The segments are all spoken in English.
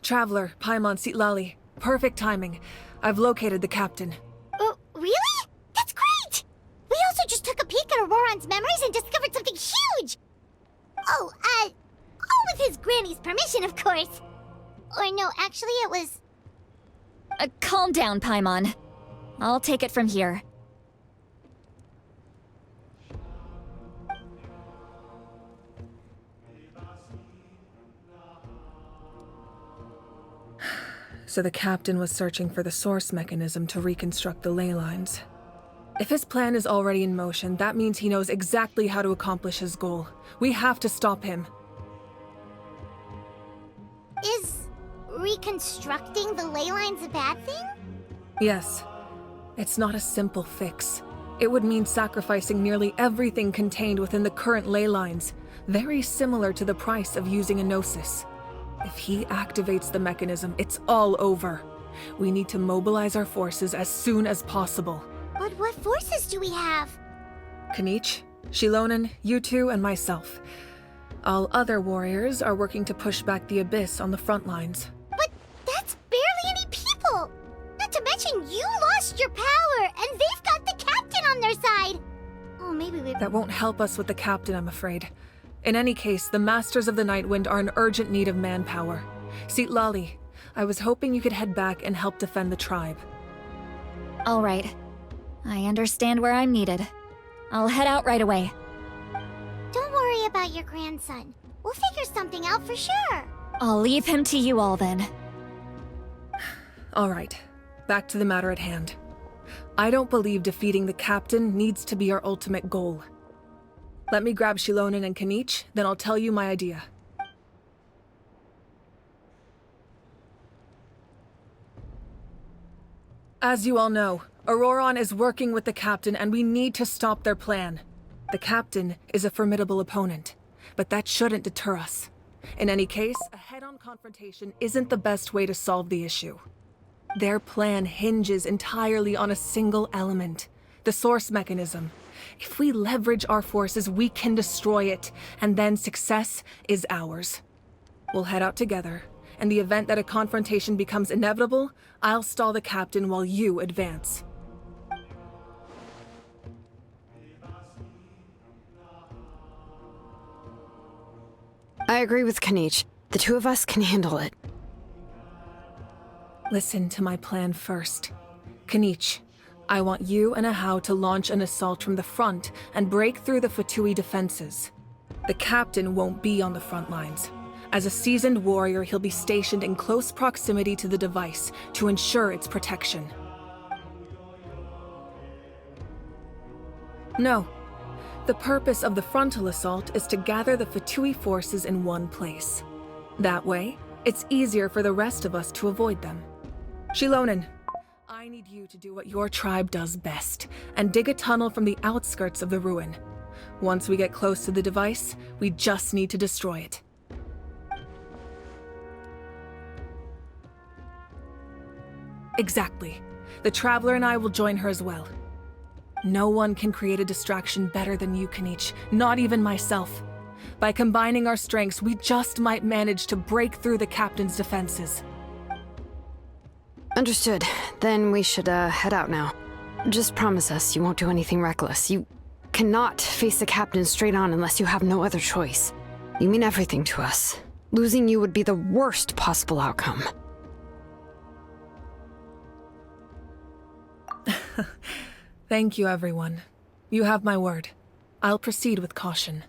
Traveler, Paimon Sitlali. Perfect timing. I've located the captain. Oh, really? That's great! We also just took a peek at Auroron's memories and discovered something huge! Oh, all with his granny's permission, of course. Or no, actually it was... Calm down, Paimon. I'll take it from here. So the captain was searching for the source mechanism to reconstruct the ley lines. If his plan is already in motion, that means he knows exactly how to accomplish his goal. We have to stop him. Is reconstructing the ley lines a bad thing? Yes. It's not a simple fix. It would mean sacrificing nearly everything contained within the current ley lines, very similar to the price of using a gnosis. If he activates the mechanism, it's all over. We need to mobilize our forces as soon as possible. But what forces do we have? Kanich, Shilonen, you two, and myself. All other warriors are working to push back the Abyss on the front lines. But that's barely any people! Not to mention you lost your power, and they've got the captain on their side! Oh, maybe we... That won't help us with the captain, I'm afraid. In any case, the Masters of the Nightwind are in urgent need of manpower. Sitlali, I was hoping you could head back and help defend the tribe. All right. I understand where I'm needed. I'll head out right away. Don't worry about your grandson. We'll figure something out for sure. I'll leave him to you all then. All right, back to the matter at hand. I don't believe defeating the captain needs to be our ultimate goal. Let me grab Shilonen and Kanich, then I'll tell you my idea. As you all know, Auroron is working with the captain and we need to stop their plan. The captain is a formidable opponent, but that shouldn't deter us. In any case, a head-on confrontation isn't the best way to solve the issue. Their plan hinges entirely on a single element, the source mechanism. If we leverage our forces, we can destroy it, and then success is ours. We'll head out together. In the event that a confrontation becomes inevitable, I'll stall the captain while you advance. I agree with Kanich. The two of us can handle it. Listen to my plan first. Kanich, I want you and Ahau to launch an assault from the front and break through the Fatui defenses. The captain won't be on the front lines. As a seasoned warrior, he'll be stationed in close proximity to the device to ensure its protection. No. The purpose of the frontal assault is to gather the Fatui forces in one place. That way, it's easier for the rest of us to avoid them. Shilonen, I need you to do what your tribe does best, and dig a tunnel from the outskirts of the ruin. Once we get close to the device, we just need to destroy it. Exactly. The Traveler and I will join her as well. No one can create a distraction better than you, Kanich, not even myself. By combining our strengths, we just might manage to break through the captain's defenses. Understood. Then we should, head out now. Just promise us you won't do anything reckless. You cannot face the captain straight on unless you have no other choice. You mean everything to us. Losing you would be the worst possible outcome. Thank you, everyone. You have my word. I'll proceed with caution.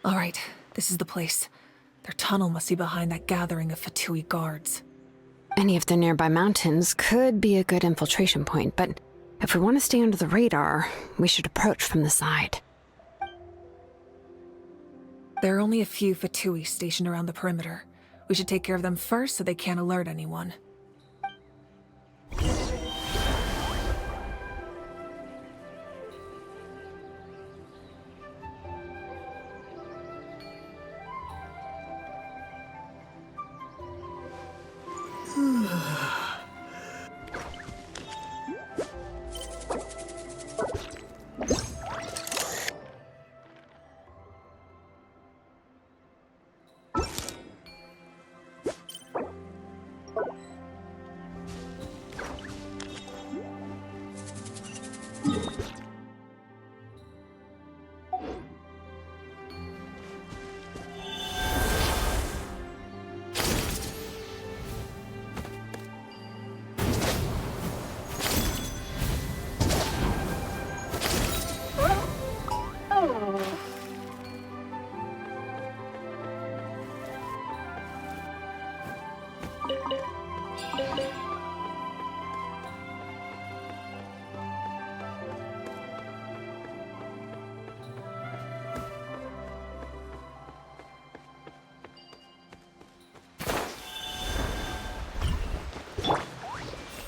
All right, this is the place. Their tunnel must be behind that gathering of Fatui guards. Any of the nearby mountains could be a good infiltration point, but if we want to stay under the radar, we should approach from the side. There are only a few Fatui stationed around the perimeter. We should take care of them first so they can't alert anyone.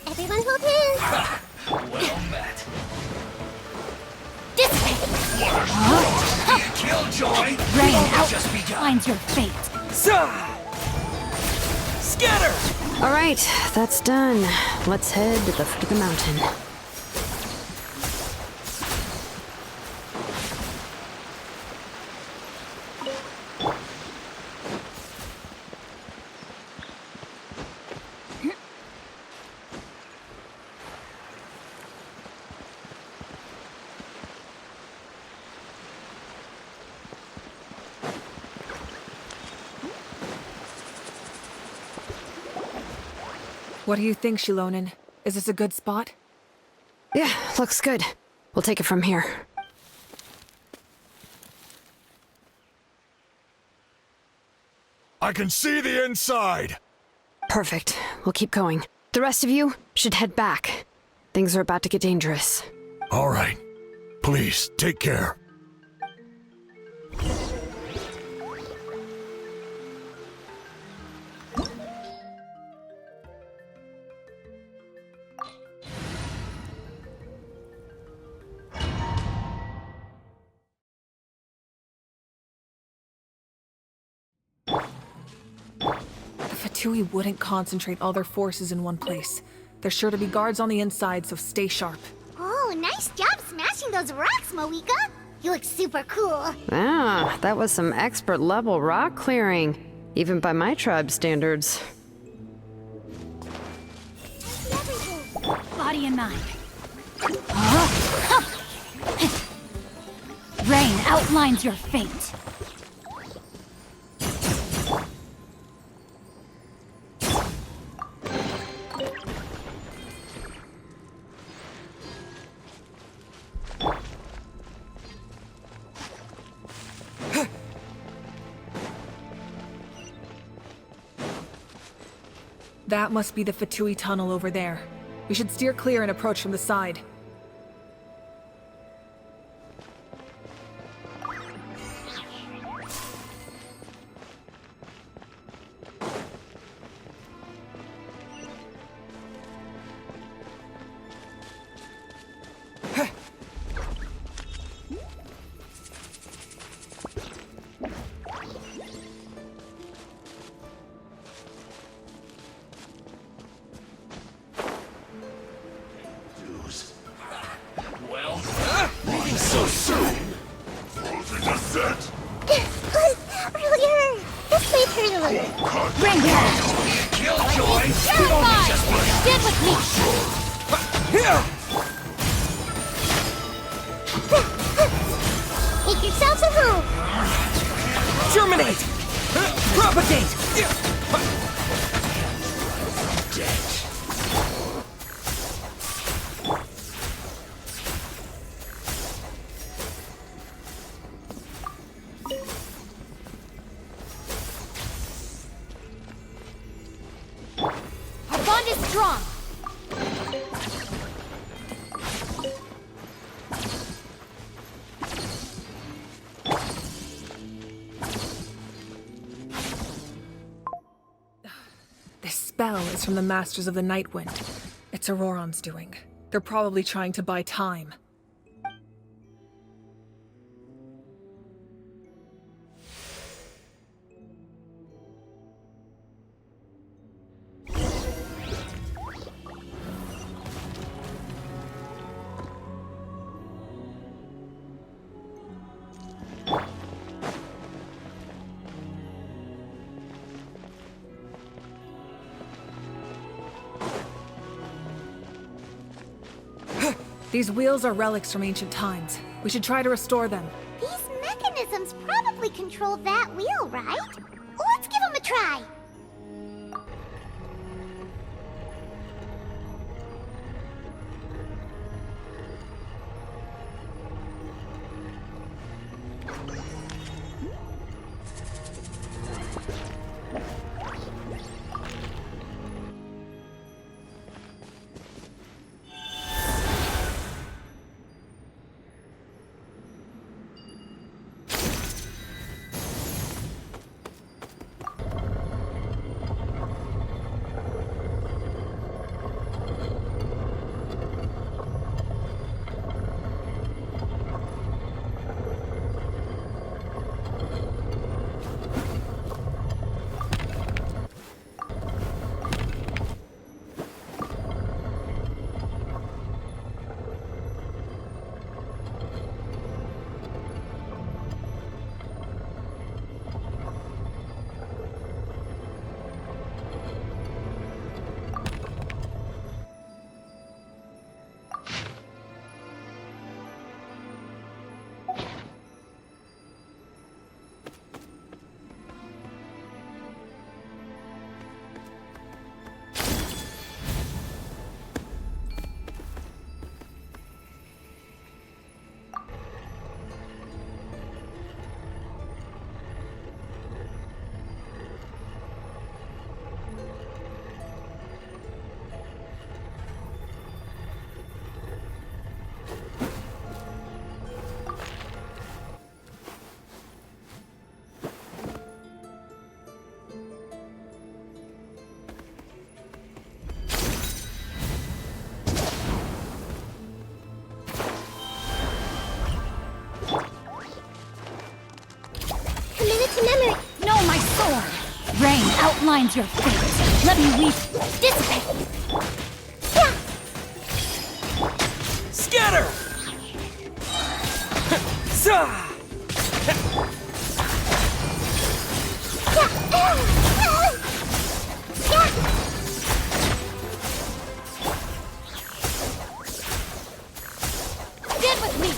Everyone hold hands! Well met. This way! Killjoy! Rain Just begun. outlines your fate. Scatter! All right, that's done. Let's head to the foot of the mountain. What do you think, Shilonen? Is this a good spot? Yeah, looks good. We'll take it from here. I can see the inside! Perfect. We'll keep going. The rest of you should head back. Things are about to get dangerous. All right. Please, take care. The Fatui wouldn't concentrate all their forces in one place. There's sure to be guards on the inside, so stay sharp. Oh, nice job smashing those rocks, Moika! You look super cool. Ah, that was some expert level rock clearing. Even by my tribe standards. Body and mind. Rain outlines your fate. That must be the Fatui tunnel over there. We should steer clear and approach from the side. Well, leaving so soon. Closing the set! Earlier, this may hurt a little. Bring her. Killjoy! Terrified! Stand with me! Make yourselves at home! Germinate! Propagate! spell is from the Masters of the Night Wind. It's Auroron's doing. They're probably trying to buy time. These wheels are relics from ancient times. We should try to restore them. These mechanisms probably control that wheel, right? Let's give them a try. Rain outlines your fate. Let me weep. Dissipate. Scatter! Zah! Stand with me.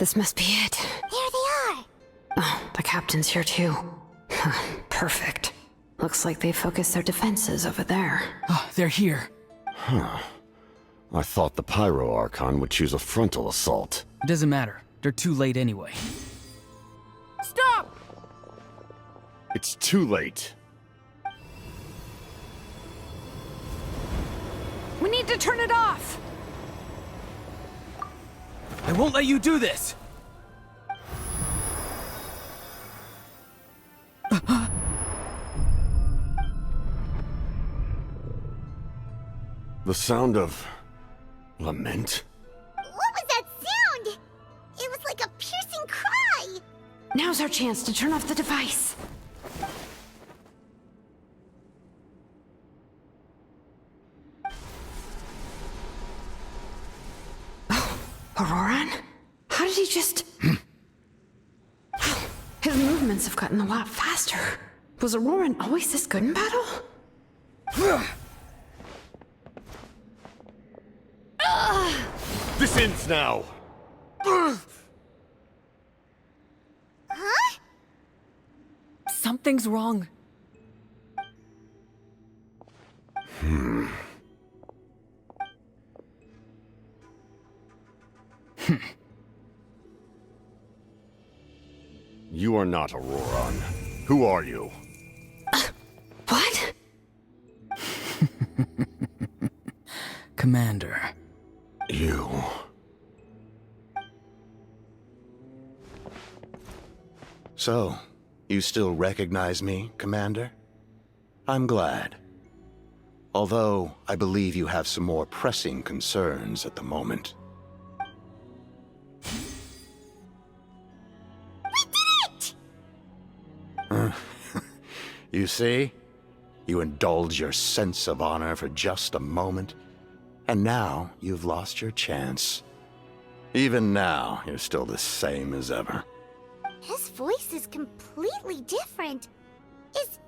This must be it. There they are! Oh, the captain's here too. Perfect. Looks like they focused their defenses over there. Oh, they're here. I thought the Pyro Archon would choose a frontal assault. It doesn't matter. They're too late anyway. Stop! It's too late. We need to turn it off! I won't let you do this! The sound of lament? What was that sound? It was like a piercing cry! Now's our chance to turn off the device. Oh, Auroran? How did he just... His movements have gotten a lot faster. Was Auroran always this good in battle? This ends now! Huh? Something's wrong. You are not Auroran. Who are you? What? Commander. You... So, you still recognize me, Commander? I'm glad. Although, I believe you have some more pressing concerns at the moment. We did it! You see? You indulge your sense of honor for just a moment, and now you've lost your chance. Even now, you're still the same as ever. His voice is completely different. Is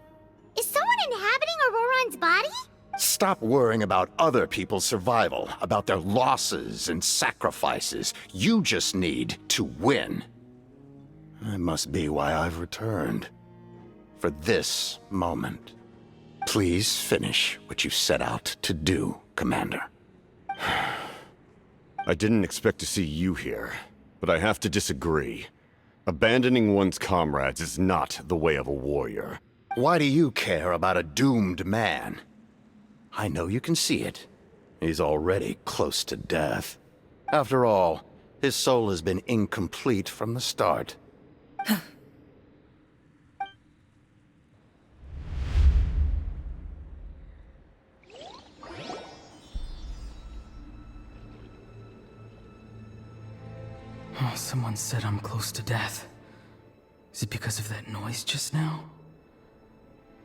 someone inhabiting Auroran's body? Stop worrying about other people's survival, about their losses and sacrifices. You just need to win. That must be why I've returned. For this moment. Please finish what you set out to do, Commander. I didn't expect to see you here, but I have to disagree. Abandoning one's comrades is not the way of a warrior. Why do you care about a doomed man? I know you can see it. He's already close to death. After all, his soul has been incomplete from the start. Oh, someone said I'm close to death. Is it because of that noise just now?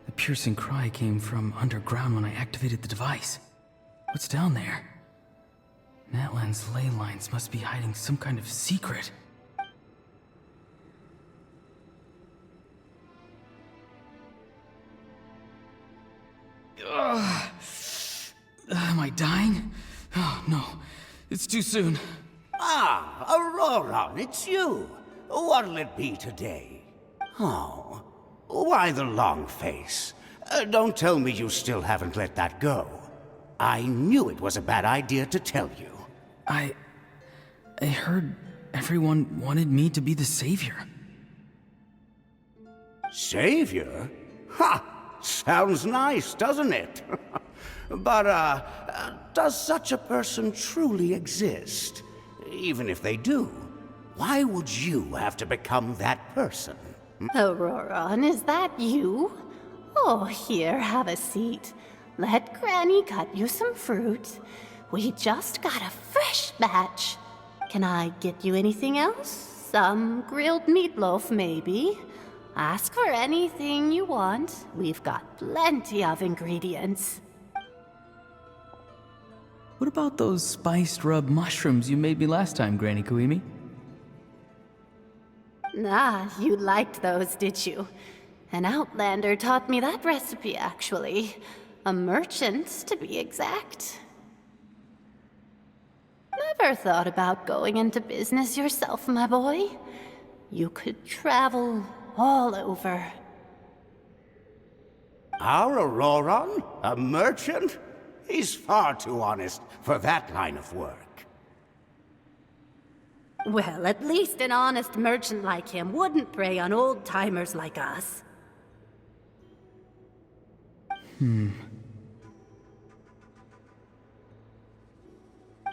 The piercing cry came from underground when I activated the device. What's down there? Natlan's ley lines must be hiding some kind of secret. Am I dying? Oh, no. It's too soon. Ah, Auroran, it's you. What'll it be today? Oh, why the long face? Don't tell me you still haven't let that go. I knew it was a bad idea to tell you. I heard everyone wanted me to be the savior. Savior? Ha! Sounds nice, doesn't it? But, does such a person truly exist? Even if they do, why would you have to become that person? Auroran, is that you? Oh, here, have a seat. Let Granny cut you some fruit. We just got a fresh batch. Can I get you anything else? Some grilled meatloaf, maybe? Ask for anything you want. We've got plenty of ingredients. What about those spiced rub mushrooms you made me last time, Granny Kuimi? Ah, you liked those, did you? An outlander taught me that recipe, actually. A merchant, to be exact. ever thought about going into business yourself, my boy? You could travel all over. Our Auroron? A merchant? He's far too honest for that line of work. Well, at least an honest merchant like him wouldn't prey on old-timers like us.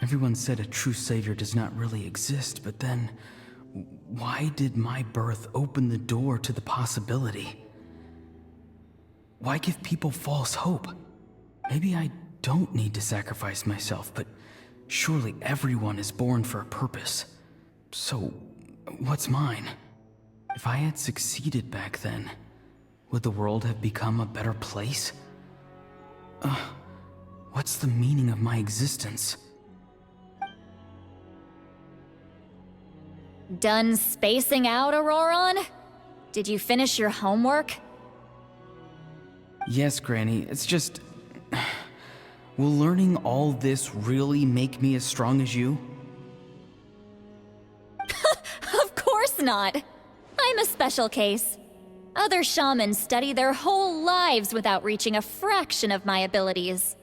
Everyone said a true savior does not really exist, but then why did my birth open the door to the possibility? Why give people false hope? Maybe I don't need to sacrifice myself, but surely everyone is born for a purpose. So, what's mine? If I had succeeded back then, would the world have become a better place? What's the meaning of my existence? Done spacing out, Auroron? Did you finish your homework? Yes, Granny, it's just... Will learning all this really make me as strong as you? Of course not! I'm a special case. Other shamans study their whole lives without reaching a fraction of my abilities.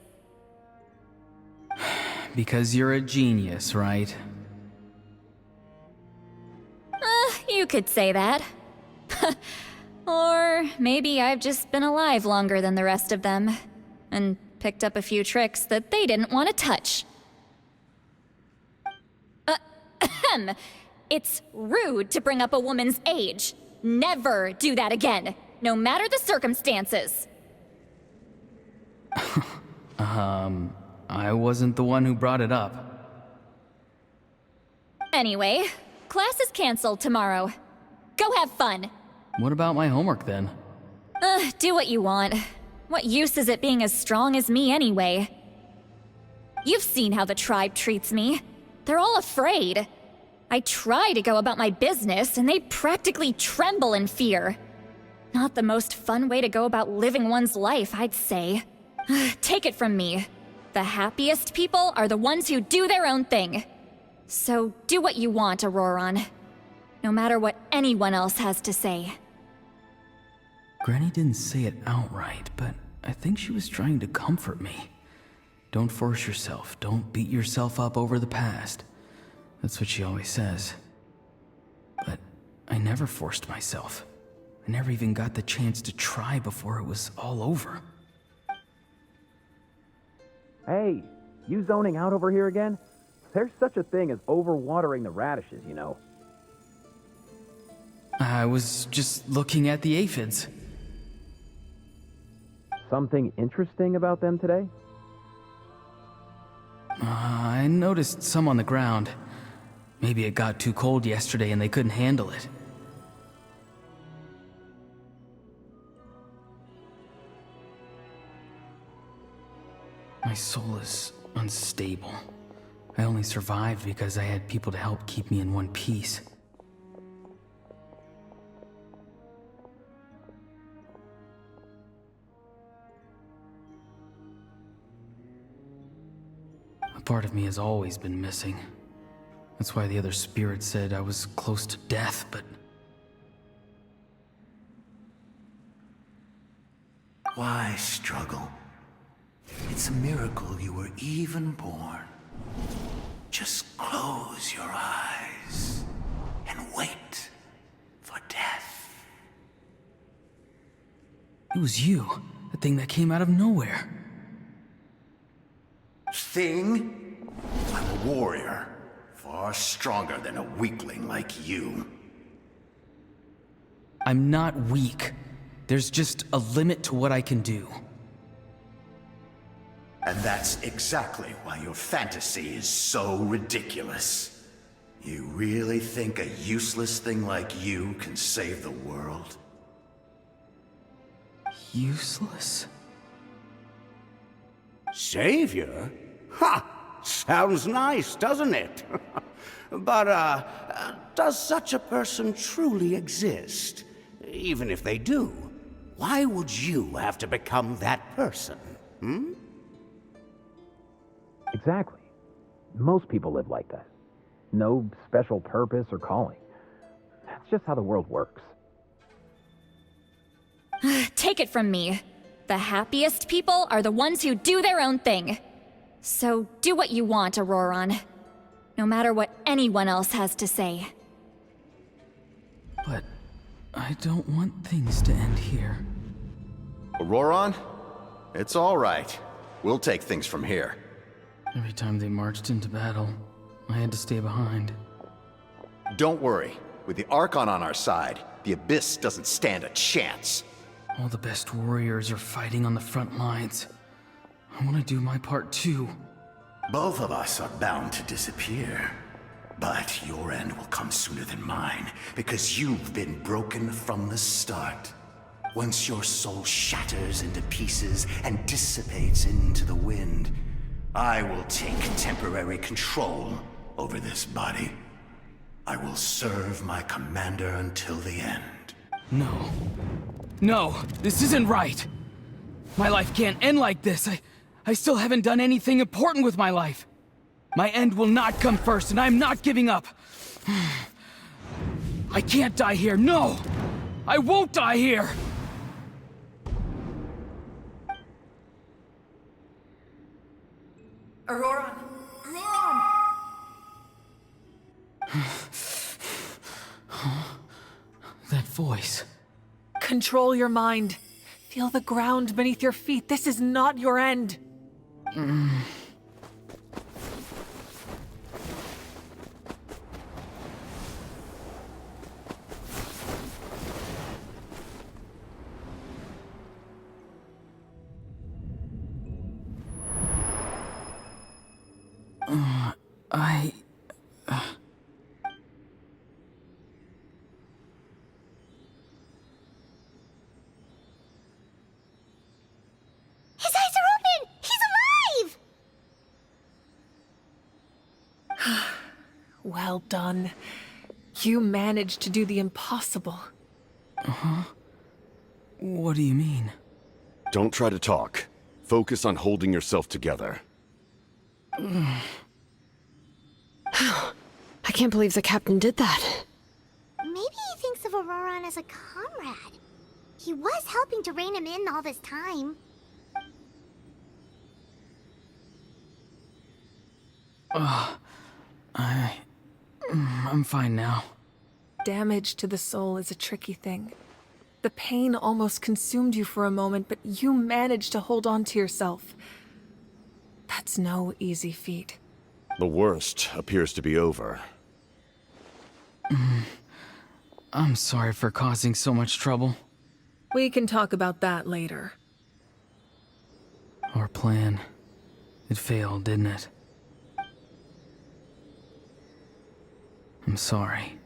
Because you're a genius, right? You could say that. Or maybe I've just been alive longer than the rest of them, and picked up a few tricks that they didn't want to touch. It's rude to bring up a woman's age. Never do that again, no matter the circumstances. I wasn't the one who brought it up. Anyway, class is canceled tomorrow. Go have fun. What about my homework then? Do what you want. What use is it being as strong as me anyway? You've seen how the tribe treats me. They're all afraid. I try to go about my business, and they practically tremble in fear. Not the most fun way to go about living one's life, I'd say. Take it from me. The happiest people are the ones who do their own thing. So do what you want, Auroron. No matter what anyone else has to say. Granny didn't say it outright, but I think she was trying to comfort me. Don't force yourself. Don't beat yourself up over the past. That's what she always says. But I never forced myself. I never even got the chance to try before it was all over. Hey, you zoning out over here again? There's such a thing as overwatering the radishes, you know. I was just looking at the aphids. Something interesting about them today? I noticed some on the ground. Maybe it got too cold yesterday and they couldn't handle it. My soul is unstable. I only survived because I had people to help keep me in one piece. A part of me has always been missing. That's why the other spirits said I was close to death, but... Why struggle? It's a miracle you were even born. Just close your eyes and wait for death. It was you, the thing that came out of nowhere. Thing? I'm a warrior. Far stronger than a weakling like you. I'm not weak. There's just a limit to what I can do. And that's exactly why your fantasy is so ridiculous. You really think a useless thing like you can save the world? Useless? Savior? Ha! Sounds nice, doesn't it? But, does such a person truly exist? Even if they do, why would you have to become that person? Exactly. Most people live like that. No special purpose or calling. That's just how the world works. Take it from me. The happiest people are the ones who do their own thing. So do what you want, Auroron. No matter what anyone else has to say. But I don't want things to end here. Auroron? It's all right. We'll take things from here. Every time they marched into battle, I had to stay behind. Don't worry. With the Archon on our side, the Abyss doesn't stand a chance. All the best warriors are fighting on the front lines. I want to do my part too. Both of us are bound to disappear. But your end will come sooner than mine, because you've been broken from the start. Once your soul shatters into pieces and dissipates into the wind, I will take temporary control over this body. I will serve my commander until the end. No. No, this isn't right. My life can't end like this. I still haven't done anything important with my life. My end will not come first, and I'm not giving up. I can't die here, no! I won't die here! Auroron! Auroron! That voice. Control your mind. Feel the ground beneath your feet. This is not your end. His eyes are open! He's alive! Well done. You managed to do the impossible. What do you mean? Don't try to talk. Focus on holding yourself together. I can't believe the captain did that. Maybe he thinks of Auroron as a comrade. He was helping to rein him in all this time. I'm fine now. Damage to the soul is a tricky thing. The pain almost consumed you for a moment, but you managed to hold on to yourself. That's no easy feat. The worst appears to be over. I'm sorry for causing so much trouble. We can talk about that later. Our plan. It failed, didn't it? I'm sorry.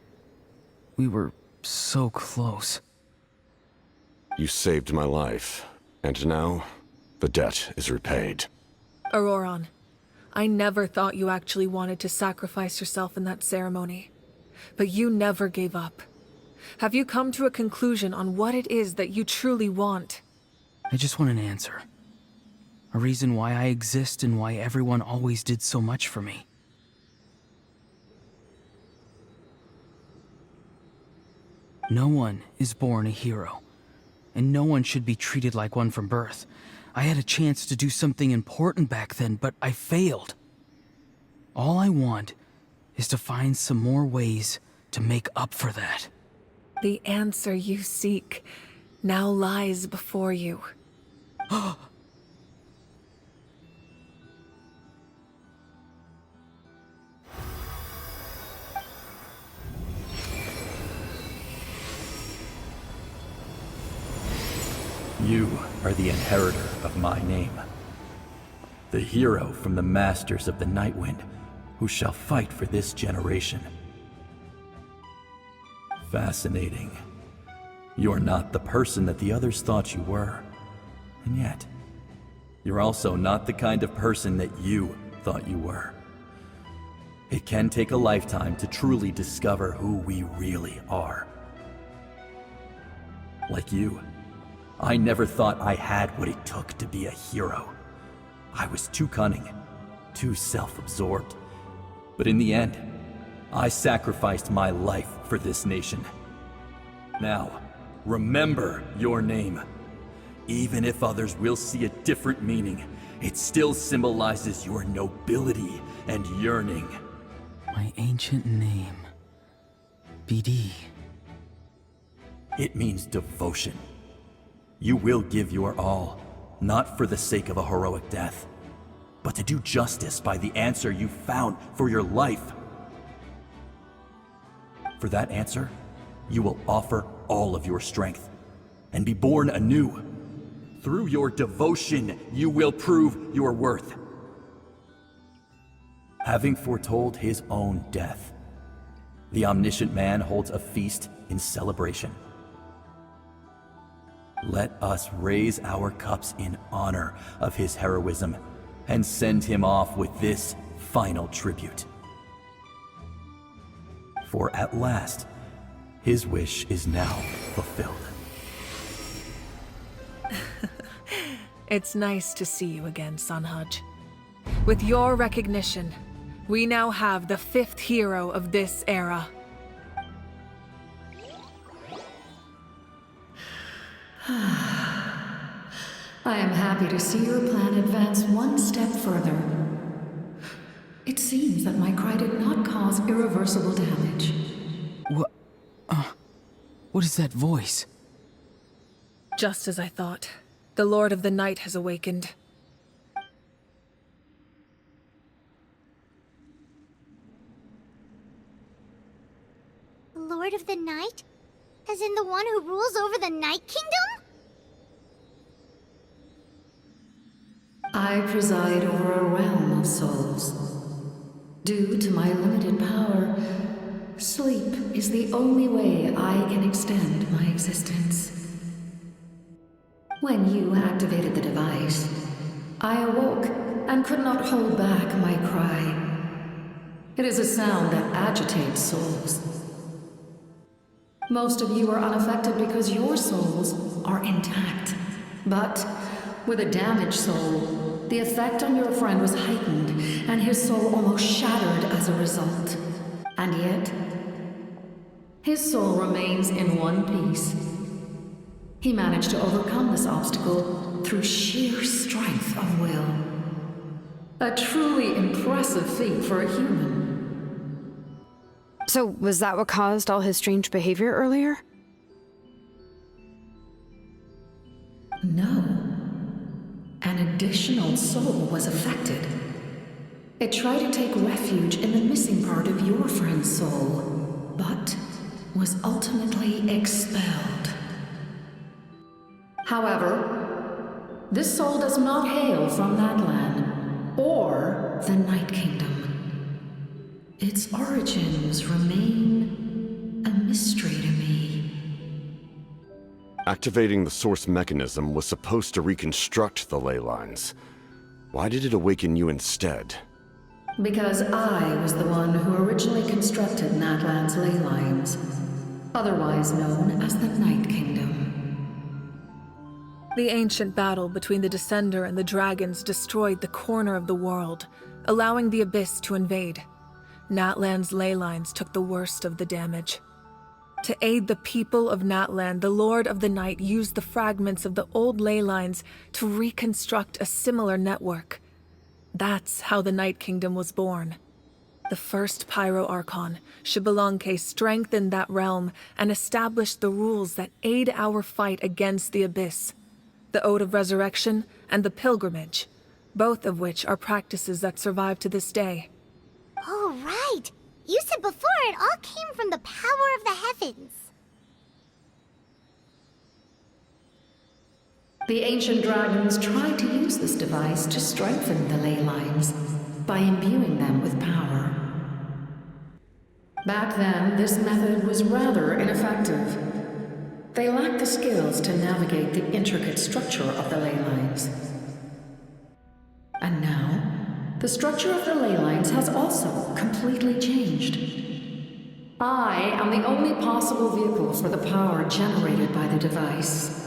We were so close. You saved my life, and now the debt is repaid. Auroron, I never thought you actually wanted to sacrifice yourself in that ceremony. But you never gave up. Have you come to a conclusion on what it is that you truly want? I just want an answer. A reason why I exist and why everyone always did so much for me. No one is born a hero, and no one should be treated like one from birth. I had a chance to do something important back then, but I failed. All I want is to find some more ways to make up for that. The answer you seek now lies before you. You are the inheritor of my name. The hero from the Masters of the Nightwind, who shall fight for this generation. Fascinating. You're not the person that the others thought you were. And yet, you're also not the kind of person that you thought you were. It can take a lifetime to truly discover who we really are. Like you, I never thought I had what it took to be a hero. I was too cunning, too self-absorbed, But in the end, I sacrificed my life for this nation. Now, remember your name. Even if others will see a different meaning, it still symbolizes your nobility and yearning. My ancient name. BD. It means devotion. You will give your all, not for the sake of a heroic death, but to do justice by the answer you found for your life. For that answer, you will offer all of your strength and be born anew. Through your devotion, you will prove your worth. Having foretold his own death, the omniscient man holds a feast in celebration. Let us raise our cups in honor of his heroism and send him off with this final tribute. For at last, his wish is now fulfilled. It's nice to see you again, Sunhudge. With your recognition, we now have the 5th hero of this era. I am happy to see your plan advance one step further. It seems that my cry did not cause irreversible damage. What is that voice? Just as I thought. The Lord of the Night has awakened. Lord of the Night? As in the one who rules over the Night Kingdom? I preside over a realm of souls. Due to my limited power, sleep is the only way I can extend my existence. When you activated the device, I awoke and could not hold back my cry. It is a sound that agitates souls. Most of you are unaffected because your souls are intact. But with a damaged soul, the effect on your friend was heightened, and his soul almost shattered as a result. And yet, his soul remains in one piece. He managed to overcome this obstacle through sheer strength of will. A truly impressive feat for a human. So, was that what caused all his strange behavior earlier? No. An additional soul was affected. It tried to take refuge in the missing part of your friend's soul, but was ultimately expelled. However, this soul does not hail from that land, or the Night Kingdom. Its origins remain a mystery to me. Activating the source mechanism was supposed to reconstruct the ley lines. Why did it awaken you instead? Because I was the one who originally constructed Natlan's ley lines, otherwise known as the Night Kingdom. The ancient battle between the Descender and the dragons destroyed the corner of the world, allowing the Abyss to invade. Natlan's ley lines took the worst of the damage. To aid the people of Natlan, the Lord of the Night used the fragments of the old ley lines to reconstruct a similar network. That's how the Night Kingdom was born. The first Pyro Archon, Xbalanque, strengthened that realm and established the rules that aid our fight against the Abyss. The Ode of Resurrection and the Pilgrimage, both of which are practices that survive to this day. Oh, right! You said before it all came from the power of the heavens. The ancient dragons tried to use this device to strengthen the ley lines by imbuing them with power. Back then, this method was rather ineffective. They lacked the skills to navigate the intricate structure of the ley lines. And now, the structure of the ley lines has also completely changed. I am the only possible vehicle for the power generated by the device.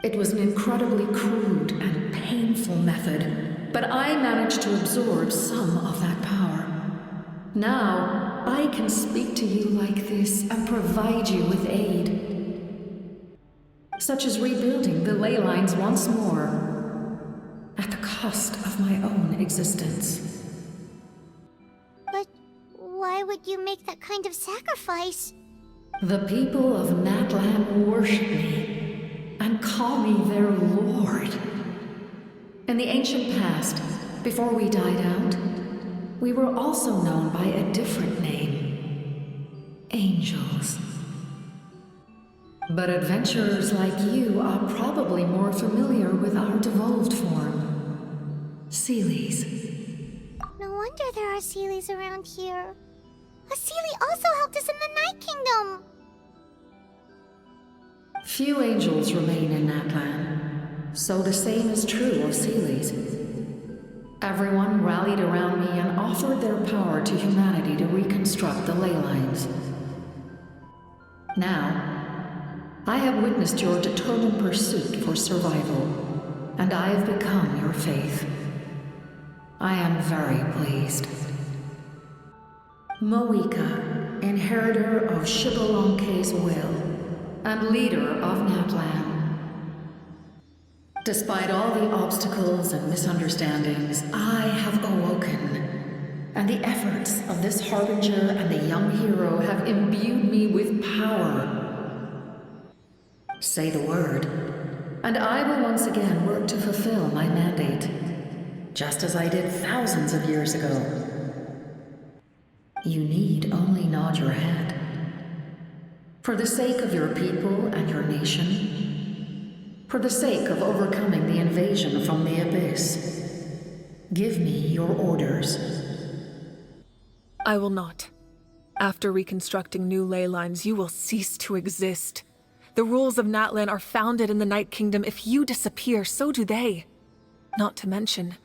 It was an incredibly crude and painful method, but I managed to absorb some of that power. Now, I can speak to you like this and provide you with aid, such as rebuilding the ley lines once more, at the cost of my own existence. But why would you make that kind of sacrifice? The people of Natlan worship me and call me their lord. In the ancient past, before we died out, we were also known by a different name: angels. But adventurers like you are probably more familiar with our devolved form, Seelies. No wonder there are Seelies around here. A Seelie also helped us in the Night Kingdom! Few angels remain in Natlan, so the same is true of Seelies. Everyone rallied around me and offered their power to humanity to reconstruct the ley lines. Now, I have witnessed your determined pursuit for survival, and I have become your faith. I am very pleased. Moika, inheritor of Shibalonke's will, and leader of Natlan. Despite all the obstacles and misunderstandings, I have awoken, and the efforts of this Harbinger and the young hero have imbued me with power. Say the word, and I will once again work to fulfill my mandate, just as I did thousands of years ago. You need only nod your head. For the sake of your people and your nation, for the sake of overcoming the invasion from the Abyss, give me your orders. I will not. After reconstructing new ley lines, you will cease to exist. The rules of Natlan are founded in the Night Kingdom. If you disappear, so do they. Not to mention,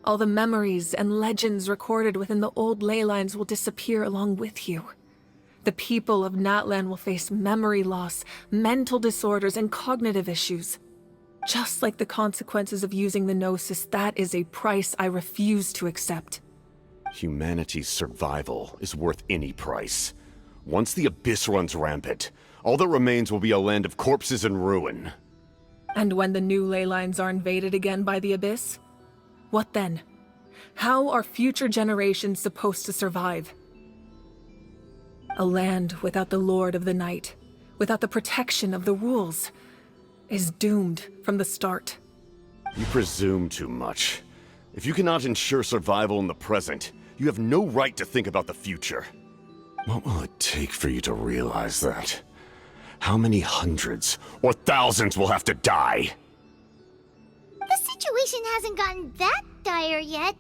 all the memories and legends recorded within the old ley lines will disappear along with you. The people of Natlan will face memory loss, mental disorders, and cognitive issues. Just like the consequences of using the Gnosis, that is a price I refuse to accept. Humanity's survival is worth any price. Once the Abyss runs rampant, all that remains will be a land of corpses and ruin. And when the new ley lines are invaded again by the Abyss? What then? How are future generations supposed to survive? A land without the Lord of the Night, without the protection of the rules, is doomed from the start. You presume too much. If you cannot ensure survival in the present, you have no right to think about the future. What will it take for you to realize that? How many hundreds or thousands will have to die? The situation hasn't gotten that dire yet,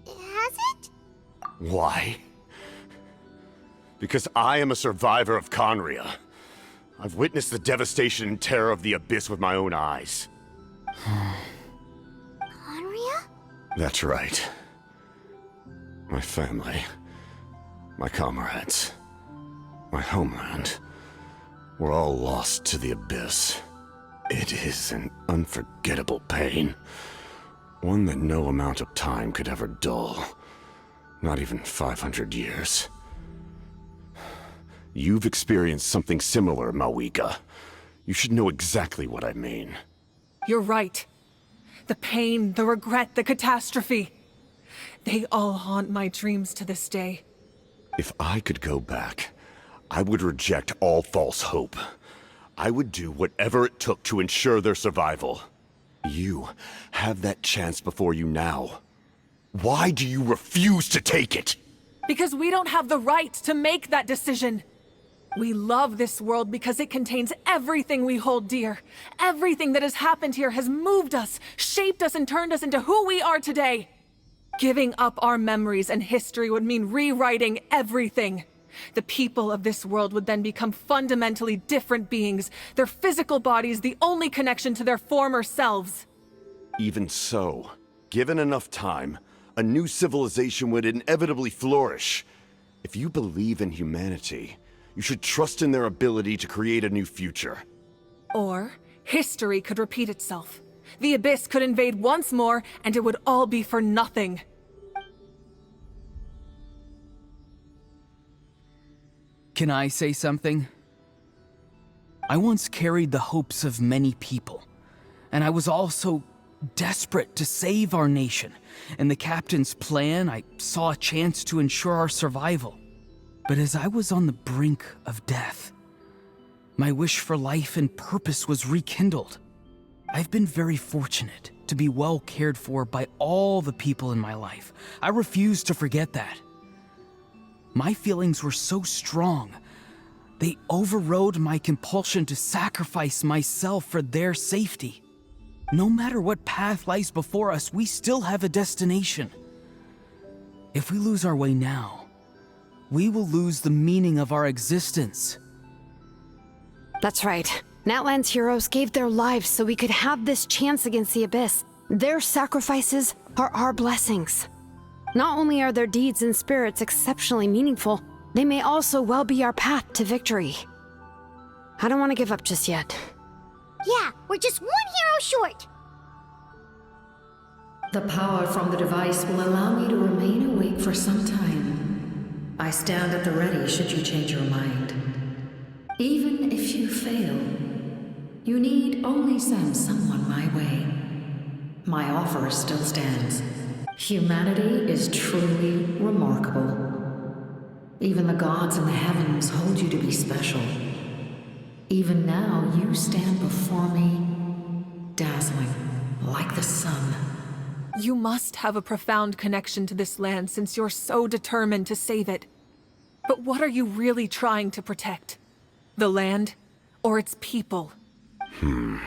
has it? Why? Because I am a survivor of Conria. I've witnessed the devastation and terror of the Abyss with my own eyes. Conria? That's right. My family, my comrades, my homeland, were all lost to the Abyss. It is an unforgettable pain. One that no amount of time could ever dull. Not even 500 years. You've experienced something similar, Mawika. You should know exactly what I mean. You're right. The pain, the regret, the catastrophe. They all haunt my dreams to this day. If I could go back, I would reject all false hope. I would do whatever it took to ensure their survival. You have that chance before you now. Why do you refuse to take it? Because we don't have the right to make that decision. We love this world because it contains everything we hold dear. Everything that has happened here has moved us, shaped us, and turned us into who we are today. Giving up our memories and history would mean rewriting everything. The people of this world would then become fundamentally different beings, their physical bodies the only connection to their former selves. Even so, given enough time, a new civilization would inevitably flourish. If you believe in humanity, you should trust in their ability to create a new future. Or history could repeat itself. The Abyss could invade once more, and it would all be for nothing. Can I say something? I once carried the hopes of many people, and I was also desperate to save our nation. In the captain's plan, I saw a chance to ensure our survival. But as I was on the brink of death, my wish for life and purpose was rekindled. I've been very fortunate to be well cared for by all the people in my life. I refuse to forget that. My feelings were so strong, they overrode my compulsion to sacrifice myself for their safety. No matter what path lies before us, we still have a destination. If we lose our way now, we will lose the meaning of our existence. That's right. Natlan's heroes gave their lives so we could have this chance against the Abyss. Their sacrifices are our blessings. Not only are their deeds and spirits exceptionally meaningful, they may also well be our path to victory. I don't want to give up just yet. Yeah, we're just one hero short. The power from the device will allow me to remain awake for some time. I stand at the ready should you change your mind. Even if you fail, you need only send someone my way. My offer still stands. Humanity is truly remarkable. Even the gods in the heavens hold you to be special. Even now, you stand before me, dazzling, like the sun. You must have a profound connection to this land since you're so determined to save it. But what are you really trying to protect? The land, or its people? Pretty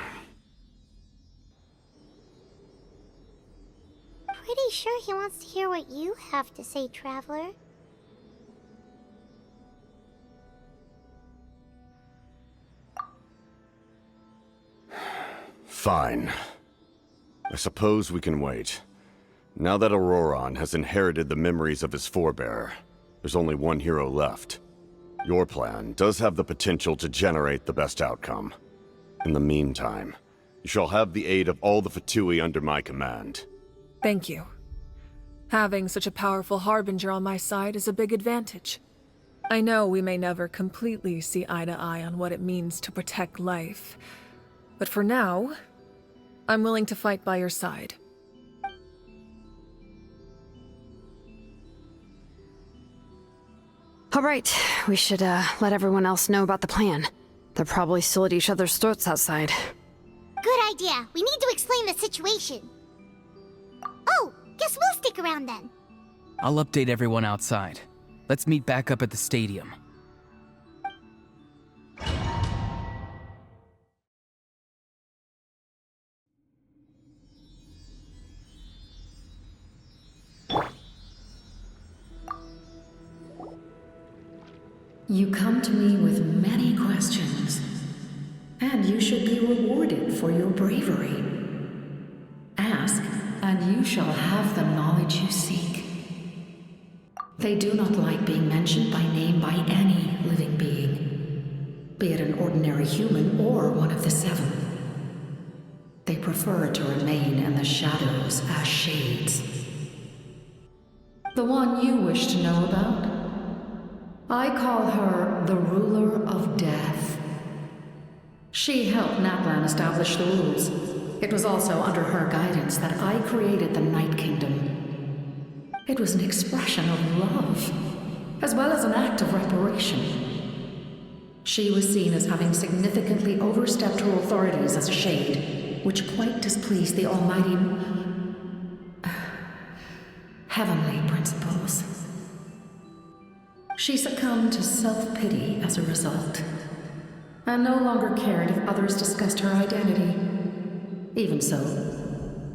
sure he wants to hear what you have to say, Traveler. Fine. I suppose we can wait. Now that Auroron has inherited the memories of his forebear, there's only one hero left. Your plan does have the potential to generate the best outcome. In the meantime, you shall have the aid of all the Fatui under my command. Thank you. Having such a powerful harbinger on my side is a big advantage. I know we may never completely see eye to eye on what it means to protect life, but for now, I'm willing to fight by your side. All right, we should let everyone else know about the plan. They're probably still at each other's throats outside. Good idea. We need to explain the situation. Oh, guess we'll stick around then. I'll update everyone outside. Let's meet back up at the stadium. You come to me with many questions, and you should be rewarded for your bravery. Ask, and you shall have the knowledge you seek. They do not like being mentioned by name by any living being, be it an ordinary human or one of the seven. They prefer to remain in the shadows as shades. The one you wish to know about? I call her the Ruler of Death. She helped Natlan establish the rules. It was also under her guidance that I created the Night Kingdom. It was an expression of love, as well as an act of reparation. She was seen as having significantly overstepped her authorities as a shade, which quite displeased the almighty... heavenly principles. She succumbed to self-pity as a result, and no longer cared if others discussed her identity. Even so,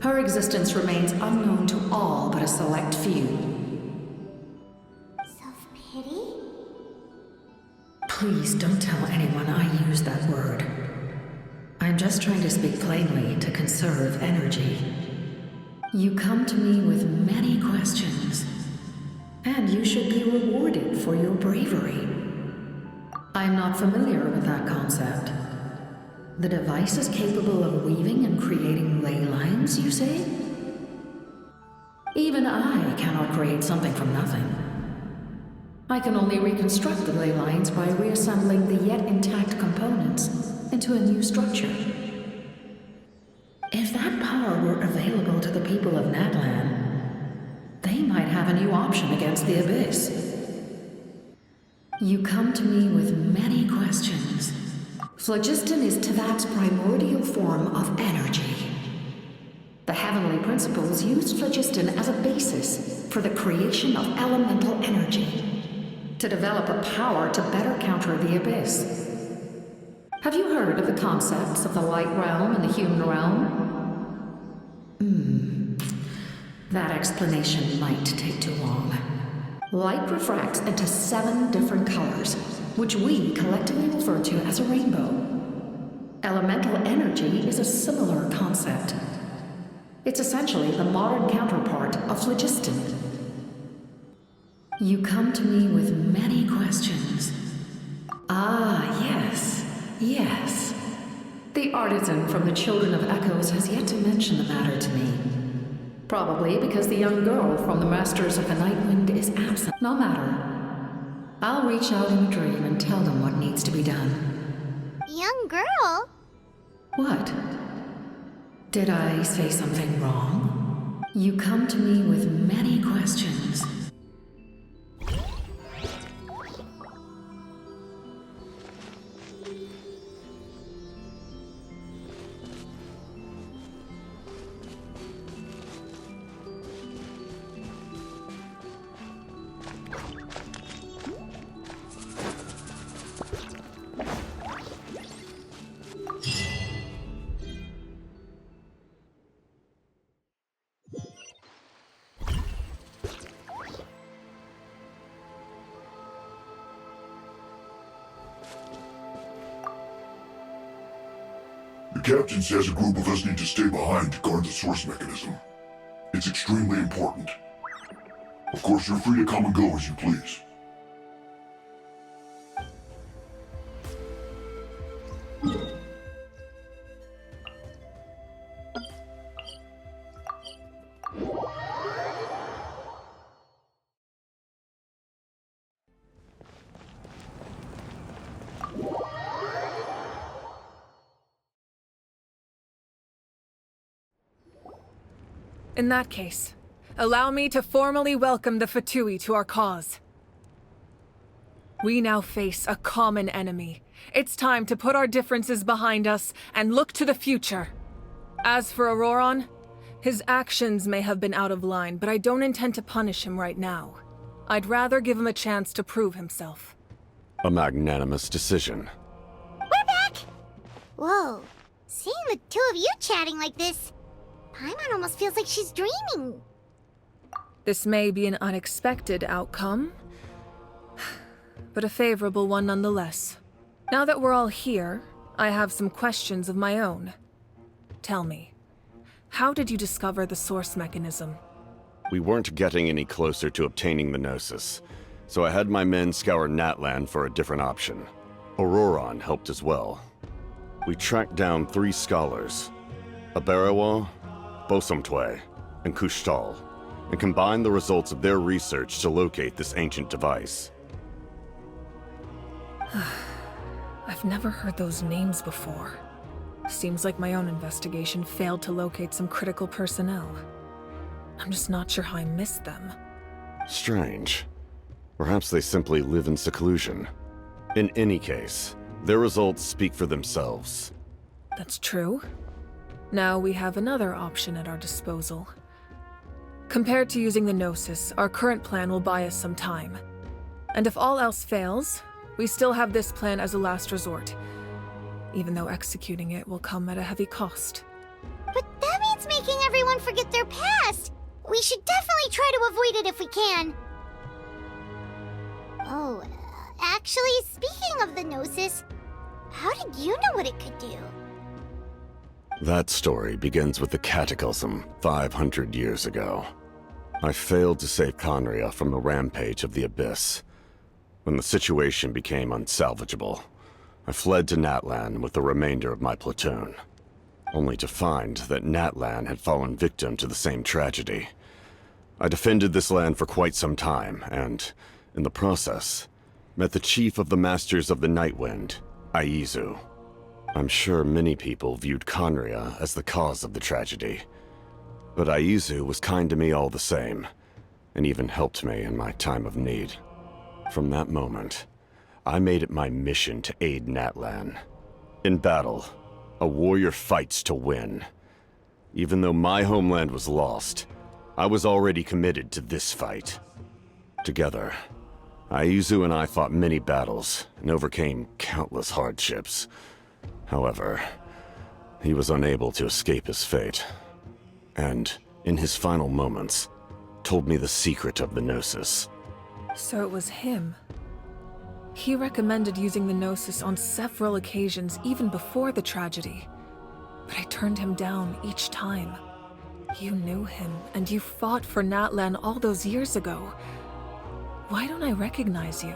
her existence remains unknown to all but a select few. Self-pity? Please don't tell anyone I use that word. I'm just trying to speak plainly to conserve energy. You come to me with many questions, and you should be rewarded for your bravery. I'm not familiar with that concept. The device is capable of weaving and creating ley lines, you say? Even I cannot create something from nothing. I can only reconstruct the ley lines by reassembling the yet intact components into a new structure. If that power were available to the people of Natlan, they might have a new option against the Abyss. You come to me with many questions. Phlogiston is Teyvat's primordial form of energy. The heavenly principles used phlogiston as a basis for the creation of elemental energy, to develop a power to better counter the Abyss. Have you heard of the concepts of the light realm and the human realm? That explanation might take too long. Light refracts into 7 different colors, which we collectively refer to as a rainbow. Elemental energy is a similar concept. It's essentially the modern counterpart of phlogiston. You come to me with many questions. Ah, yes. The artisan from the Children of Echoes has yet to mention the matter to me. Probably because the young girl from the Masters of the Nightwind is absent. No matter. I'll reach out in a dream and tell them what needs to be done. Young girl? What? Did I say something wrong? You come to me with many questions. The captain says a group of us need to stay behind to guard the source mechanism. It's extremely important. Of course, you're free to come and go as you please. In that case, allow me to formally welcome the Fatui to our cause. We now face a common enemy. It's time to put our differences behind us and look to the future. As for Auroron, his actions may have been out of line, but I don't intend to punish him right now. I'd rather give him a chance to prove himself. A magnanimous decision. We're back! Whoa, seeing the two of you chatting like this, Paimon almost feels like she's dreaming. This may be an unexpected outcome, but a favorable one nonetheless. Now that we're all here, I have some questions of my own. Tell me, how did you discover the source mechanism? We weren't getting any closer to obtaining the Gnosis, so I had my men scour Natlan for a different option. Auroron helped as well. We tracked down 3 scholars, Aberawa, Bosomtwe, and Kushtal, and combined the results of their research to locate this ancient device. I've never heard those names before. Seems like my own investigation failed to locate some critical personnel. I'm just not sure how I missed them. Strange. Perhaps they simply live in seclusion. In any case, their results speak for themselves. That's true. Now we have another option at our disposal. Compared to using the Gnosis, our current plan will buy us some time. And if all else fails, we still have this plan as a last resort, even though executing it will come at a heavy cost. But that means making everyone forget their past! We should definitely try to avoid it if we can. Oh, actually, speaking of the Gnosis, how did you know what it could do? That story begins with the Cataclysm 500 years ago. I failed to save Conria from the rampage of the Abyss. When the situation became unsalvageable, I fled to Natlan with the remainder of my platoon, only to find that Natlan had fallen victim to the same tragedy. I defended this land for quite some time, and, in the process, met the chief of the Masters of the Nightwind, Aizu. I'm sure many people viewed Conria as the cause of the tragedy, but Aizu was kind to me all the same, and even helped me in my time of need. From that moment, I made it my mission to aid Natlan. In battle, a warrior fights to win. Even though my homeland was lost, I was already committed to this fight. Together, Aizu and I fought many battles and overcame countless hardships. However, he was unable to escape his fate, and, in his final moments, told me the secret of the Gnosis. So it was him. He recommended using the Gnosis on several occasions even before the tragedy, but I turned him down each time. You knew him, and you fought for Natlan all those years ago. Why don't I recognize you?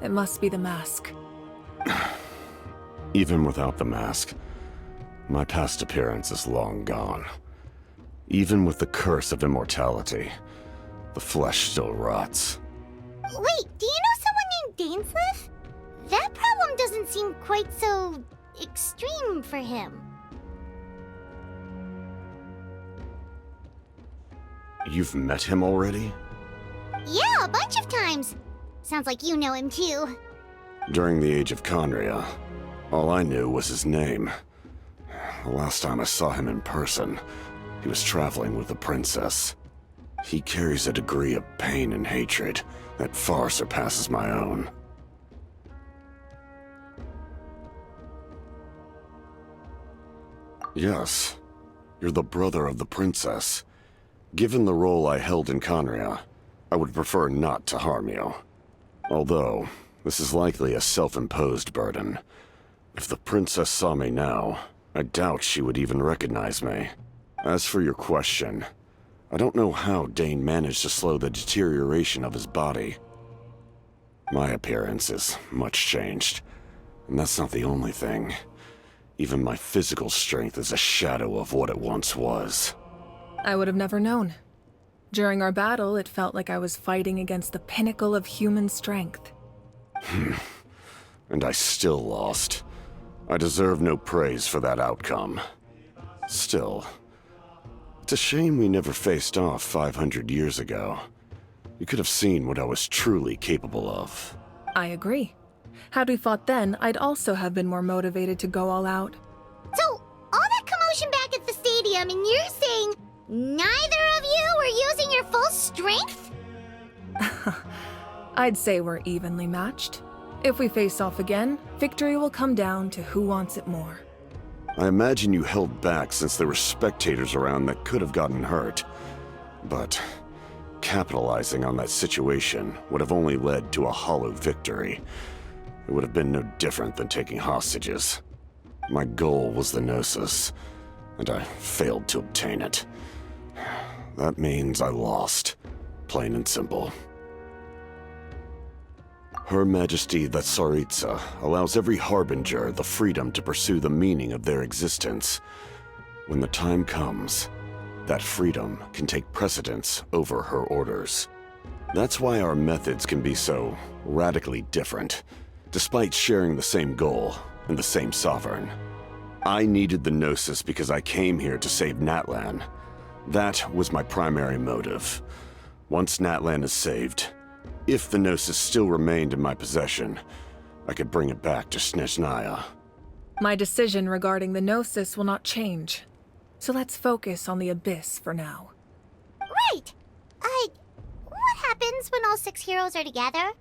It must be the mask. Even without the mask, my past appearance is long gone. Even with the curse of immortality, the flesh still rots. Wait, do you know someone named Dainsleif? That problem doesn't seem quite so extreme for him. You've met him already? Yeah, a bunch of times. Sounds like you know him too. During the Age of Conria, all I knew was his name. The last time I saw him in person, he was traveling with the princess. He carries a degree of pain and hatred that far surpasses my own. Yes, you're the brother of the princess. Given the role I held in Conria, I would prefer not to harm you. Although, this is likely a self-imposed burden. If the princess saw me now, I doubt she would even recognize me. As for your question, I don't know how Dane managed to slow the deterioration of his body. My appearance is much changed, and that's not the only thing. Even my physical strength is a shadow of what it once was. I would have never known. During our battle, it felt like I was fighting against the pinnacle of human strength. And I still lost. I deserve no praise for that outcome. Still, it's a shame we never faced off 500 years ago. You could have seen what I was truly capable of. I agree. Had we fought then, I'd also have been more motivated to go all out. So, all that commotion back at the stadium, and you're saying neither of you were using your full strength? I'd say we're evenly matched. If we face off again, victory will come down to who wants it more. I imagine you held back since there were spectators around that could have gotten hurt. But capitalizing on that situation would have only led to a hollow victory. It would have been no different than taking hostages. My goal was the Gnosis, and I failed to obtain it. That means I lost, plain and simple. Her Majesty the Tsaritsa allows every Harbinger the freedom to pursue the meaning of their existence. When the time comes, that freedom can take precedence over her orders. That's why our methods can be so radically different, despite sharing the same goal and the same sovereign. I needed the Gnosis because I came here to save Natlan. That was my primary motive. Once Natlan is saved, if the Gnosis still remained in my possession, I could bring it back to Snezhnaya. My decision regarding the Gnosis will not change. So let's focus on the Abyss for now. Right! What happens when all 6 heroes are together?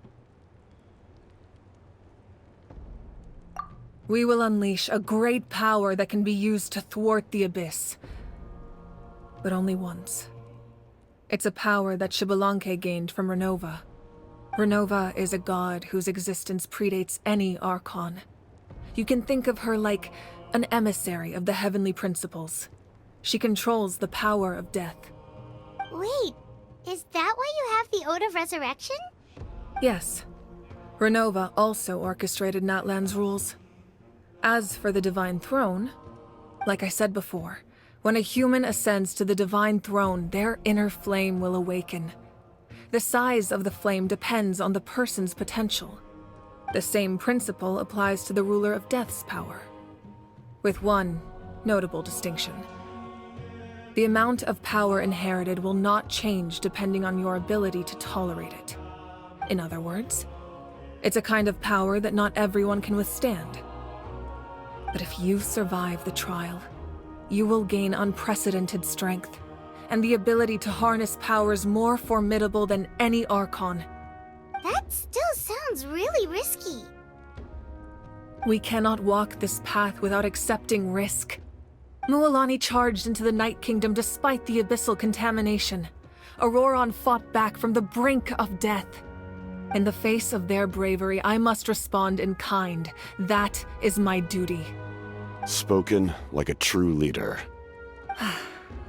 We will unleash a great power that can be used to thwart the Abyss. But only once. It's a power that Xbalanque gained from Renova. Renova is a god whose existence predates any Archon. You can think of her like an emissary of the heavenly principles. She controls the power of death. Wait, is that why you have the Ode of Resurrection? Yes. Renova also orchestrated Natlan's rules. As for the Divine Throne, like I said before, when a human ascends to the Divine Throne, their inner flame will awaken. The size of the flame depends on the person's potential. The same principle applies to the ruler of Death's power, with one notable distinction. The amount of power inherited will not change depending on your ability to tolerate it. In other words, it's a kind of power that not everyone can withstand. But if you survive the trial, you will gain unprecedented strength, and the ability to harness powers more formidable than any Archon. That still sounds really risky. We cannot walk this path without accepting risk. Mualani charged into the Night Kingdom despite the abyssal contamination. Auroron fought back from the brink of death. In the face of their bravery, I must respond in kind. That is my duty. Spoken like a true leader.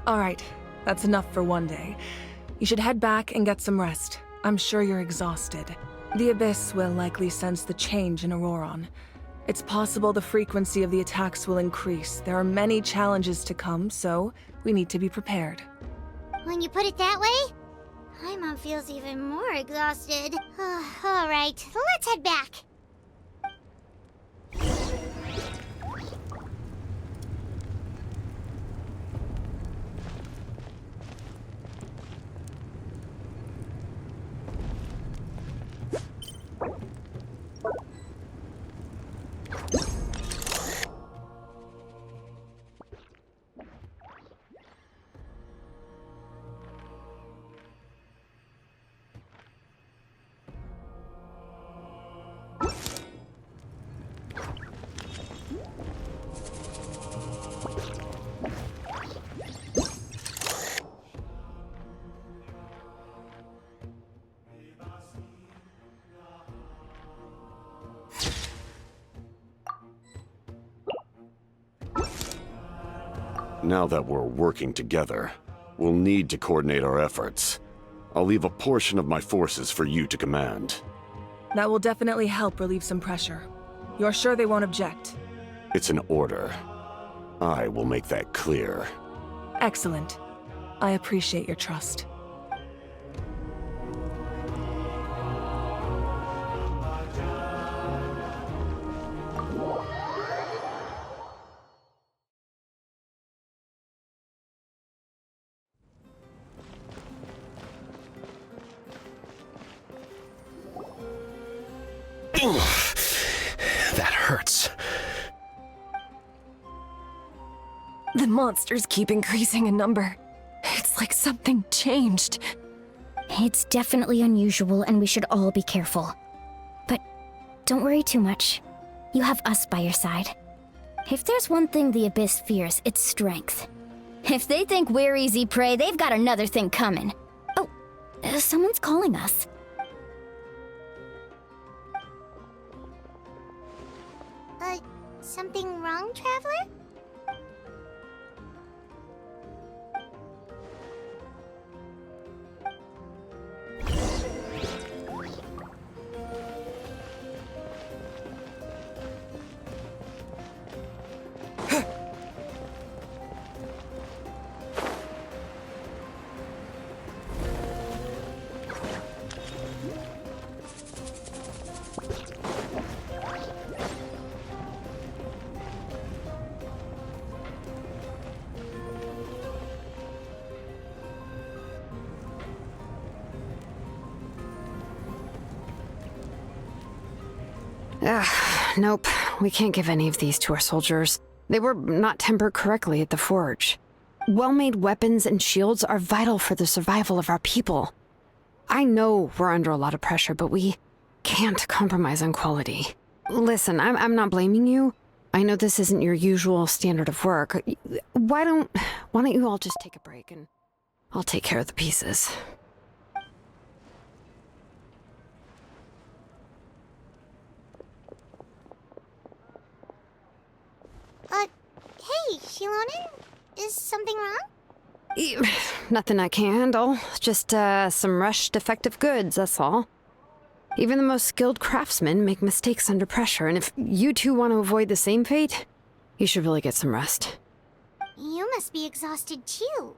All right, that's enough for one day. You should head back and get some rest. I'm sure you're exhausted. The Abyss will likely sense the change in Auroron. It's possible the frequency of the attacks will increase. There are many challenges to come, so we need to be prepared. When you put it that way, Paimon feels even more exhausted. All right, let's head back. Now that we're working together, we'll need to coordinate our efforts. I'll leave a portion of my forces for you to command. That will definitely help relieve some pressure. You're sure they won't object? It's an order. I will make that clear. Excellent. I appreciate your trust. That hurts. The monsters keep increasing in number. It's like something changed. It's definitely unusual, and we should all be careful. But don't worry too much. You have us by your side. If there's one thing the Abyss fears, it's strength. If they think we're easy prey, they've got another thing coming. Oh, someone's calling us. Something wrong, Traveler? Nope. We can't give any of these to our soldiers. They were not tempered correctly at the forge. Well-made weapons and shields are vital for the survival of our people. I know we're under a lot of pressure, but we can't compromise on quality. Listen, I'm not blaming you. I know this isn't your usual standard of work. Why don't you all just take a break and I'll take care of the pieces. Hey, Shilonen? Is something wrong? Nothing I can't handle. Just, some rushed defective goods, that's all. Even the most skilled craftsmen make mistakes under pressure, and if you two want to avoid the same fate, you should really get some rest. You must be exhausted too.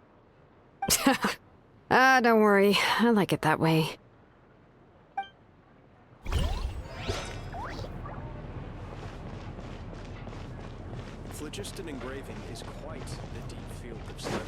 Don't worry. I like it that way. Phlogiston engraving is quite the deep field of study.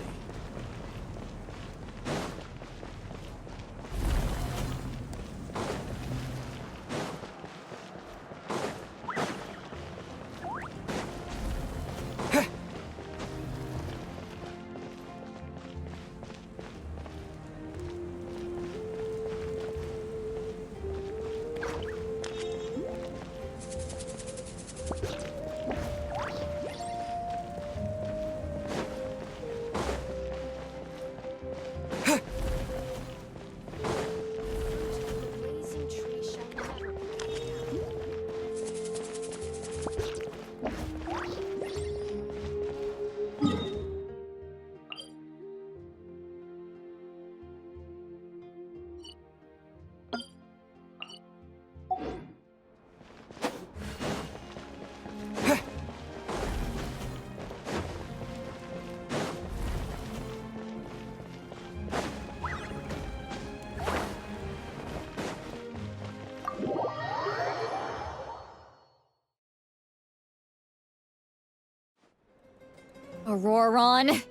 Auroron?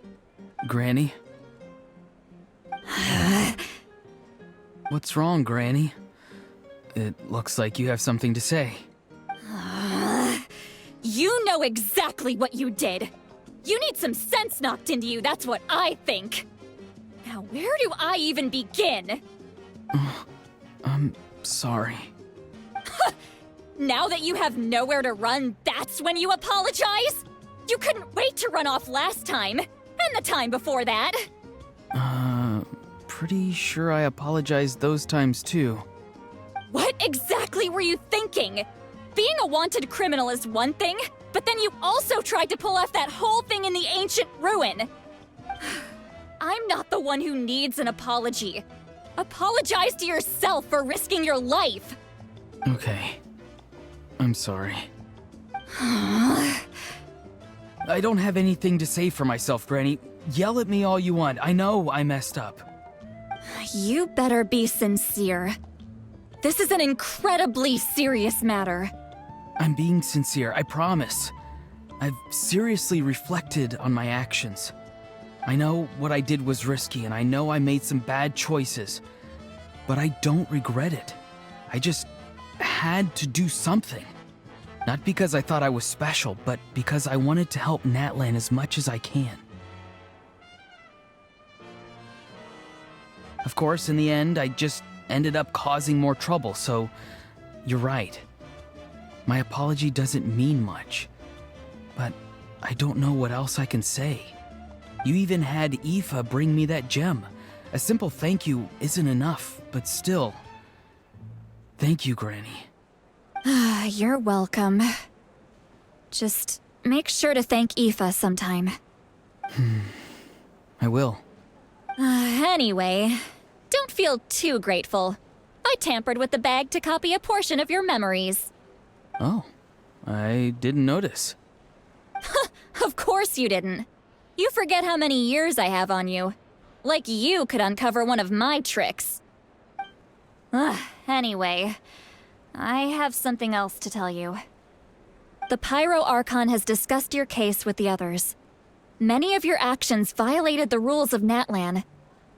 Granny? What's wrong, Granny? It looks like you have something to say. You know exactly what you did! You need some sense knocked into you, that's what I think! Now where do I even begin? I'm sorry. Now that you have nowhere to run, that's when you apologize? You couldn't wait to run off last time, and the time before that. Pretty sure I apologized those times too. What exactly were you thinking? Being a wanted criminal is one thing, but then you also tried to pull off that whole thing in the ancient ruin. I'm not the one who needs an apology. Apologize to yourself for risking your life. Okay. I'm sorry. I don't have anything to say for myself, Granny. Yell at me all you want. I know I messed up. You better be sincere. This is an incredibly serious matter. I'm being sincere, I promise. I've seriously reflected on my actions. I know what I did was risky, and I know I made some bad choices. But I don't regret it. I just had to do something. Not because I thought I was special, but because I wanted to help Natlan as much as I can. Of course, in the end, I just ended up causing more trouble, so you're right. My apology doesn't mean much, but I don't know what else I can say. You even had Aoife bring me that gem. A simple thank you isn't enough, but still. Thank you, Granny. You're welcome. Just make sure to thank Aoife sometime. I will. Anyway, don't feel too grateful. I tampered with the bag to copy a portion of your memories. Oh, I didn't notice. Of course you didn't. You forget how many years I have on you. Like you could uncover one of my tricks. Anyway, I have something else to tell you. The Pyro Archon has discussed your case with the others. Many of your actions violated the rules of Natlan,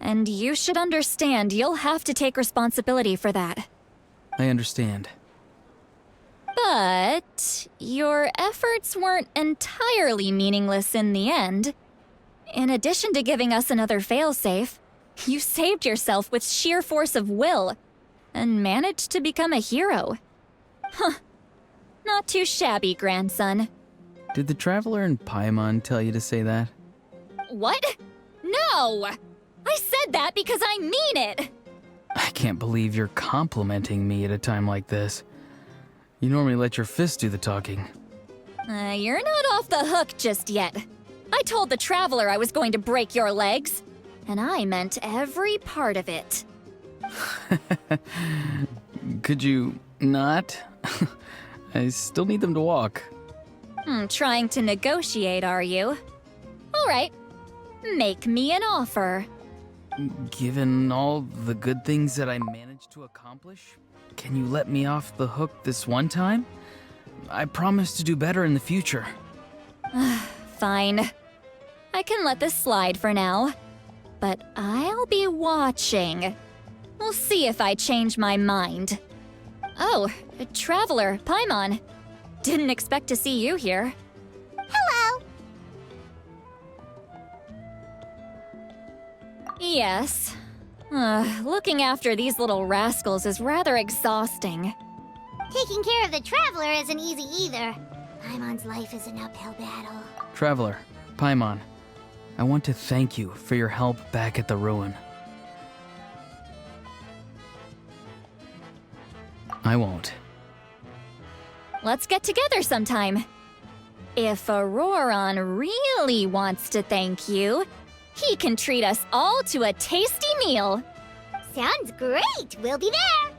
and you should understand you'll have to take responsibility for that. I understand. But your efforts weren't entirely meaningless in the end. In addition to giving us another failsafe, you saved yourself with sheer force of will and managed to become a hero. Huh. Not too shabby, grandson. Did the Traveler in Paimon tell you to say that? What? No! I said that because I mean it! I can't believe you're complimenting me at a time like this. You normally let your fist do the talking. You're not off the hook just yet. I told the Traveler I was going to break your legs, and I meant every part of it. Could you not? I still need them to walk. Trying to negotiate, are you? All right. Make me an offer. Given all the good things that I managed to accomplish, can you let me off the hook this one time? I promise to do better in the future. Fine. I can let this slide for now. But I'll be watching. We'll see if I change my mind. Oh, Traveler, Paimon. Didn't expect to see you here. Hello! Yes. Looking after these little rascals is rather exhausting. Taking care of the Traveler isn't easy either. Paimon's life is an uphill battle. Traveler, Paimon, I want to thank you for your help back at the ruin. I won't. Let's get together sometime. If Auroron really wants to thank you, he can treat us all to a tasty meal. Sounds great! We'll be there!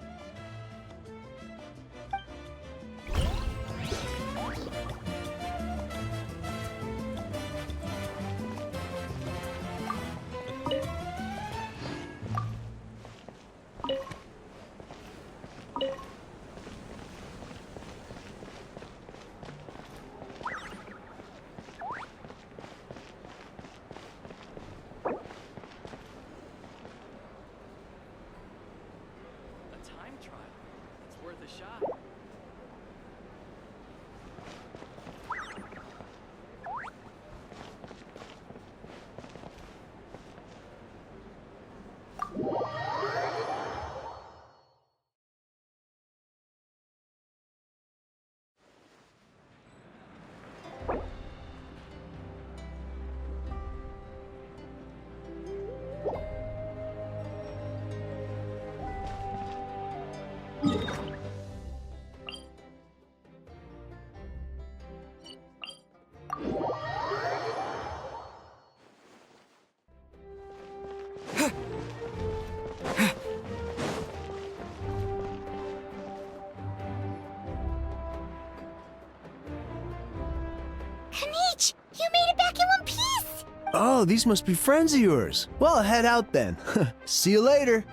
Kanich! You made it back in one piece! Oh, these must be friends of yours. Well, head out then. See you later.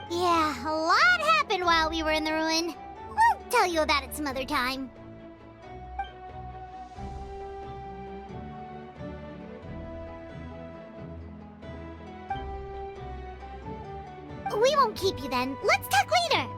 Yeah, a lot happened while we were in the ruin. We'll tell you about it some other time. We won't keep you then. Let's talk later.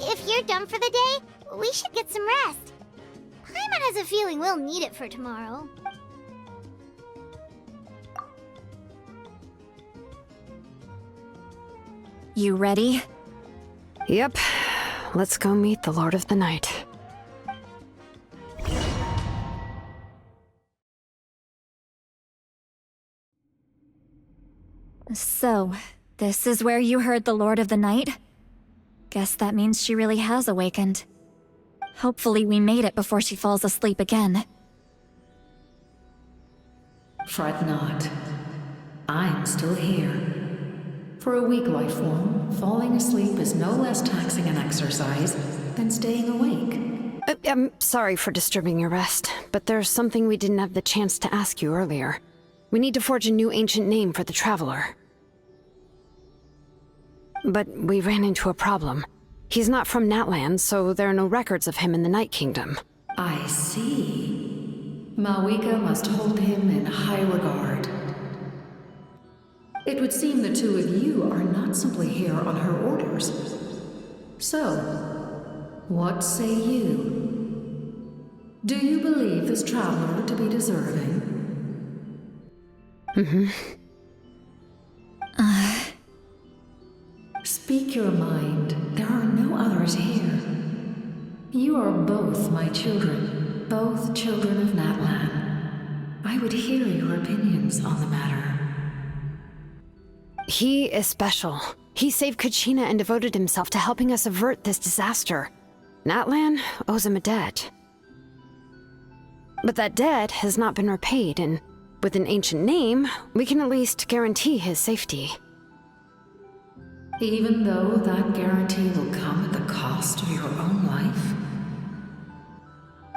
If you're done for the day, we should get some rest. Paimon has a feeling we'll need it for tomorrow. You ready? Yep. Let's go meet the Lord of the Night. So, This is where you heard the Lord of the Night? Guess that means she really has awakened. Hopefully we made it before she falls asleep again. Fret not. I'm still here. For a weak life form, falling asleep is no less taxing an exercise than staying awake. I'm sorry for disturbing your rest, but there's something we didn't have the chance to ask you earlier. We need to forge a new ancient name for the Traveler. But we ran into a problem. He's not from Natlan, so there are no records of him in the Night Kingdom. I see. Malwika must hold him in high regard. It would seem the two of you are not simply here on her orders. So, what say you? Do you believe this traveler to be deserving? Mm-hmm. Speak your mind. There are no others here. You are both my children, both children of Natlan. I would hear your opinions on the matter. He is special. He saved Kachina and devoted himself to helping us avert this disaster. Natlan owes him a debt. But that debt has not been repaid, and with an ancient name, we can at least guarantee his safety. Even though that guarantee will come at the cost of your own life?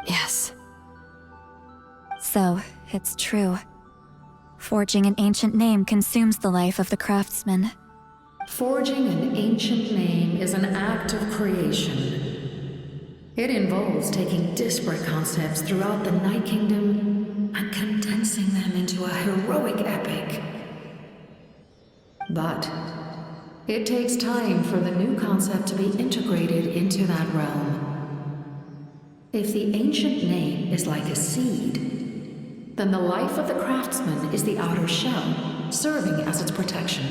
Yes. So, it's true. Forging an ancient name consumes the life of the craftsman. Forging an ancient name is an act of creation. It involves taking disparate concepts throughout the Night Kingdom and condensing them into a heroic epic. But it takes time for the new concept to be integrated into that realm. If the ancient name is like a seed, then the life of the craftsman is the outer shell, serving as its protection.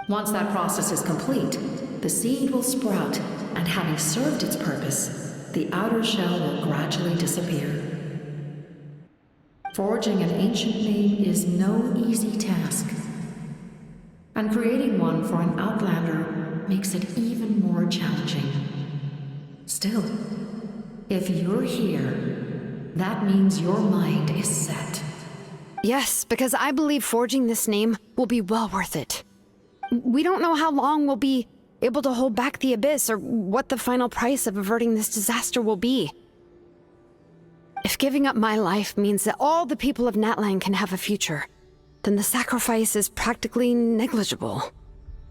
Once that process is complete, the seed will sprout, and having served its purpose, the outer shell will gradually disappear. Forging an ancient name is no easy task. And creating one for an outlander makes it even more challenging. Still, if you're here, that means your mind is set. Yes, because I believe forging this name will be well worth it. We don't know how long we'll be able to hold back the Abyss or what the final price of averting this disaster will be. If giving up my life means that all the people of Natlan can have a future, then the sacrifice is practically negligible.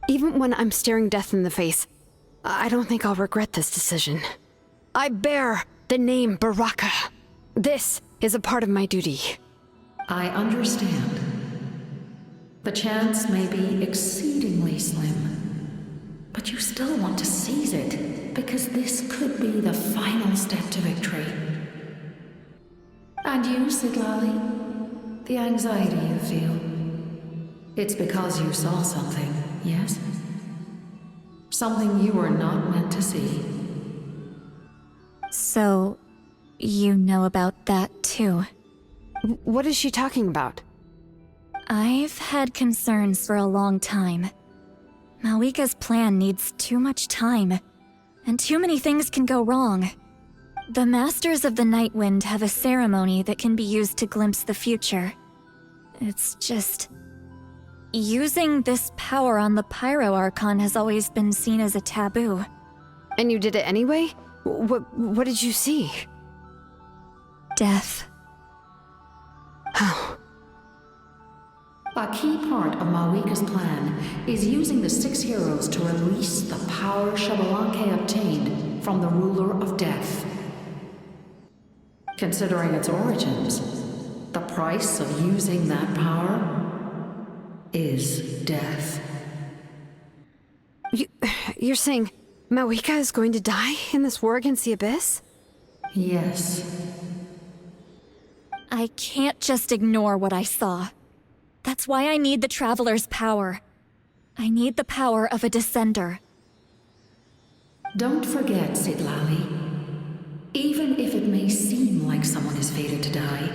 Even when I'm staring death in the face, I don't think I'll regret this decision. I bear the name Baraka. This is a part of my duty. I understand. The chance may be exceedingly slim, but you still want to seize it, because this could be the final step to victory. And you, Sidlali? The anxiety you feel. It's because you saw something, yes? Something you were not meant to see. So, you know about that too. What is she talking about? I've had concerns for a long time. Malwika's plan needs too much time, and too many things can go wrong. The Masters of the Night Wind have a ceremony that can be used to glimpse the future. It's just... using this power on the Pyro Archon has always been seen as a taboo. And you did it anyway? What did you see? Death. Oh. A key part of Malwika's plan is using the 6 heroes to release the power Xbalanque obtained from the Ruler of Death. Considering its origins, the price of using that power is death. You're saying Malwika is going to die in this war against the Abyss? Yes. I can't just ignore what I saw. That's why I need the Traveler's power. I need the power of a Descender. Don't forget, Sidlali. Even if it may seem like someone is fated to die,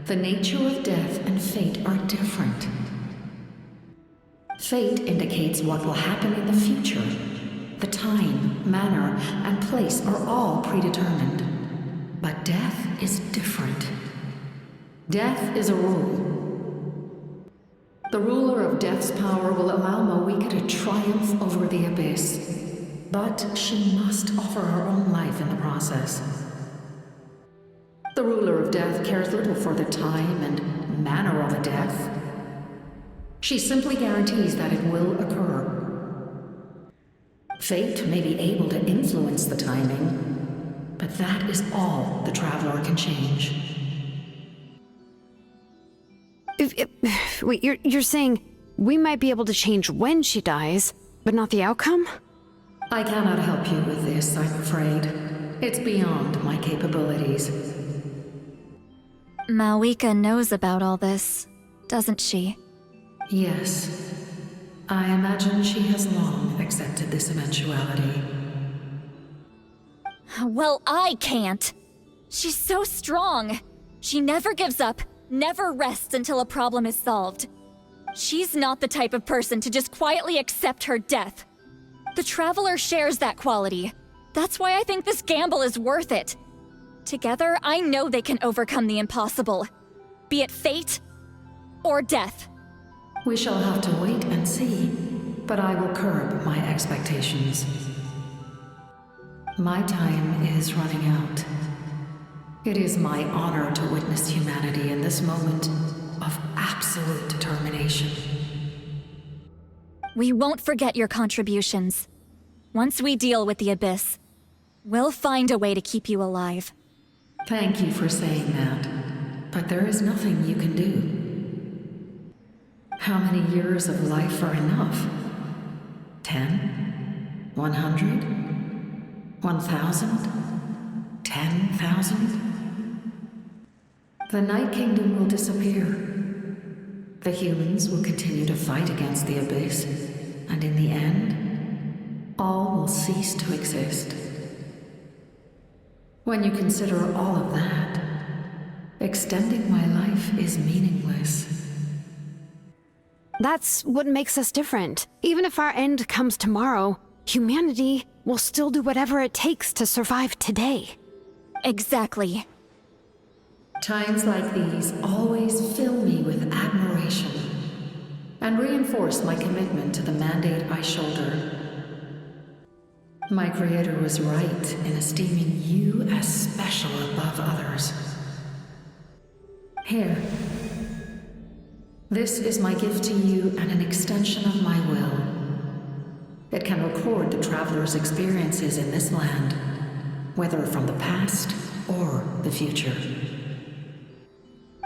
the nature of death and fate are different. Fate indicates what will happen in the future. The time, manner, and place are all predetermined. But death is different. Death is a rule. The ruler of Death's power will allow Moika to triumph over the Abyss. But she must offer her own life in the process. The ruler of Death cares little for the time and manner of a death. She simply guarantees that it will occur. Fate may be able to influence the timing, but that is all the Traveler can change. Wait, you're saying we might be able to change when she dies, but not the outcome? I cannot help you with this, I'm afraid. It's beyond my capabilities. Moika knows about all this, doesn't she? Yes. I imagine she has long accepted this eventuality. Well, I can't. She's so strong. She never gives up, never rests until a problem is solved. She's not the type of person to just quietly accept her death. The Traveler shares that quality. That's why I think this gamble is worth it. Together, I know they can overcome the impossible. Be it fate or death. We shall have to wait and see, but I will curb my expectations. My time is running out. It is my honor to witness humanity in this moment of absolute determination. We won't forget your contributions. Once we deal with the Abyss, we'll find a way to keep you alive. Thank you for saying that, but there is nothing you can do. How many years of life are enough? 10? 100? 1,000? 10,000? The Night Kingdom will disappear. The humans will continue to fight against the Abyss, and in the end, all will cease to exist. When you consider all of that, extending my life is meaningless. That's what makes us different. Even if our end comes tomorrow, humanity will still do whatever it takes to survive today. Exactly. Times like these always fill me with admiration and reinforce my commitment to the mandate I shoulder. My Creator was right in esteeming you as special above others. Here. This is my gift to you and an extension of my will. It can record the Traveler's experiences in this land, whether from the past or the future.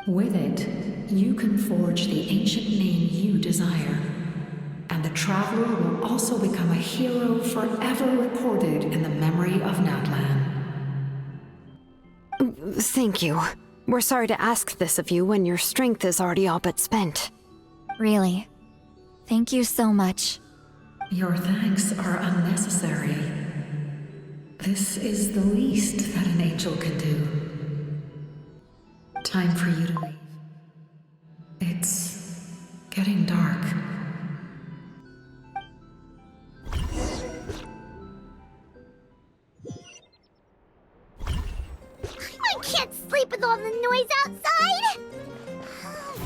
With it, you can forge the ancient name you desire, and the Traveler will also become a hero forever recorded in the memory of Natlan. Thank you. We're sorry to ask this of you when your strength is already all but spent. Really. Thank you so much. Your thanks are unnecessary. This is the least that an angel can do. Time for you to leave. It's getting dark. I can't sleep with all the noise outside!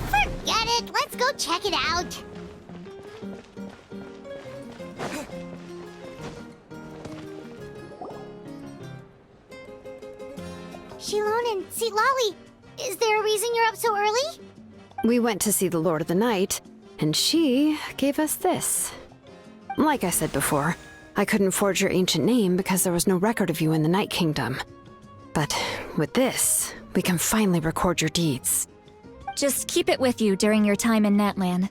Forget it, let's go check it out. Shilon and Lolly, is there a reason you're up so early? We went to see the Lord of the Night, and she gave us this. Like I said before, I couldn't forge your ancient name because there was no record of you in the Night Kingdom. But with this, we can finally record your deeds. Just keep it with you during your time in Natlan.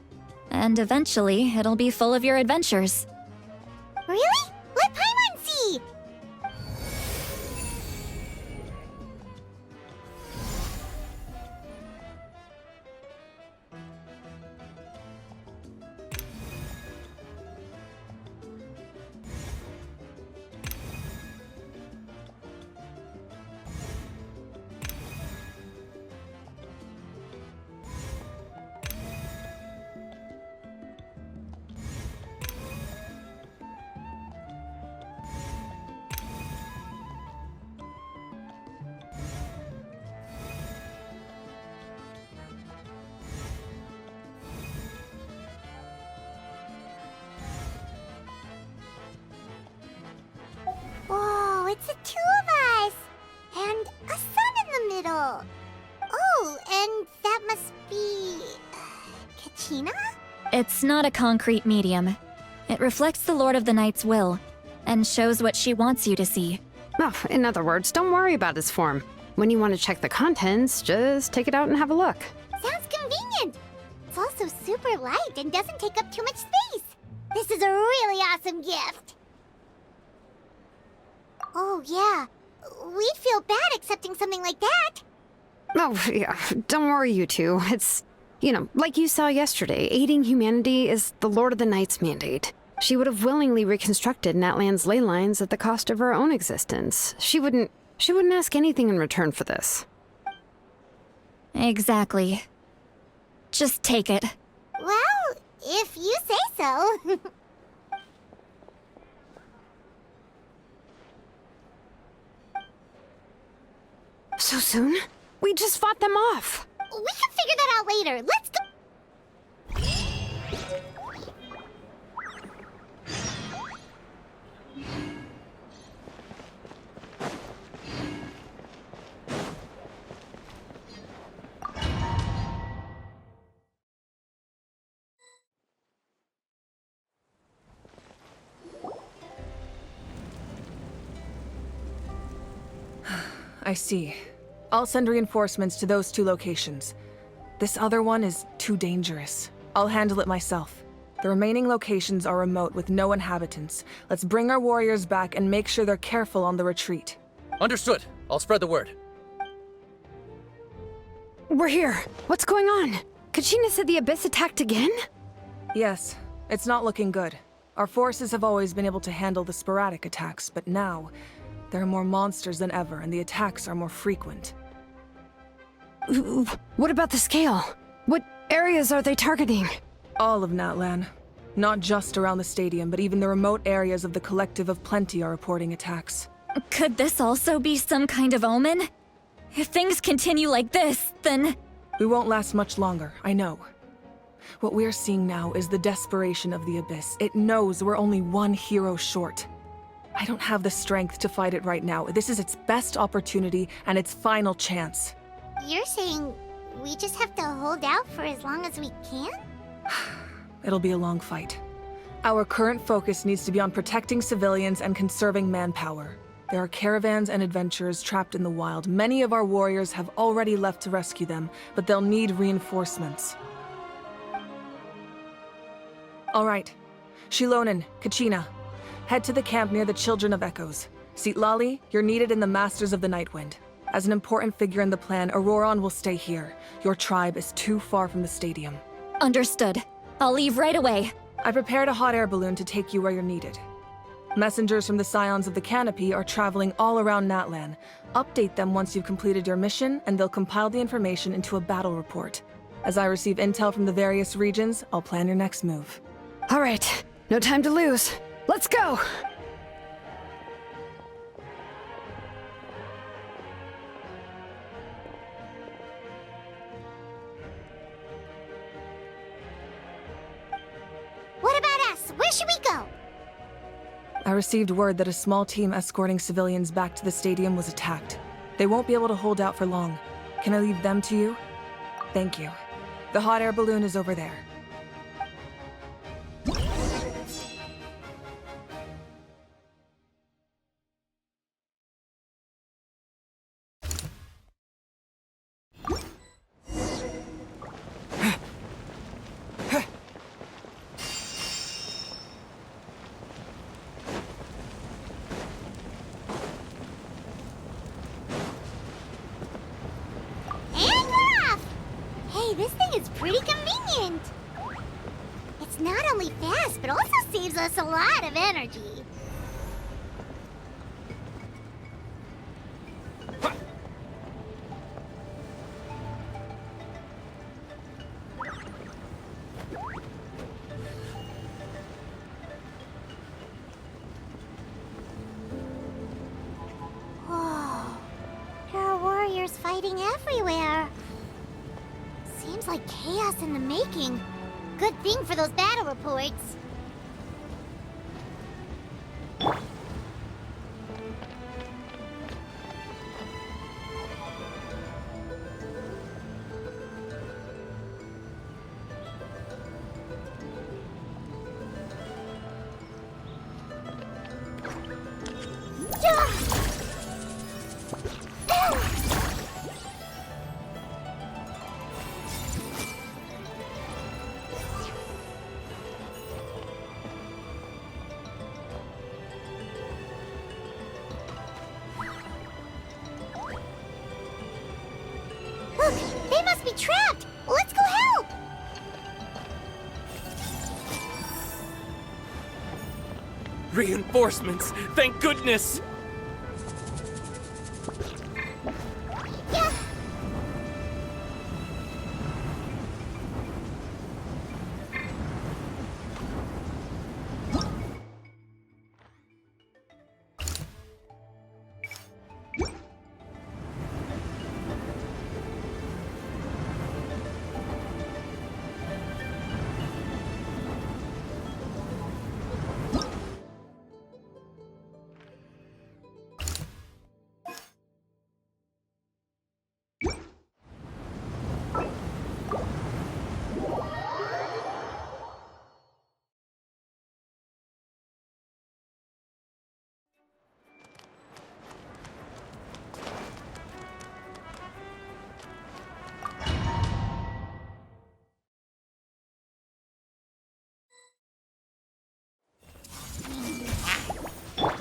And eventually, it'll be full of your adventures. Really? Let Paimon see! It's not a concrete medium. It reflects the Lord of the Night's will, and shows what she wants you to see. Oh, in other words, don't worry about its form. When you want to check the contents, just take it out and have a look. Sounds convenient. It's also super light and doesn't take up too much space. This is a really awesome gift. Oh, yeah. We'd feel bad accepting something like that. Oh, yeah, don't worry, you two. It's, like you saw yesterday, aiding humanity is the Lord of the Night's mandate. She would have willingly reconstructed Natlan's ley lines at the cost of her own existence. She wouldn't ask anything in return for this. Exactly. Just take it. Well, if you say so. So soon? We just fought them off. We can figure that out later. Let's go. I see. I'll send reinforcements to those 2 locations. This other one is too dangerous. I'll handle it myself. The remaining locations are remote with no inhabitants. Let's bring our warriors back and make sure they're careful on the retreat. Understood. I'll spread the word. We're here. What's going on? Kachina said the Abyss attacked again? Yes, it's not looking good. Our forces have always been able to handle the sporadic attacks, but now there are more monsters than ever, and the attacks are more frequent. What about the scale? What areas are they targeting? All of Natlan. Not just around the stadium, but even the remote areas of the Collective of Plenty are reporting attacks. Could this also be some kind of omen? If things continue like this, then... We won't last much longer, I know. What we're seeing now is the desperation of the Abyss. It knows we're only one hero short. I don't have the strength to fight it right now. This is its best opportunity and its final chance. You're saying we just have to hold out for as long as we can? It'll be a long fight. Our current focus needs to be on protecting civilians and conserving manpower. There are caravans and adventurers trapped in the wild. Many of our warriors have already left to rescue them, but they'll need reinforcements. All right. Shilonen, Kachina, head to the camp near the Children of Echoes. Citlali, you're needed in the Masters of the Nightwind. As an important figure in the plan, Auroron will stay here. Your tribe is too far from the stadium. Understood. I'll leave right away. I prepared a hot air balloon to take you where you're needed. Messengers from the Scions of the Canopy are traveling all around Natlan. Update them once you've completed your mission, and they'll compile the information into a battle report. As I receive intel from the various regions, I'll plan your next move. All right, no time to lose. Let's go! What about us? Where should we go? I received word that a small team escorting civilians back to the stadium was attacked. They won't be able to hold out for long. Can I leave them to you? Thank you. The hot air balloon is over there. This thing is pretty convenient. It's not only fast, but also saves us a lot of energy. Whoa. There are warriors fighting everywhere. Seems like chaos in the making. Good thing for those battle reports. Look! They must be trapped! Let's go help! Reinforcements! Thank goodness! Yeah.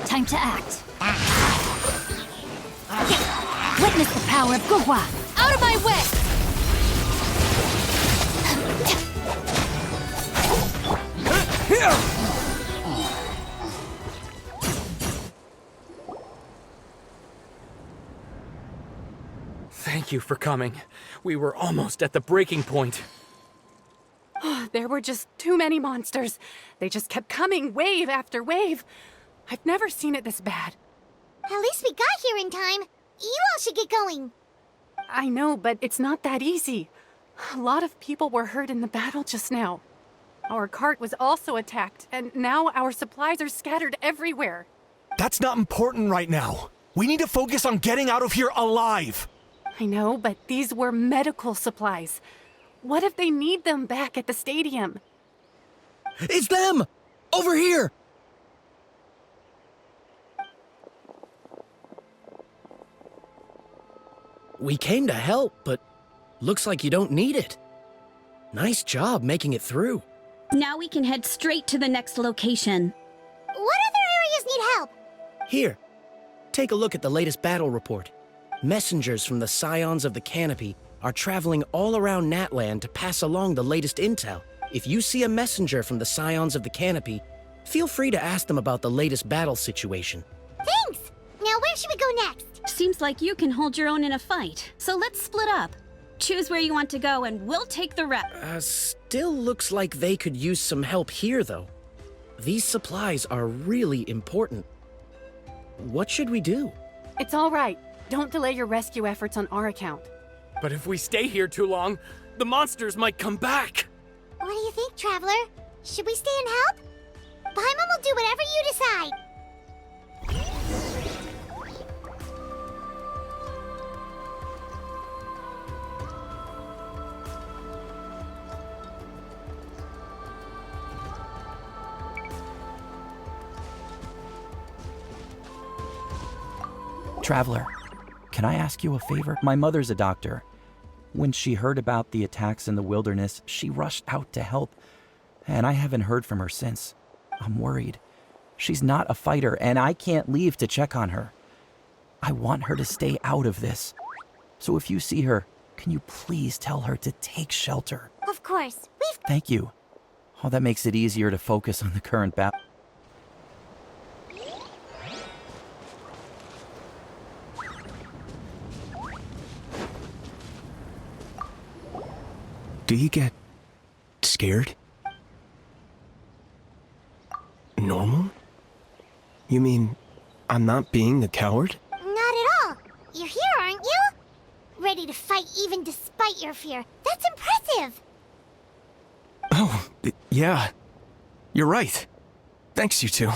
Time to act. Witness the power of Gugwa! Out of my way! Thank you for coming. We were almost at the breaking point. There were just too many monsters. They just kept coming, wave after wave. I've never seen it this bad. At least we got here in time. You all should get going. I know, but it's not that easy. A lot of people were hurt in the battle just now. Our cart was also attacked, and now our supplies are scattered everywhere. That's not important right now. We need to focus on getting out of here alive. I know, but these were medical supplies. What if they need them back at the stadium? It's them! Over here! We came to help, but looks like you don't need it. Nice job making it through. Now we can head straight to the next location. What other areas need help? Here, take a look at the latest battle report. Messengers from the Scions of the Canopy are traveling all around Natland to pass along the latest intel. If you see a messenger from the Scions of the Canopy, feel free to ask them about the latest battle situation. Thanks! Now where should we go next? Seems like you can hold your own in a fight, so let's split up. Choose where you want to go and we'll take the rest. Still looks like they could use some help here, though. These supplies are really important. What should we do? It's all right. Don't delay your rescue efforts on our account. But if we stay here too long, the monsters might come back. What do you think, Traveler? Should we stay and help? Paimon will do whatever you decide. Traveler, can I ask you a favor? My mother's a doctor. When she heard about the attacks in the wilderness, she rushed out to help, and I haven't heard from her since. I'm worried. She's not a fighter, and I can't leave to check on her. I want her to stay out of this. So if you see her, can you please tell her to take shelter? Of course. Thank you. Oh, that makes it easier to focus on the current battle. Do you get scared? Normal? You mean I'm not being a coward? Not at all. You're here, aren't you? Ready to fight even despite your fear. That's impressive. Oh, yeah. You're right. Thanks, you two.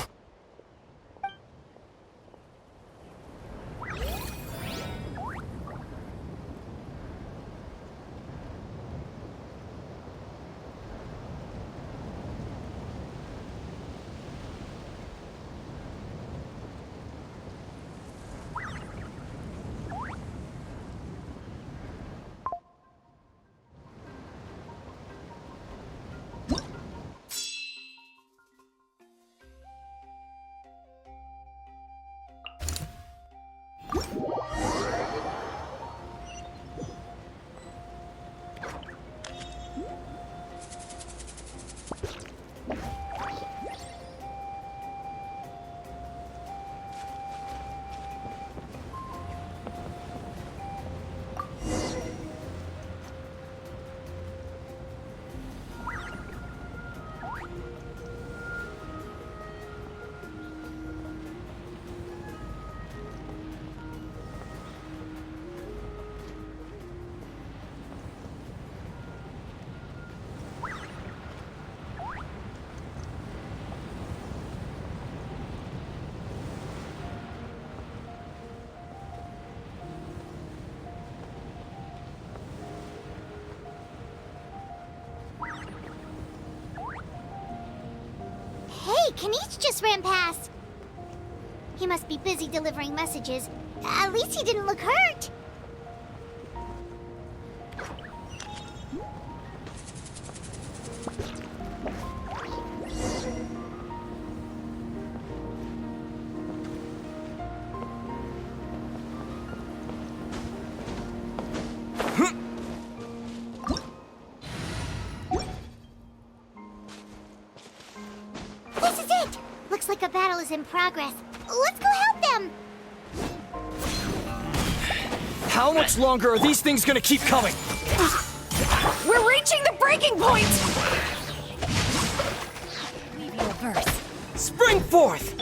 Hey, Kanish just ran past. He must be busy delivering messages. At least he didn't look hurt. This is it! Looks like a battle is in progress. Let's go help them! How much longer are these things gonna keep coming? We're reaching the breaking point! Leave you a verse. Spring forth!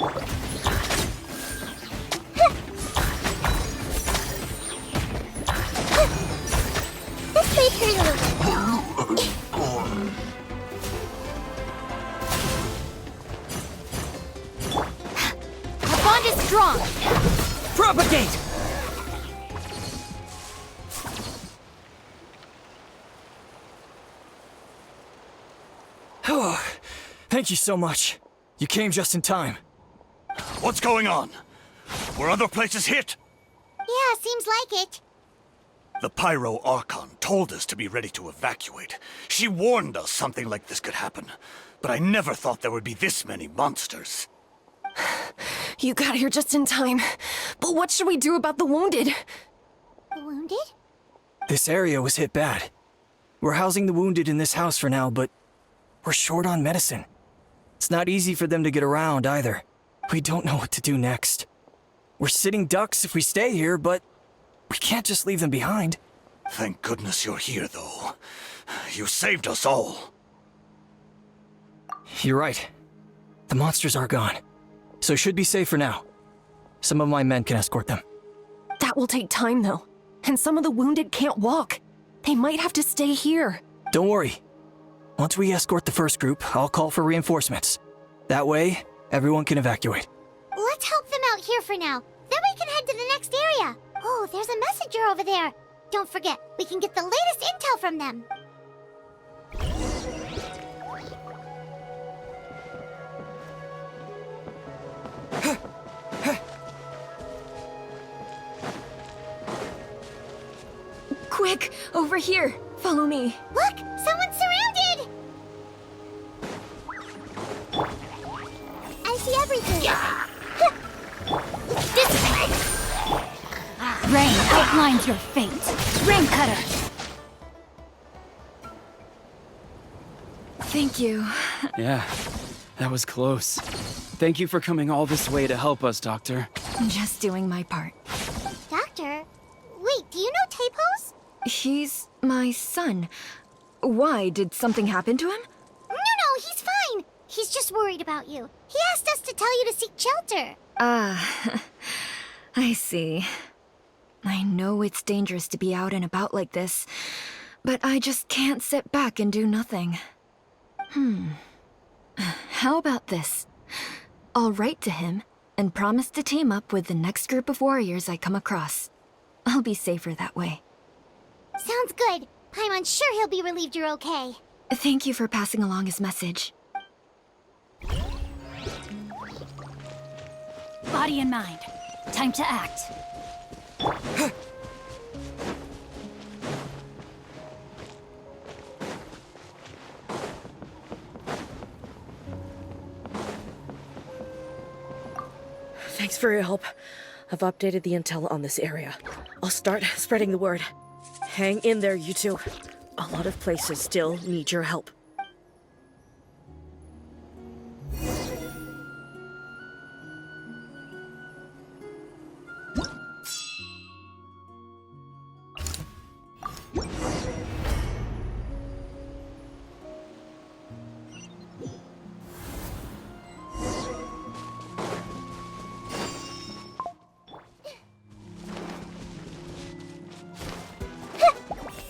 This may hurt a little. Our bond is strong. Propagate! Oh, thank you so much. You came just in time. What's going on? Were other places hit? Yeah, seems like it. The Pyro Archon told us to be ready to evacuate. She warned us something like this could happen. But I never thought there would be this many monsters. You got here just in time. But what should we do about the wounded? The wounded? This area was hit bad. We're housing the wounded in this house for now, but we're short on medicine. It's not easy for them to get around either. We don't know what to do next. We're sitting ducks if we stay here, but we can't just leave them behind. Thank goodness you're here, though. You saved us all. You're right. The monsters are gone, so should be safe for now. Some of my men can escort them. That will take time, though. And some of the wounded can't walk. They might have to stay here. Don't worry. Once we escort the first group, I'll call for reinforcements. That way, everyone can evacuate. Let's help them out here for now. Then we can head to the next area. Oh, there's a messenger over there. Don't forget, we can get the latest intel from them. Quick, over here. Follow me. Look, someone's surrounded! I see everything. This way! Rain outlines your fate. Rain Cutter! Thank you. Yeah, that was close. Thank you for coming all this way to help us, Doctor. Just doing my part. Doctor? Wait, do you know Tapos? He's my son. Why? Did something happen to him? No, he's fine. He's just worried about you. He asked us to tell you to seek shelter. Ah, I see. I know it's dangerous to be out and about like this, but I just can't sit back and do nothing. How about this? I'll write to him and promise to team up with the next group of warriors I come across. I'll be safer that way. Sounds good. I'm unsure he'll be relieved you're okay. Thank you for passing along his message. Body and mind. Time to act. Thanks for your help. I've updated the intel on this area. I'll start spreading the word. Hang in there, you two. A lot of places still need your help.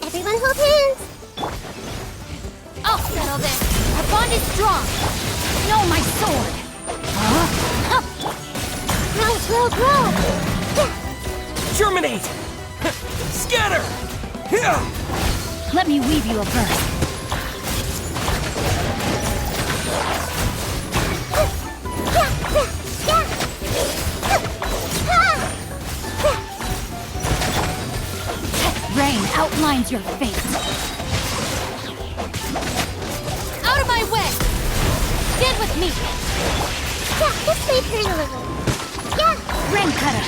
Everyone hold hands. I'll settle this. Our bond is strong. No, my sword. Grow. Germinate! Scatter! Let me weave you a verse. outlines your fate. Out of my way! Stand with me! Yeah, this may hurt a little. Yeah! Rain cutter!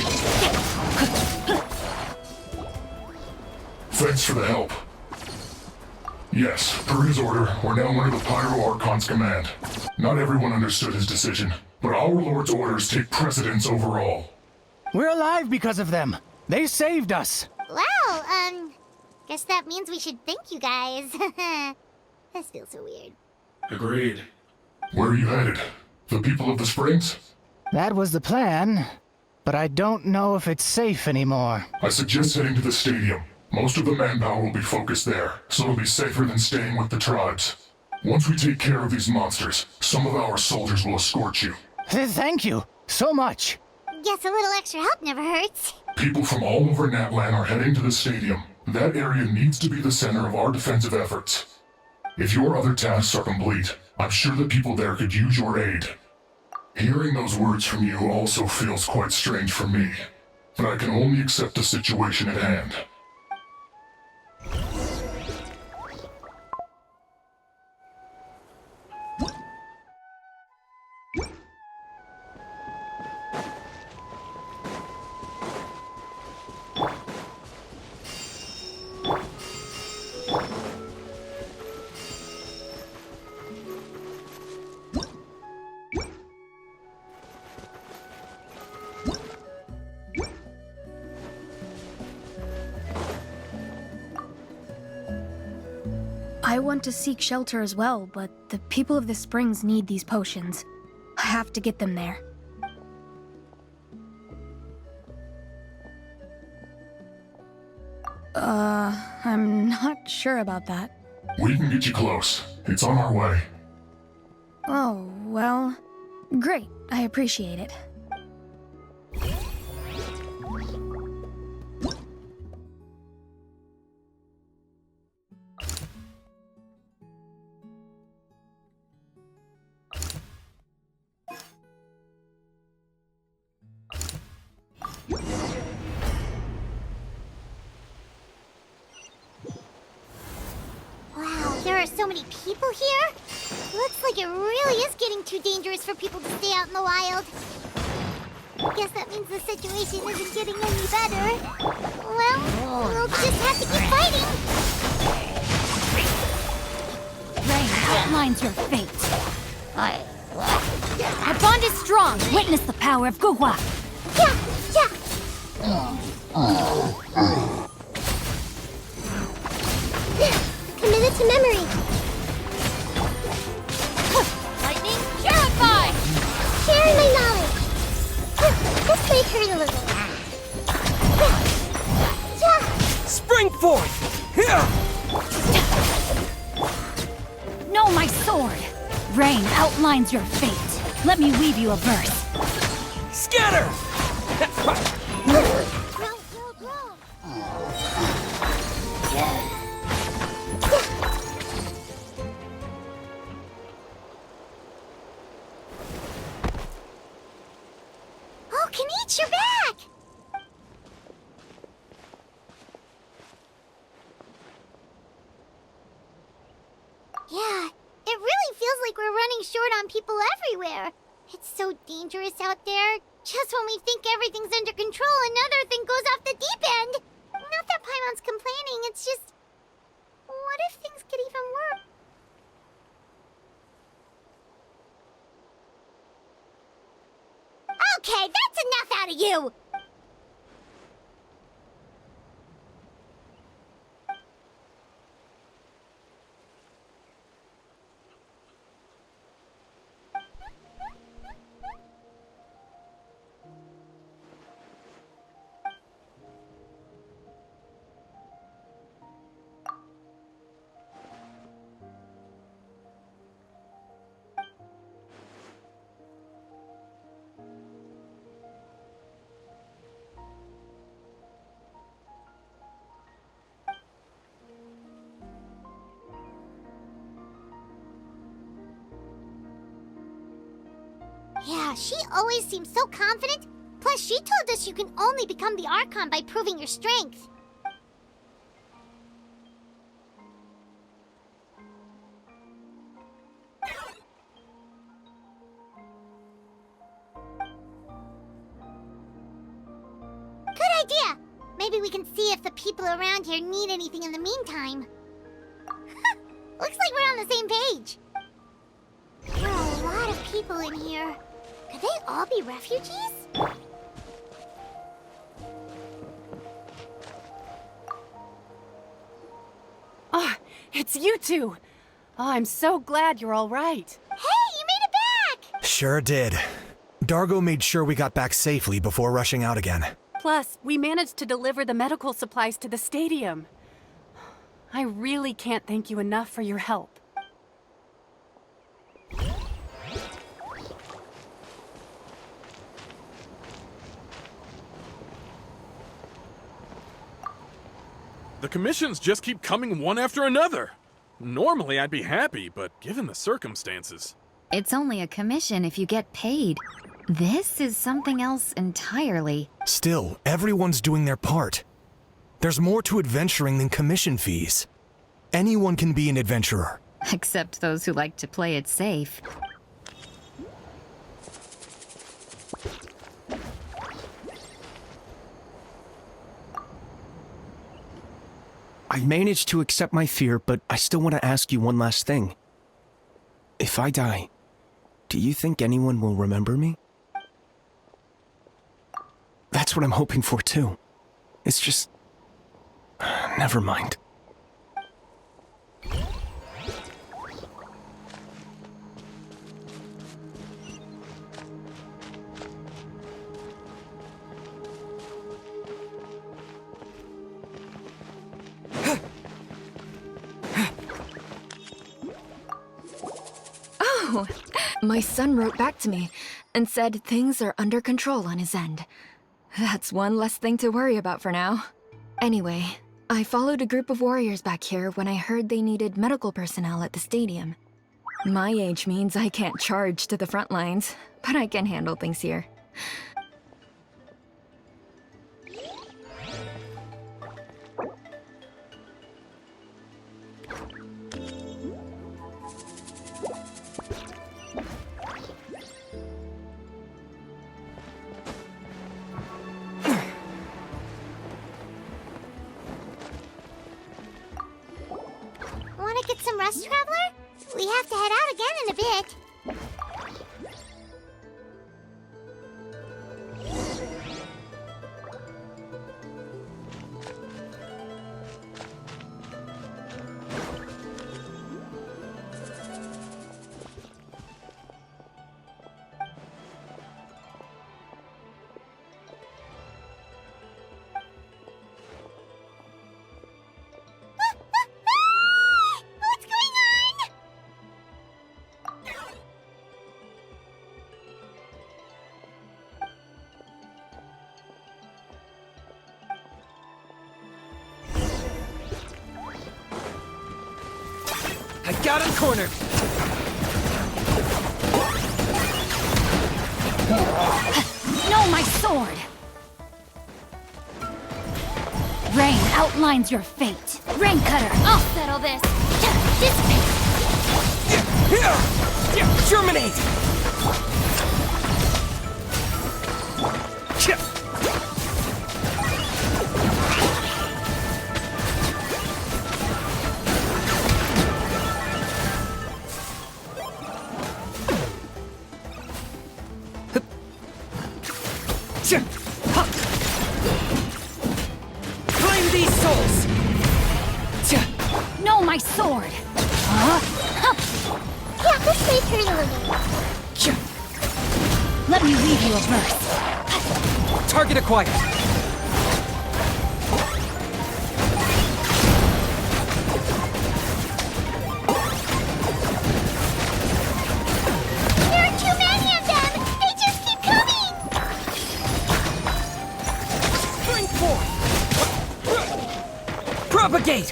Thanks for the help. Yes, per his order, we're now under the Pyro Archon's command. Not everyone understood his decision, but our Lord's orders take precedence over all. We're alive because of them. They saved us. Wow, guess that means we should thank you guys. This feels so weird. Agreed. Where are you headed? The people of the Springs? That was the plan, but I don't know if it's safe anymore. I suggest heading to the stadium. Most of the manpower will be focused there, so it'll be safer than staying with the tribes. Once we take care of these monsters, some of our soldiers will escort you. Thank you so much. Guess a little extra help never hurts. People from all over Natlan are heading to the stadium. That area needs to be the center of our defensive efforts. If your other tasks are complete, I'm sure the people there could use your aid. Hearing those words from you also feels quite strange for me, but I can only accept the situation at hand. I want to seek shelter as well, but the people of the Springs need these potions. I have to get them there. I'm not sure about that. We can get you close. It's on our way. Oh, well, great. I appreciate it. There are so many people here. Looks like it really is getting too dangerous for people to stay out in the wild. Guess that means the situation isn't getting any better. Well, we'll just have to keep fighting. Rain outlines your fate. Our bond is strong. Witness the power of Guhua. Yeah. Committed to memory. Lightning purified. Sharing my knowledge. This may hurt a little. Spring forth! Know my sword. Rain outlines your fate. Let me weave you a verse. Scatter! Oh, Kanichi, you're back! Yeah, it really feels like we're running short on people everywhere. It's so dangerous out there. Just when we think everything's under control, another thing goes off the deep end. Not that Paimon's complaining, it's just... What if things get even worse? Okay, that's enough out of you! Yeah, she always seems so confident. Plus, she told us you can only become the Archon by proving your strength. idea! Maybe we can see if the people around here need anything in the meantime. Looks like we're on the same page. There are a lot of people in here. Could they all be refugees? Oh, it's you two! Oh, I'm so glad you're all right. Hey, you made it back! Sure did. Dargo made sure we got back safely before rushing out again. Plus, we managed to deliver the medical supplies to the stadium. I really can't thank you enough for your help. The commissions just keep coming one after another. Normally I'd be happy, but given the circumstances... It's only a commission if you get paid. This is something else entirely. Still, everyone's doing their part. There's more to adventuring than commission fees. Anyone can be an adventurer. Except those who like to play it safe. I've managed to accept my fear, but I still want to ask you one last thing. If I die, do you think anyone will remember me? That's what I'm hoping for, too. It's just... never mind. Oh, my son wrote back to me and said things are under control on his end. That's one less thing to worry about for now. Anyway, I followed a group of warriors back here when I heard they needed medical personnel at the stadium. My age means I can't charge to the front lines, but I can handle things here. Wanna get some rest, Traveler? We have to head out again in a bit. What's going on? I got him cornered! No, my sword! Rain outlines your fate. Rain Cutter, I'll settle this. Dissipate! Germinate! Claim these souls! No, my sword! Yeah, this may turn a little. Let me leave you a verse. Target acquired! There are too many of them! They just keep coming! Bring forth! Propagate!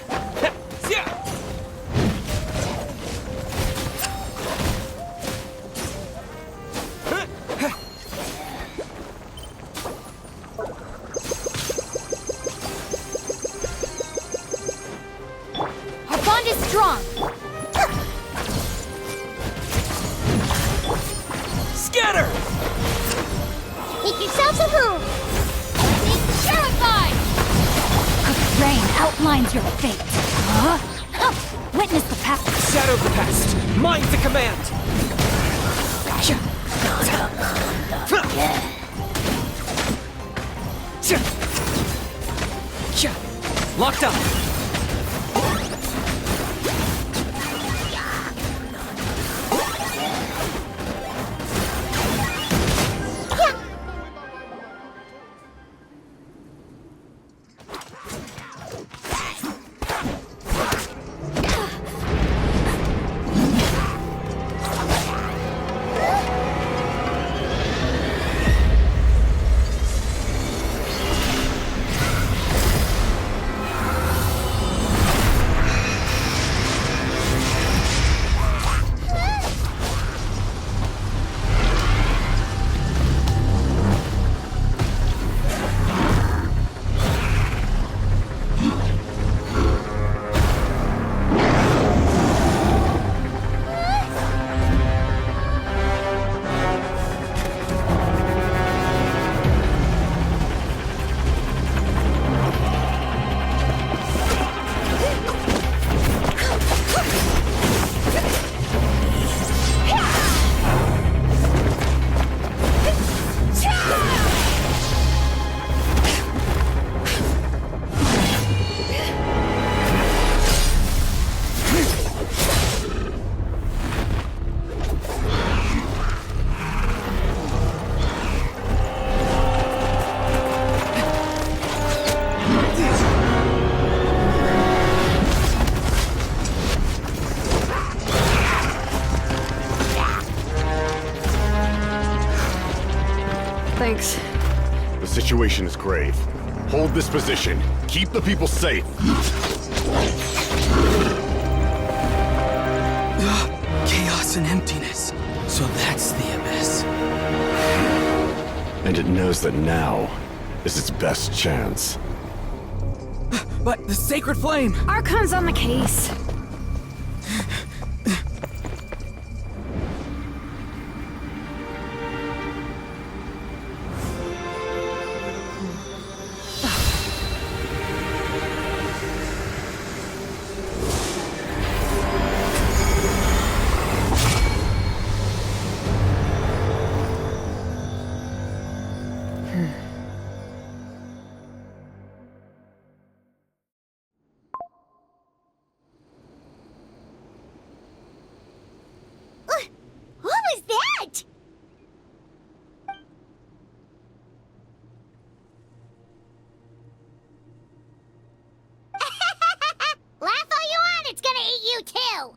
Our bond is strong. Scatter! Make yourselves a move! Make the shower fall! Mine's your fate. Witness the past. Shadow the past. Mine's the command. Locked up. Thanks. The situation is grave. Hold this position. Keep the people safe. Chaos and emptiness. So that's the abyss. And it knows that now is its best chance. But the sacred flame! Archon's on the case. What was that? Laugh all you want, it's gonna eat you too!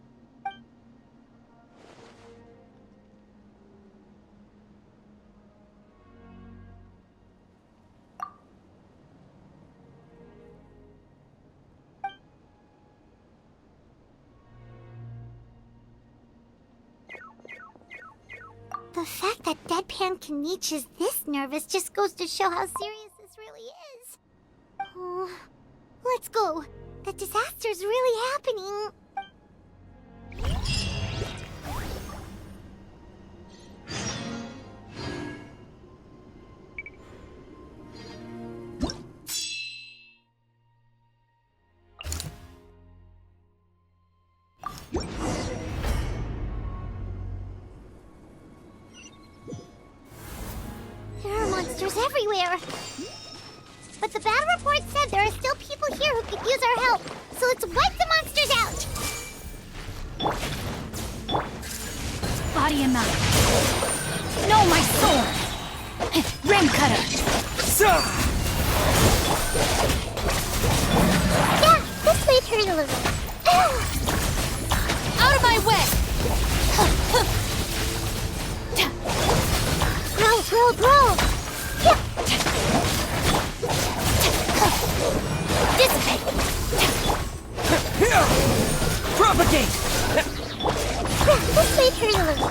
The fact that Deadpan Kaniche is this nervous just goes to show how serious this really is. Oh, let's go. The disaster's really happening. There are monsters everywhere. But the battle report said there are still people here who could use our help. So let's wipe the monsters out. Body and mind. No, my sword! Rim cutter! Yeah, this might hurt a little. Out of my way! Grow! Dissipate! Propagate! Yeah, this might hurt a little.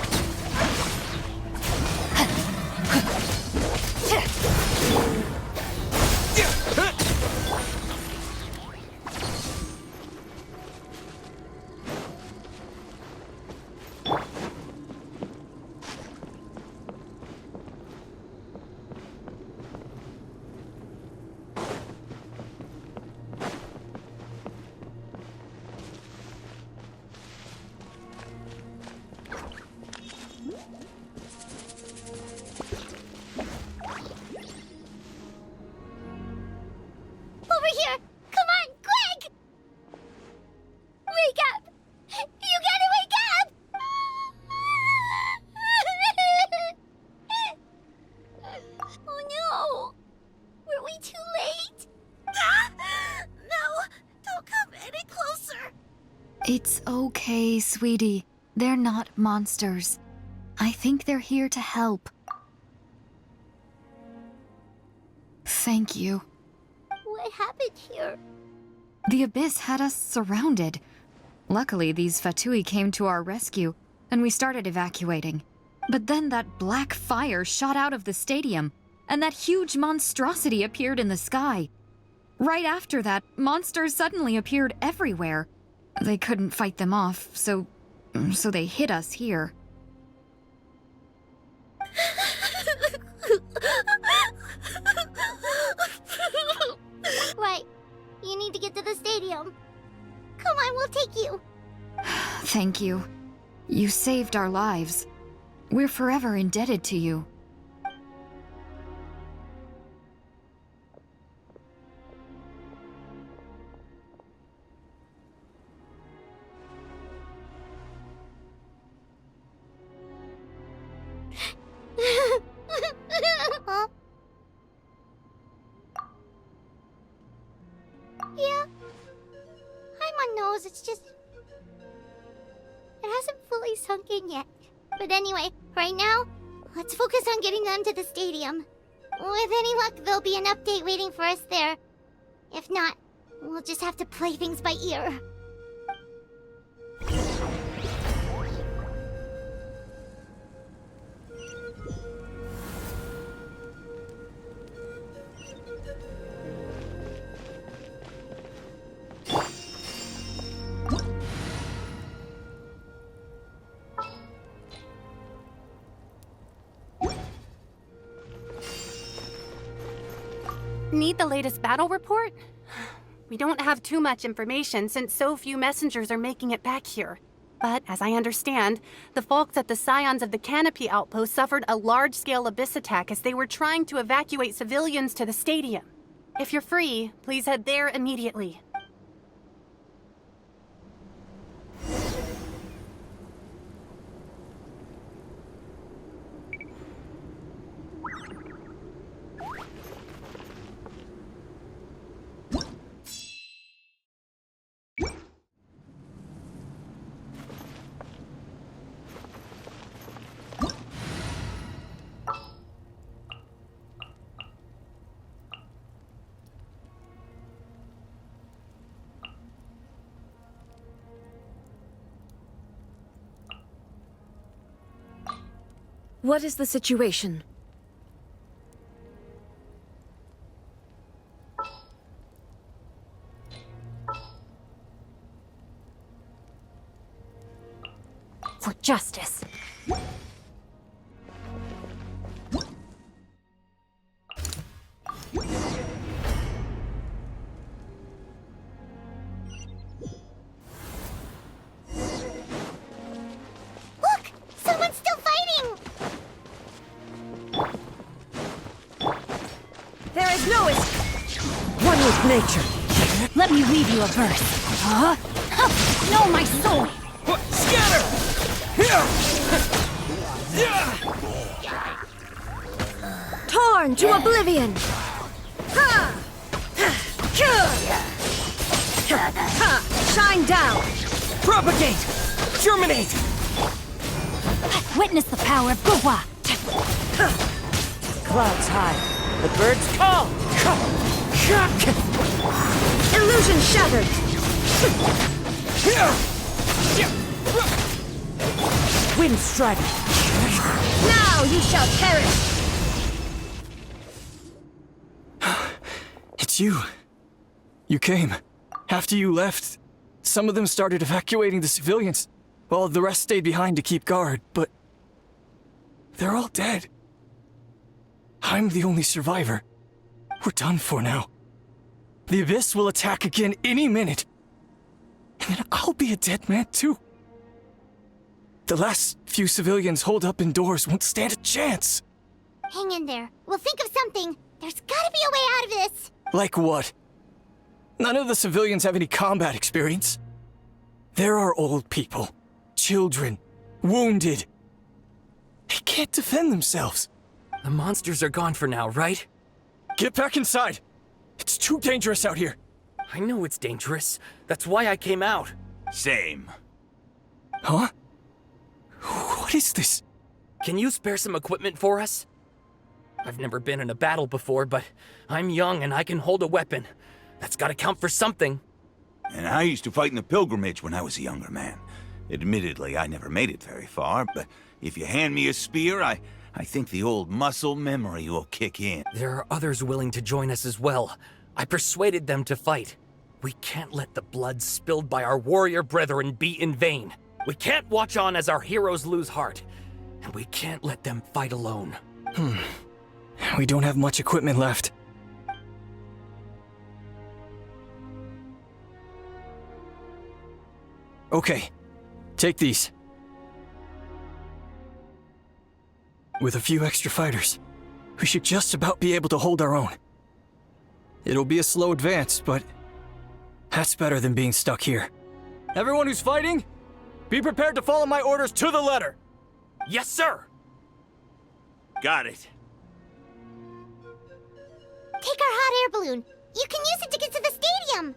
It's okay, sweetie. They're not monsters. I think they're here to help. Thank you. What happened here? The Abyss had us surrounded. Luckily, these Fatui came to our rescue, and we started evacuating. But then that black fire shot out of the stadium, and that huge monstrosity appeared in the sky. Right after that, monsters suddenly appeared everywhere. They couldn't fight them off, so they hit us here. Right. You need to get to the stadium. Come on, we'll take you. Thank you. You saved our lives. We're forever indebted to you. Huh? Yeah. I'm on nose, it's just... It hasn't fully sunk in yet. But anyway, right now, let's focus on getting them to the stadium. With any luck, there'll be an update waiting for us there. If not, we'll just have to play things by ear. Need the latest battle report? We don't have too much information since so few messengers are making it back here. But, as I understand, the folks at the Scions of the Canopy outpost suffered a large-scale abyss attack as they were trying to evacuate civilians to the stadium. If you're free, please head there immediately. What is the situation? For justice. Look! Someone's still fighting! There is no escape. One with nature. Let me read you a verse. Huh? Know my soul! Scatter! Torn to oblivion! Ha! Shine down! Propagate! Germinate! Witness the power of Guhua! Clouds high. The birds call! Illusion shattered! Wind strider! Now you shall perish! It's you. You came. After you left, some of them started evacuating the civilians, while the rest stayed behind to keep guard, but they're all dead. I'm the only survivor. We're done for now. The Abyss will attack again any minute. And then I'll be a dead man too. The last few civilians holed up indoors won't stand a chance. Hang in there. We'll think of something. There's gotta be a way out of this. Like what? None of the civilians have any combat experience. There are old people, children, wounded. They can't defend themselves. The monsters are gone for now, right? Get back inside. It's too dangerous out here. I know it's dangerous. That's why I came out. Same. Huh? What is this? Can you spare some equipment for us? I've never been in a battle before, but I'm young and I can hold a weapon. That's gotta count for something. And I used to fight in the pilgrimage when I was a younger man. Admittedly, I never made it very far, but if you hand me a spear, I think the old muscle memory will kick in. There are others willing to join us as well. I persuaded them to fight. We can't let the blood spilled by our warrior brethren be in vain. We can't watch on as our heroes lose heart. And we can't let them fight alone. We don't have much equipment left. Okay, take these. With a few extra fighters, we should just about be able to hold our own. It'll be a slow advance, but that's better than being stuck here. Everyone who's fighting, be prepared to follow my orders to the letter. Yes, sir! Got it. Take our hot air balloon. You can use it to get to the stadium.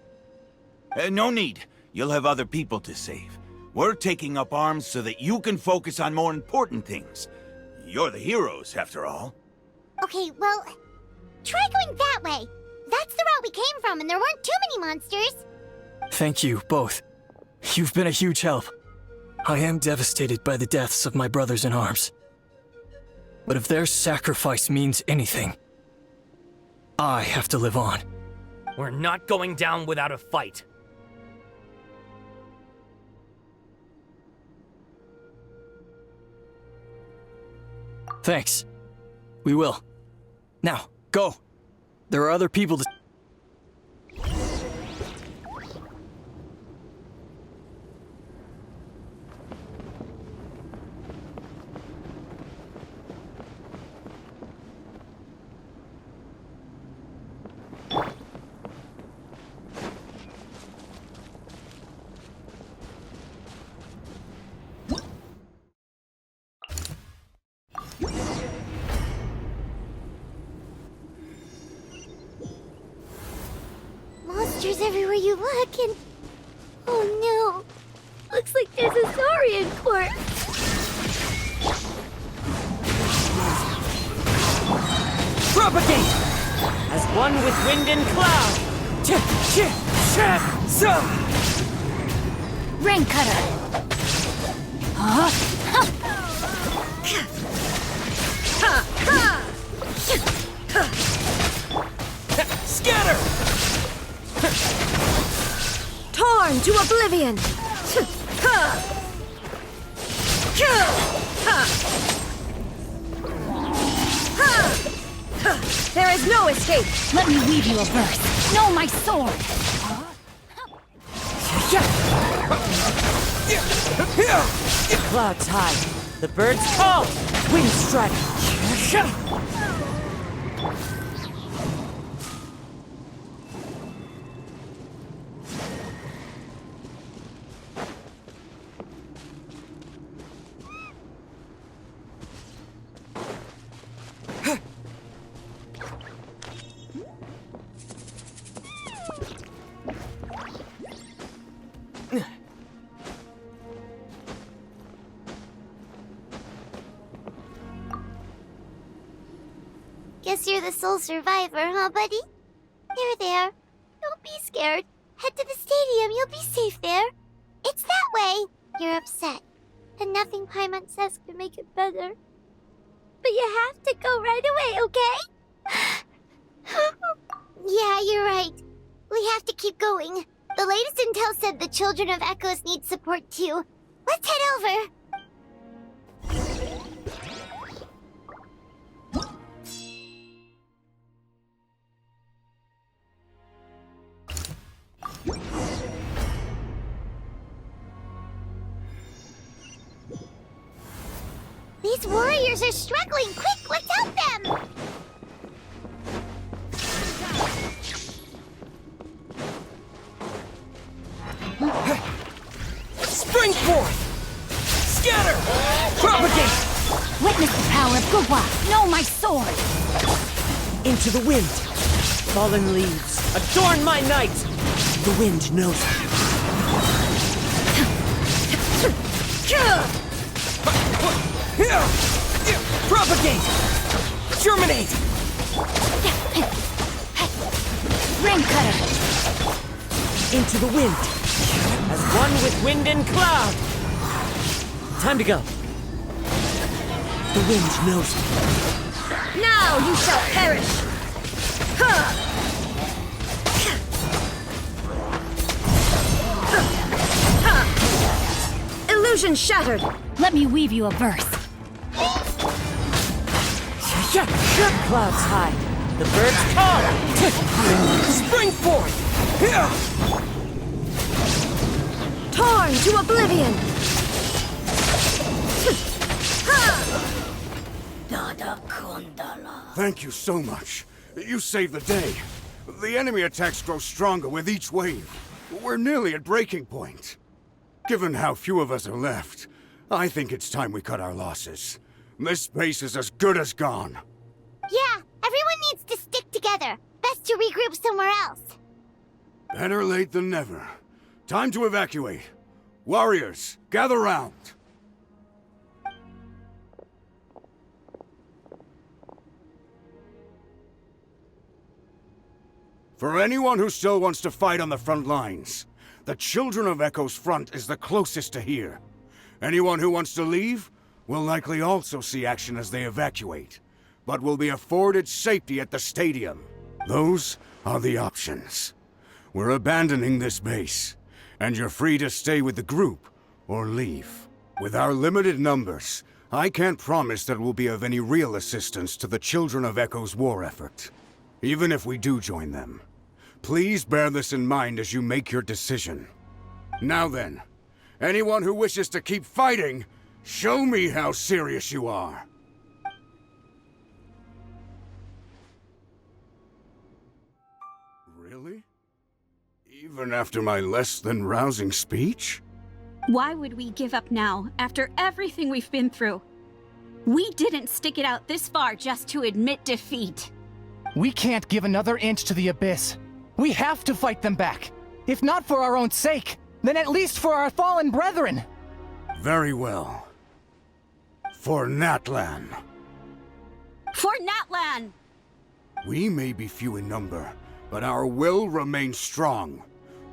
No need. You'll have other people to save. We're taking up arms so that you can focus on more important things. You're the heroes, after all. Okay, well, try going that way. That's the route we came from, and there weren't too many monsters. Thank you, both. You've been a huge help. I am devastated by the deaths of my brothers in arms. But if their sacrifice means anything, I have to live on. We're not going down without a fight. Thanks. We will. Now, go. There are other people to... Monsters everywhere you look, and... oh no! Looks like there's a Saurian court! Propagate! As one with wind and cloud! Rain cutter! Huh? Scatter! Torn to oblivion! There is no escape! Let me weave you a verse. No, my sword! Clouds high. The birds call! Wind strike! Guess you're the sole survivor, huh, buddy? There. Don't be scared. Head to the stadium, you'll be safe there. It's that way. You're upset, and nothing Paimon says can make it better. But you have to go right away, okay? Yeah, you're right. We have to keep going. The latest intel said the Children of Echoes need support too. Let's head over. These warriors are struggling! Quick, let's help them! Spring forth! Scatter! Propagate! Witness the power of Gugwa! Know my sword! Into the wind! Fallen leaves, adorn my night! The wind knows me. Propagate! Germinate! Rain cutter! Into the wind, as one with wind and cloud! Time to go. The wind knows me. Now you shall perish! Illusion shattered! Let me weave you a verse. Clouds high. The birds call. Spring forth! Torn to oblivion! Thank you so much. You saved the day. The enemy attacks grow stronger with each wave. We're nearly at breaking point. Given how few of us are left, I think it's time we cut our losses. This base is as good as gone. Yeah, everyone needs to stick together. Best to regroup somewhere else. Better late than never. Time to evacuate. Warriors, gather round. For anyone who still wants to fight on the front lines, the Children of Echo's front is the closest to here. Anyone who wants to leave will likely also see action as they evacuate, but will be afforded safety at the stadium. Those are the options. We're abandoning this base, and you're free to stay with the group or leave. With our limited numbers, I can't promise that we'll be of any real assistance to the Children of Echo's war effort. Even if we do join them, please bear this in mind as you make your decision. Now then, anyone who wishes to keep fighting, show me how serious you are. Really? Even after my less than rousing speech? Why would we give up now, after everything we've been through? We didn't stick it out this far just to admit defeat. We can't give another inch to the Abyss. We have to fight them back. If not for our own sake, then at least for our fallen brethren. Very well. For Natlan. For Natlan! We may be few in number, but our will remains strong.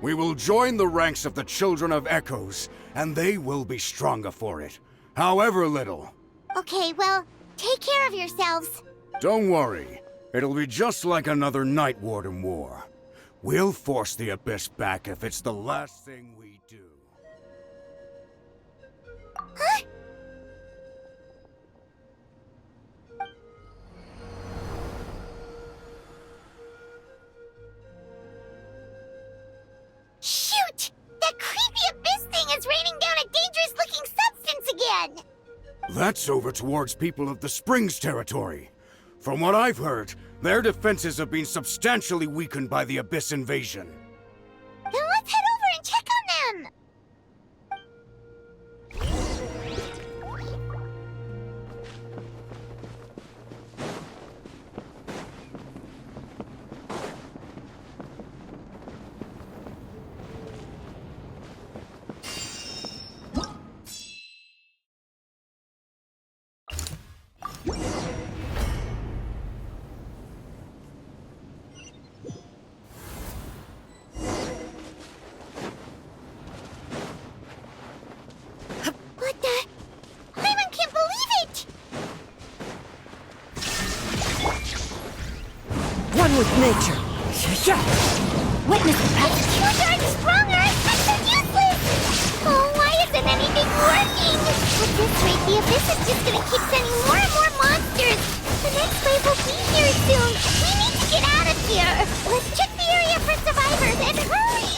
We will join the ranks of the Children of Echoes, and they will be stronger for it, however little. Okay, well, take care of yourselves. Don't worry. It'll be just like another Night Warden war. We'll force the Abyss back if it's the last thing we do. Huh? Shoot! That creepy Abyss thing is raining down a dangerous-looking substance again! That's over towards people of the Springs territory. From what I've heard, their defenses have been substantially weakened by the Abyss invasion. Then let's head over and check on them! With nature. Witness that. Heroes aren't stronger! I'm so useless! Oh, why isn't anything working? At this rate, the Abyss is just gonna keep sending more and more monsters! The next wave will be here soon! We need to get out of here! Let's check the area for survivors, and hurry!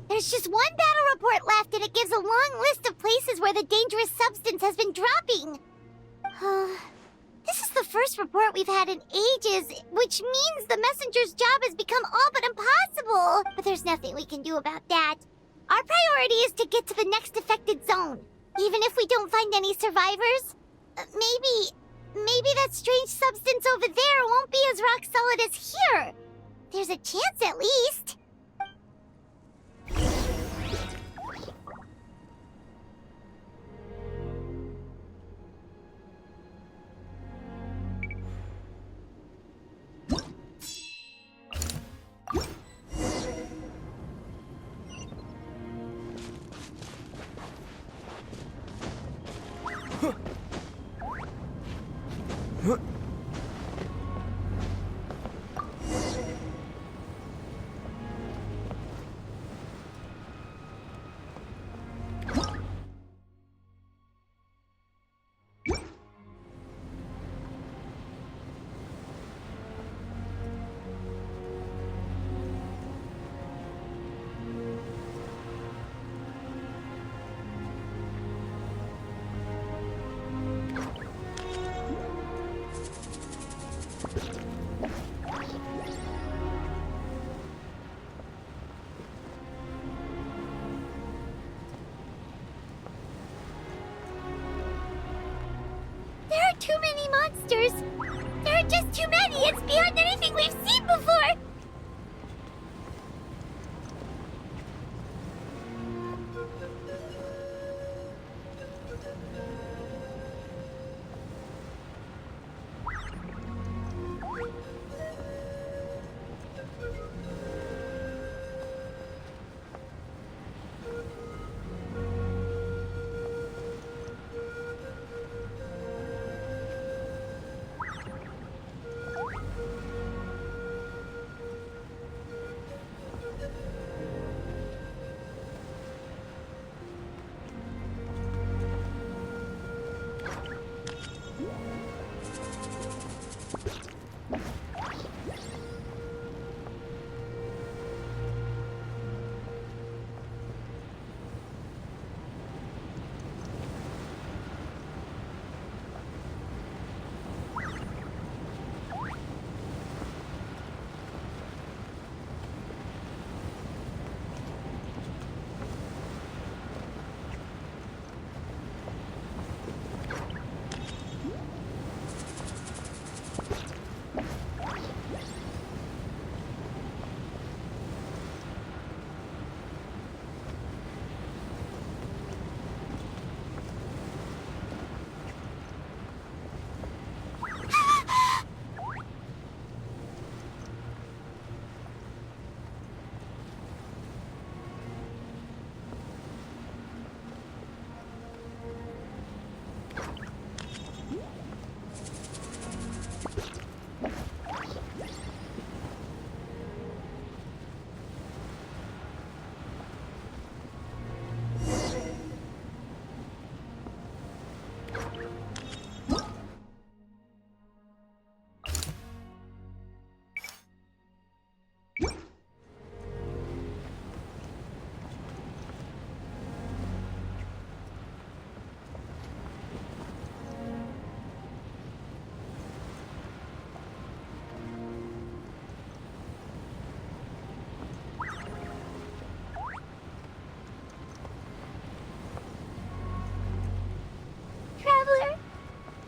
There's just one battle report left, and it gives a long list of places where the dangerous substance has been dropping. This is the first report we've had in ages, which means the messenger's job has become all but impossible. But there's nothing we can do about that. Our priority is to get to the next affected zone. Even if we don't find any survivors, maybe maybe that strange substance over there won't be as rock solid as here. There's a chance at least. There are too many monsters. There are just too many. It's beyond anything we've seen before.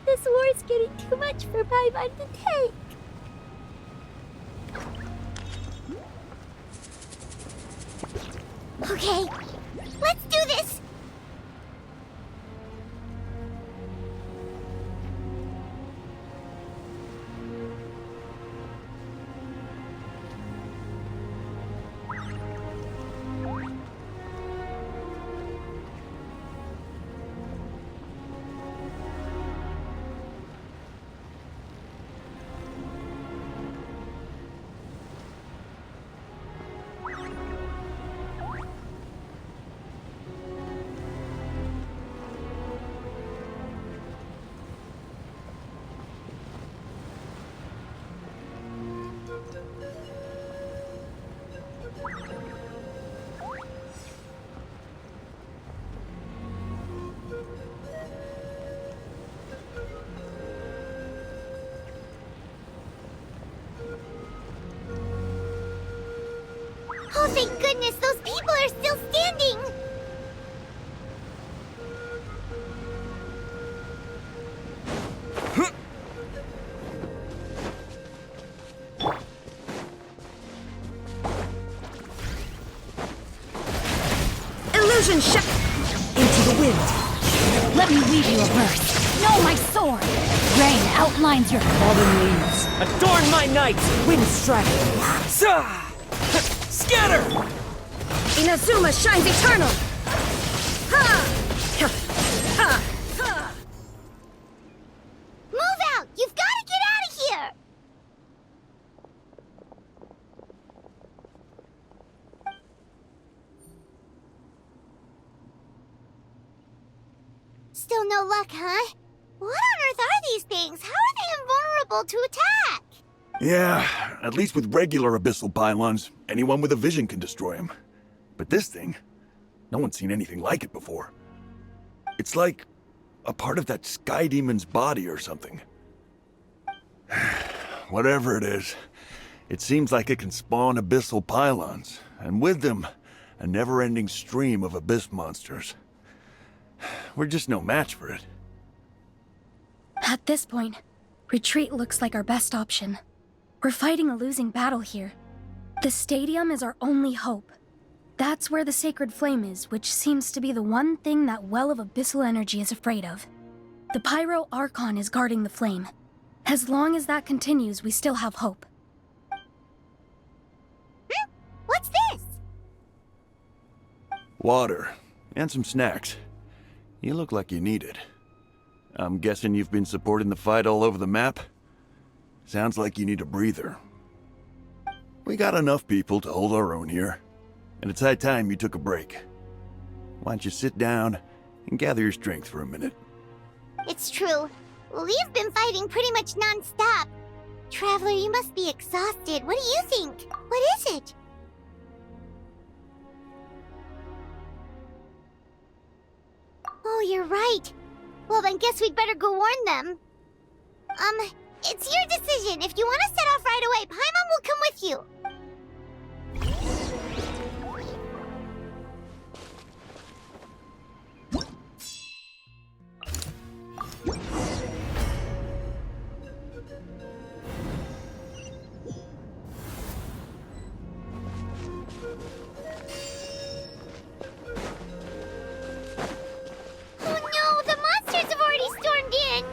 This war's getting too much for my mind to take. Okay, let's do this! Oh, thank goodness, those people are still standing! Ocean shock! Into the wind! Let me weave you a verse. Know my sword. Rain outlines your Fallen leaves, adorn my night! Wind strike! Scatter! Inazuma shines eternal! Ha! Ha! Ha! Move out! You've got to get out of here! Still no luck, huh? What on earth are these things? How are they invulnerable to attack? Yeah, at least with regular abyssal pylons, anyone with a vision can destroy them. But this thing, no one's seen anything like it before. It's like a part of that sky demon's body or something. Whatever it is, it seems like it can spawn abyssal pylons, and with them, a never-ending stream of abyss monsters. We're just no match for it. At this point, retreat looks like our best option. We're fighting a losing battle here. The stadium is our only hope. That's where the sacred flame is, which seems to be the one thing that well of abyssal energy is afraid of. The Pyro Archon is guarding the flame. As long as that continues, we still have hope. What's this? Water, and some snacks. You look like you need it. I'm guessing you've been supporting the fight all over the map? Sounds like you need a breather. We got enough people to hold our own here, and it's high time you took a break. Why don't you sit down and gather your strength for a minute? It's true. We've been fighting pretty much non-stop. Traveler, you must be exhausted. What do you think? What is it? Oh, you're right. Well, then guess we'd better go warn them. It's your decision. If you want to set off right away, Paimon will come with you. Oh no, the monsters have already stormed in.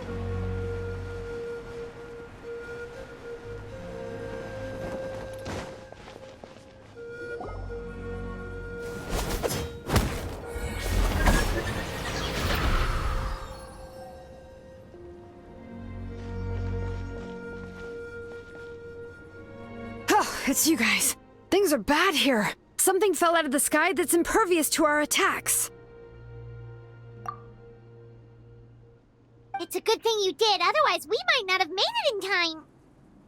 Oh, it's you guys. Things are bad here. Something fell out of the sky that's impervious to our attacks. It's a good thing you did, otherwise we might not have made it in time.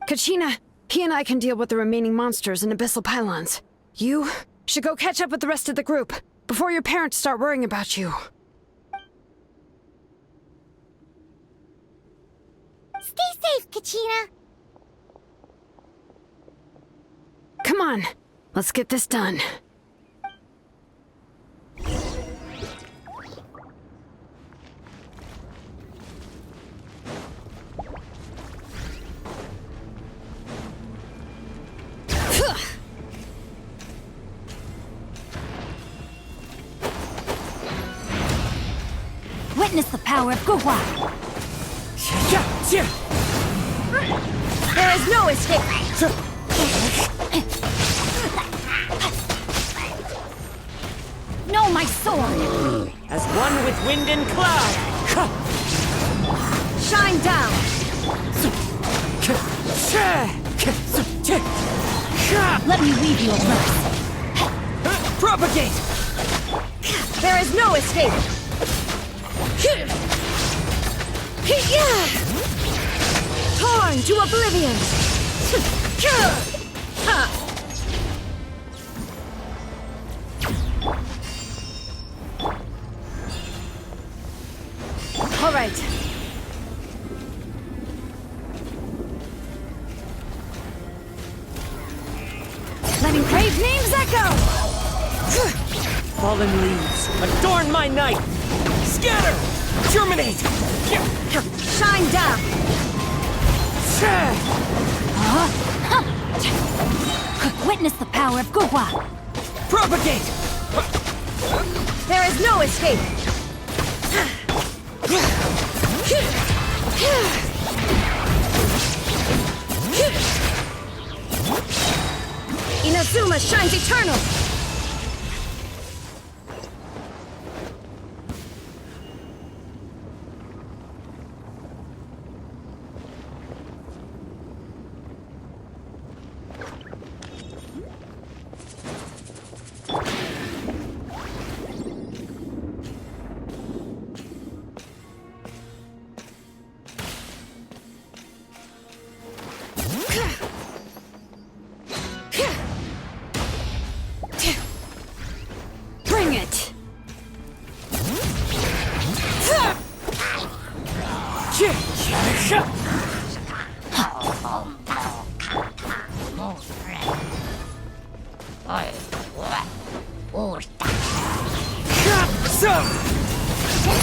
Kachina, he and I can deal with the remaining monsters and abyssal pylons. You should go catch up with the rest of the group before your parents start worrying about you. Stay safe, Kachina. Come on, let's get this done. Witness the power of Guhua. There is no escape. Know my sword. As one with wind and cloud! Shine down. Let me weave you a verse. Propagate. There is no escape. Torn to oblivion! All right. Letting brave names echo! Fallen leaves, adorn my night! Scatter! Germinate! Shine down! Witness the power of Guhua. Propagate! There is no escape! Inazuma shines eternal! Bring it!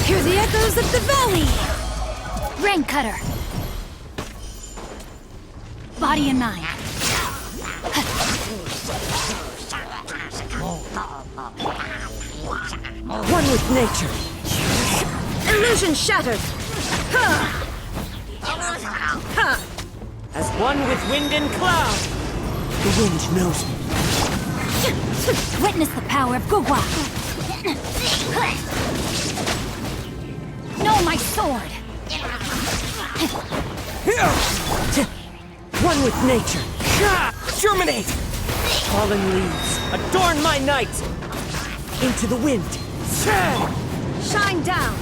Hear the echoes of the valley! Rain Cutter! Body and mind. One with nature. Illusion shattered! As one with wind and cloud. The wind knows me. Witness the power of Gugwa! Know my sword! One with nature. Germinate! Fallen leaves, adorn my night! Into the wind. Shine down!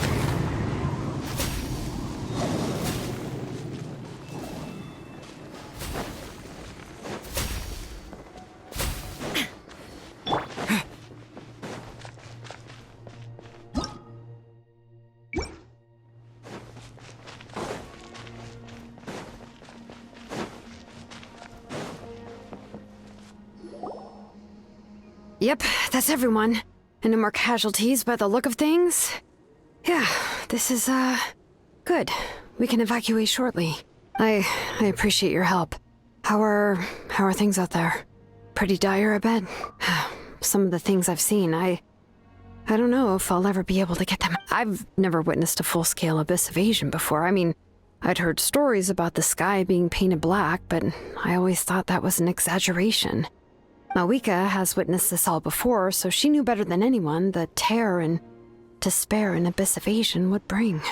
Yep, that's everyone. And no more casualties by the look of things. Yeah, this is, good. We can evacuate shortly. I appreciate your help. How are things out there? Pretty dire, I bet. Some of the things I've seen, I don't know if I'll ever be able to get them. I've never witnessed a full-scale abyss invasion before. I mean, I'd heard stories about the sky being painted black, but I always thought that was an exaggeration. Mawika has witnessed this all before, so she knew better than anyone the terror and despair an abyss invasion would bring.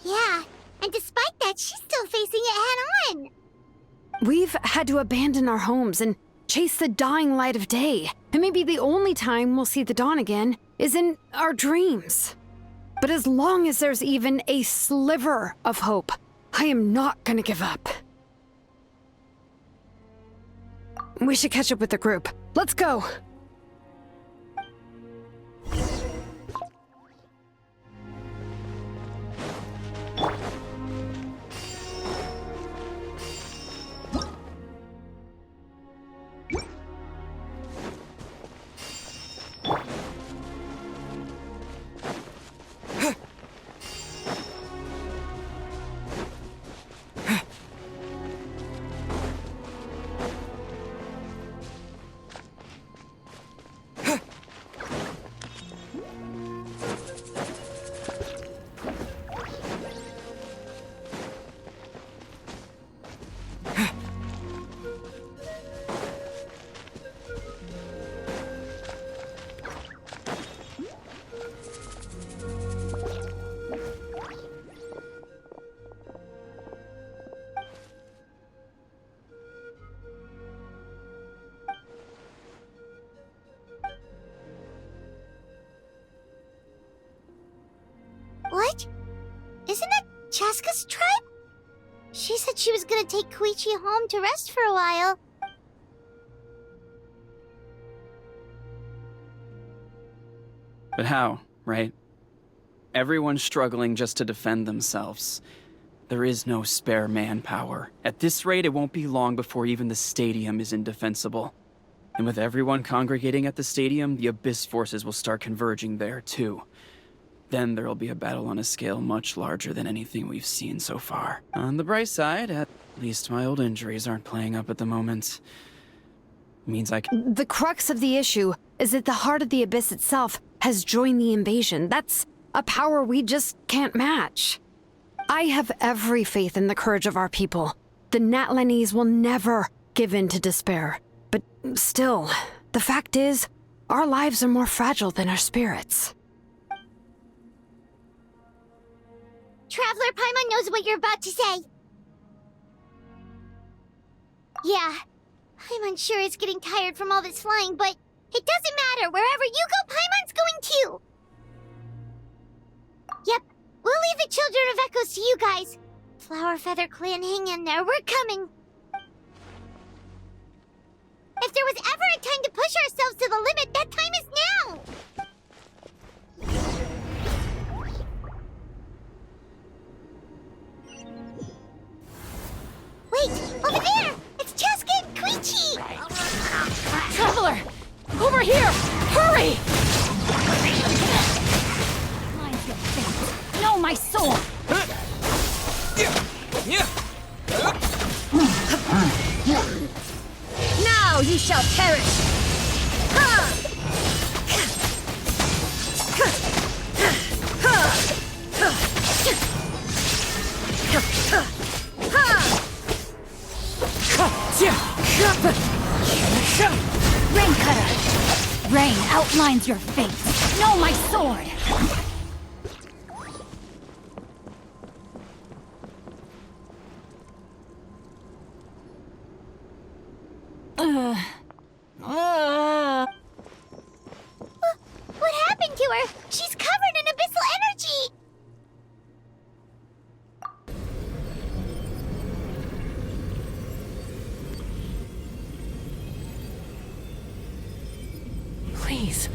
Yeah, and despite that, she's still facing it head-on. We've had to abandon our homes and chase the dying light of day, and maybe the only time we'll see the dawn again is in our dreams. But as long as there's even a sliver of hope, I am not gonna give up. We should catch up with the group. Let's go! What? Isn't that Chaska's tribe? She said she was gonna take Koichi home to rest for a while. But how, right? Everyone's struggling just to defend themselves. There is no spare manpower. At this rate, it won't be long before even the stadium is indefensible. And with everyone congregating at the stadium, the Abyss forces will start converging there, too. Then there'll be a battle on a scale much larger than anything we've seen so far. On the bright side, at least my old injuries aren't playing up at the moment. Means I can— The crux of the issue is at the heart of the Abyss itself. has joined the invasion. That's a power we just can't match. I have every faith in the courage of our people. The Natlanese will never give in to despair. But still, the fact is, our lives are more fragile than our spirits. Traveler Paimon knows what you're about to say. Yeah, Paimon sure is getting tired from all this flying, but it doesn't matter. Wherever you go, Paimon's going too. Yep, we'll leave the Children of Echoes to you guys. Flower Feather Clan, hang in there. We're coming. If there was ever a time to push ourselves to the limit, that time is now! Wait! Over there! It's Cheska and Koichi! Traveler! Over here! Hurry! Know my soul! Now you shall perish! Rain Cutter! Rain outlines your fate! Know my sword! What happened to her? She's covered in abyssal energy! Please,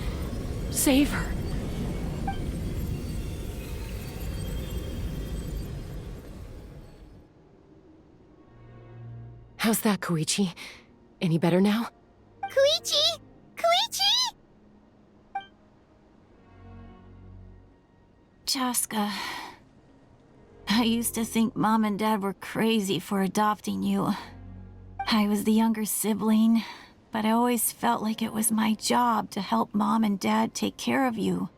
save her. How's that, Koichi? Any better now? Koichi! Koichi! Chaska, I used to think Mom and Dad were crazy for adopting you. I was the younger sibling, but I always felt like it was my job to help Mom and Dad take care of you.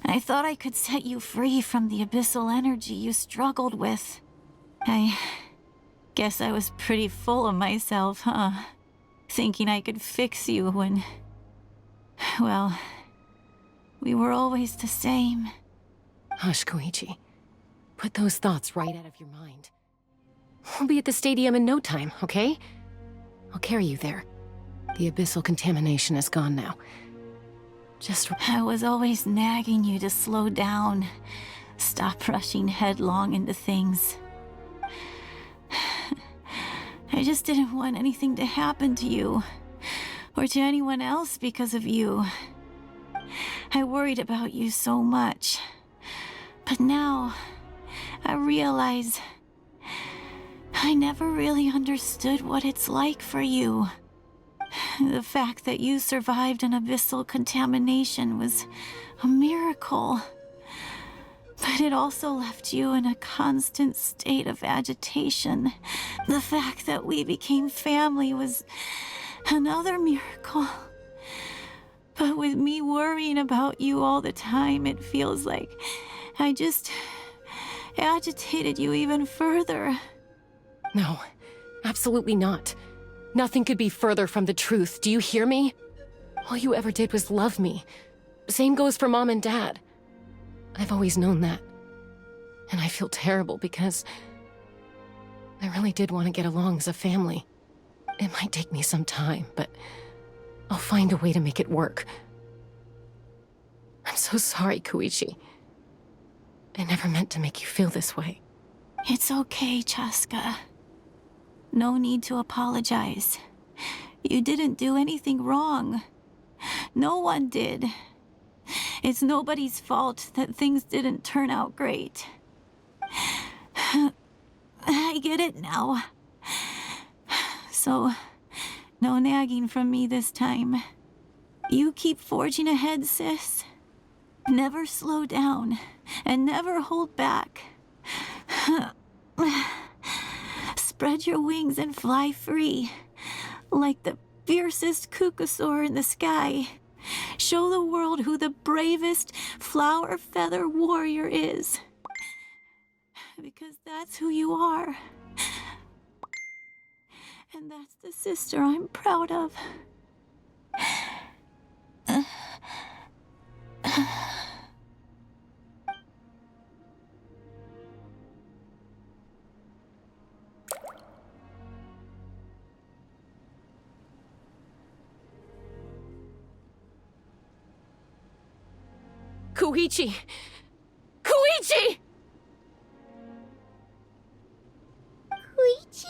I thought I could set you free from the abyssal energy you struggled with. I guess I was pretty full of myself, huh? Thinking I could fix you when... well, we were always the same. Hush, Koichi. Put those thoughts right out of your mind. We'll be at the stadium in no time, okay? I'll carry you there. The abyssal contamination is gone now. Just... I was always nagging you to slow down. Stop rushing headlong into things. I just didn't want anything to happen to you, or to anyone else because of you. I worried about you so much. But now, I realize I never really understood what it's like for you. The fact that you survived an abyssal contamination was a miracle. But it also left you in a constant state of agitation. The fact that we became family was another miracle. But with me worrying about you all the time, it feels like I just agitated you even further. No, absolutely not. Nothing could be further from the truth. Do you hear me? All you ever did was love me. Same goes for Mom and Dad. I've always known that. And I feel terrible because I really did want to get along as a family. It might take me some time, but I'll find a way to make it work. I'm so sorry, Koichi. I never meant to make you feel this way. It's okay, Chaska. No need to apologize. You didn't do anything wrong. No one did. It's nobody's fault that things didn't turn out great. I get it now. So, no nagging from me this time. You keep forging ahead, sis. Never slow down, and never hold back. Spread your wings and fly free, like the fiercest kukasaur in the sky. Show the world who the bravest flower feather warrior is. Because that's who you are. And that's the sister I'm proud of. Koichi! Koichi! Koichi?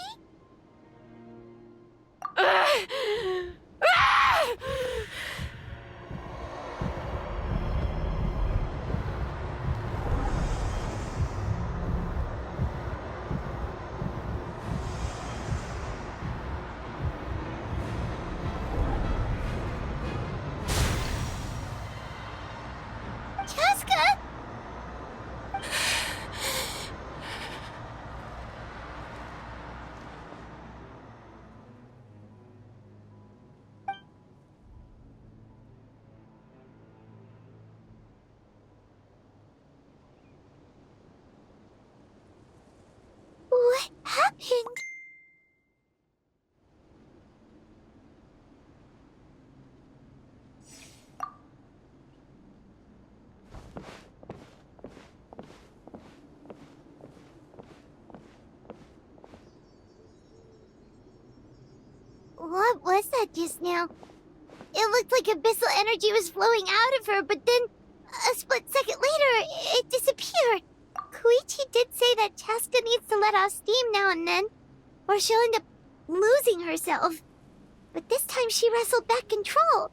Chaska? What happened? What was that just now? It looked like abyssal energy was flowing out of her, but then a split second later, it disappeared. Koichi did say that Chaska needs to let off steam now and then, or she'll end up losing herself. But this time she wrestled back control.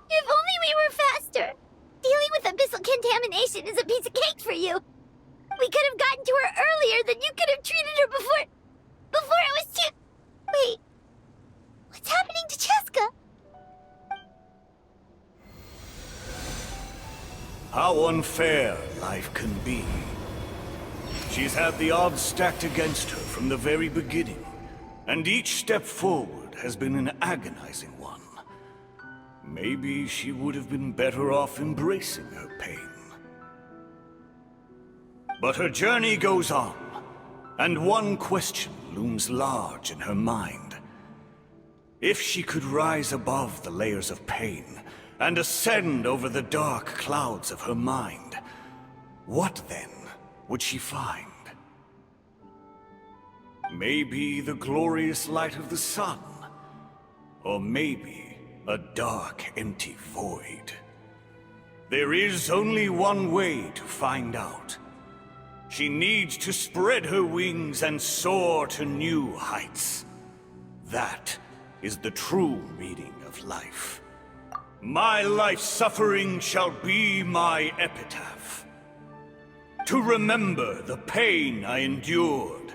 If only we were faster! Dealing with abyssal contamination is a piece of cake for you. We could have gotten to her earlier, then you could have treated her before it was too... Wait, what's happening to Chaska? How unfair life can be. She's had the odds stacked against her from the very beginning, and each step forward has been an agonizing one. Maybe she would have been better off embracing her pain. But her journey goes on, and one question looms large in her mind. If she could rise above the layers of pain and ascend over the dark clouds of her mind, what then would she find? Maybe the glorious light of the sun, or maybe a dark, empty void. There is only one way to find out. She needs to spread her wings and soar to new heights. That is the true meaning of life. My life's suffering shall be my epitaph. To remember the pain I endured,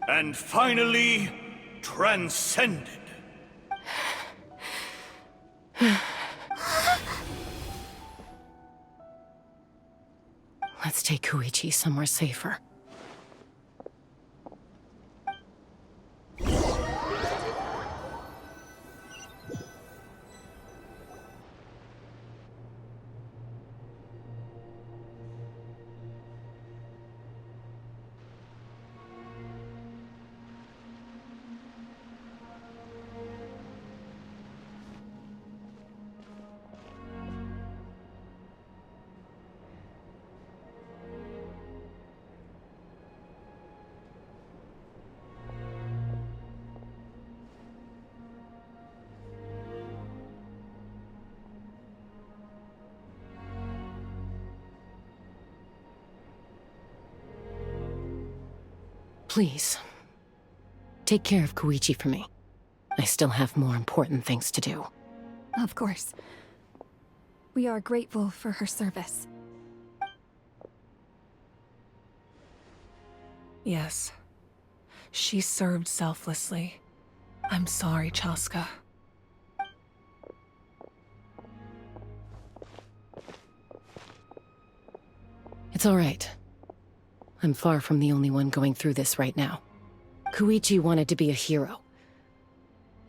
and finally transcended. Let's take Koichi somewhere safer. Please, take care of Koichi for me. I still have more important things to do. Of course. We are grateful for her service. Yes. She served selflessly. I'm sorry, Chaska. It's all right. I'm far from the only one going through this right now. Koichi wanted to be a hero.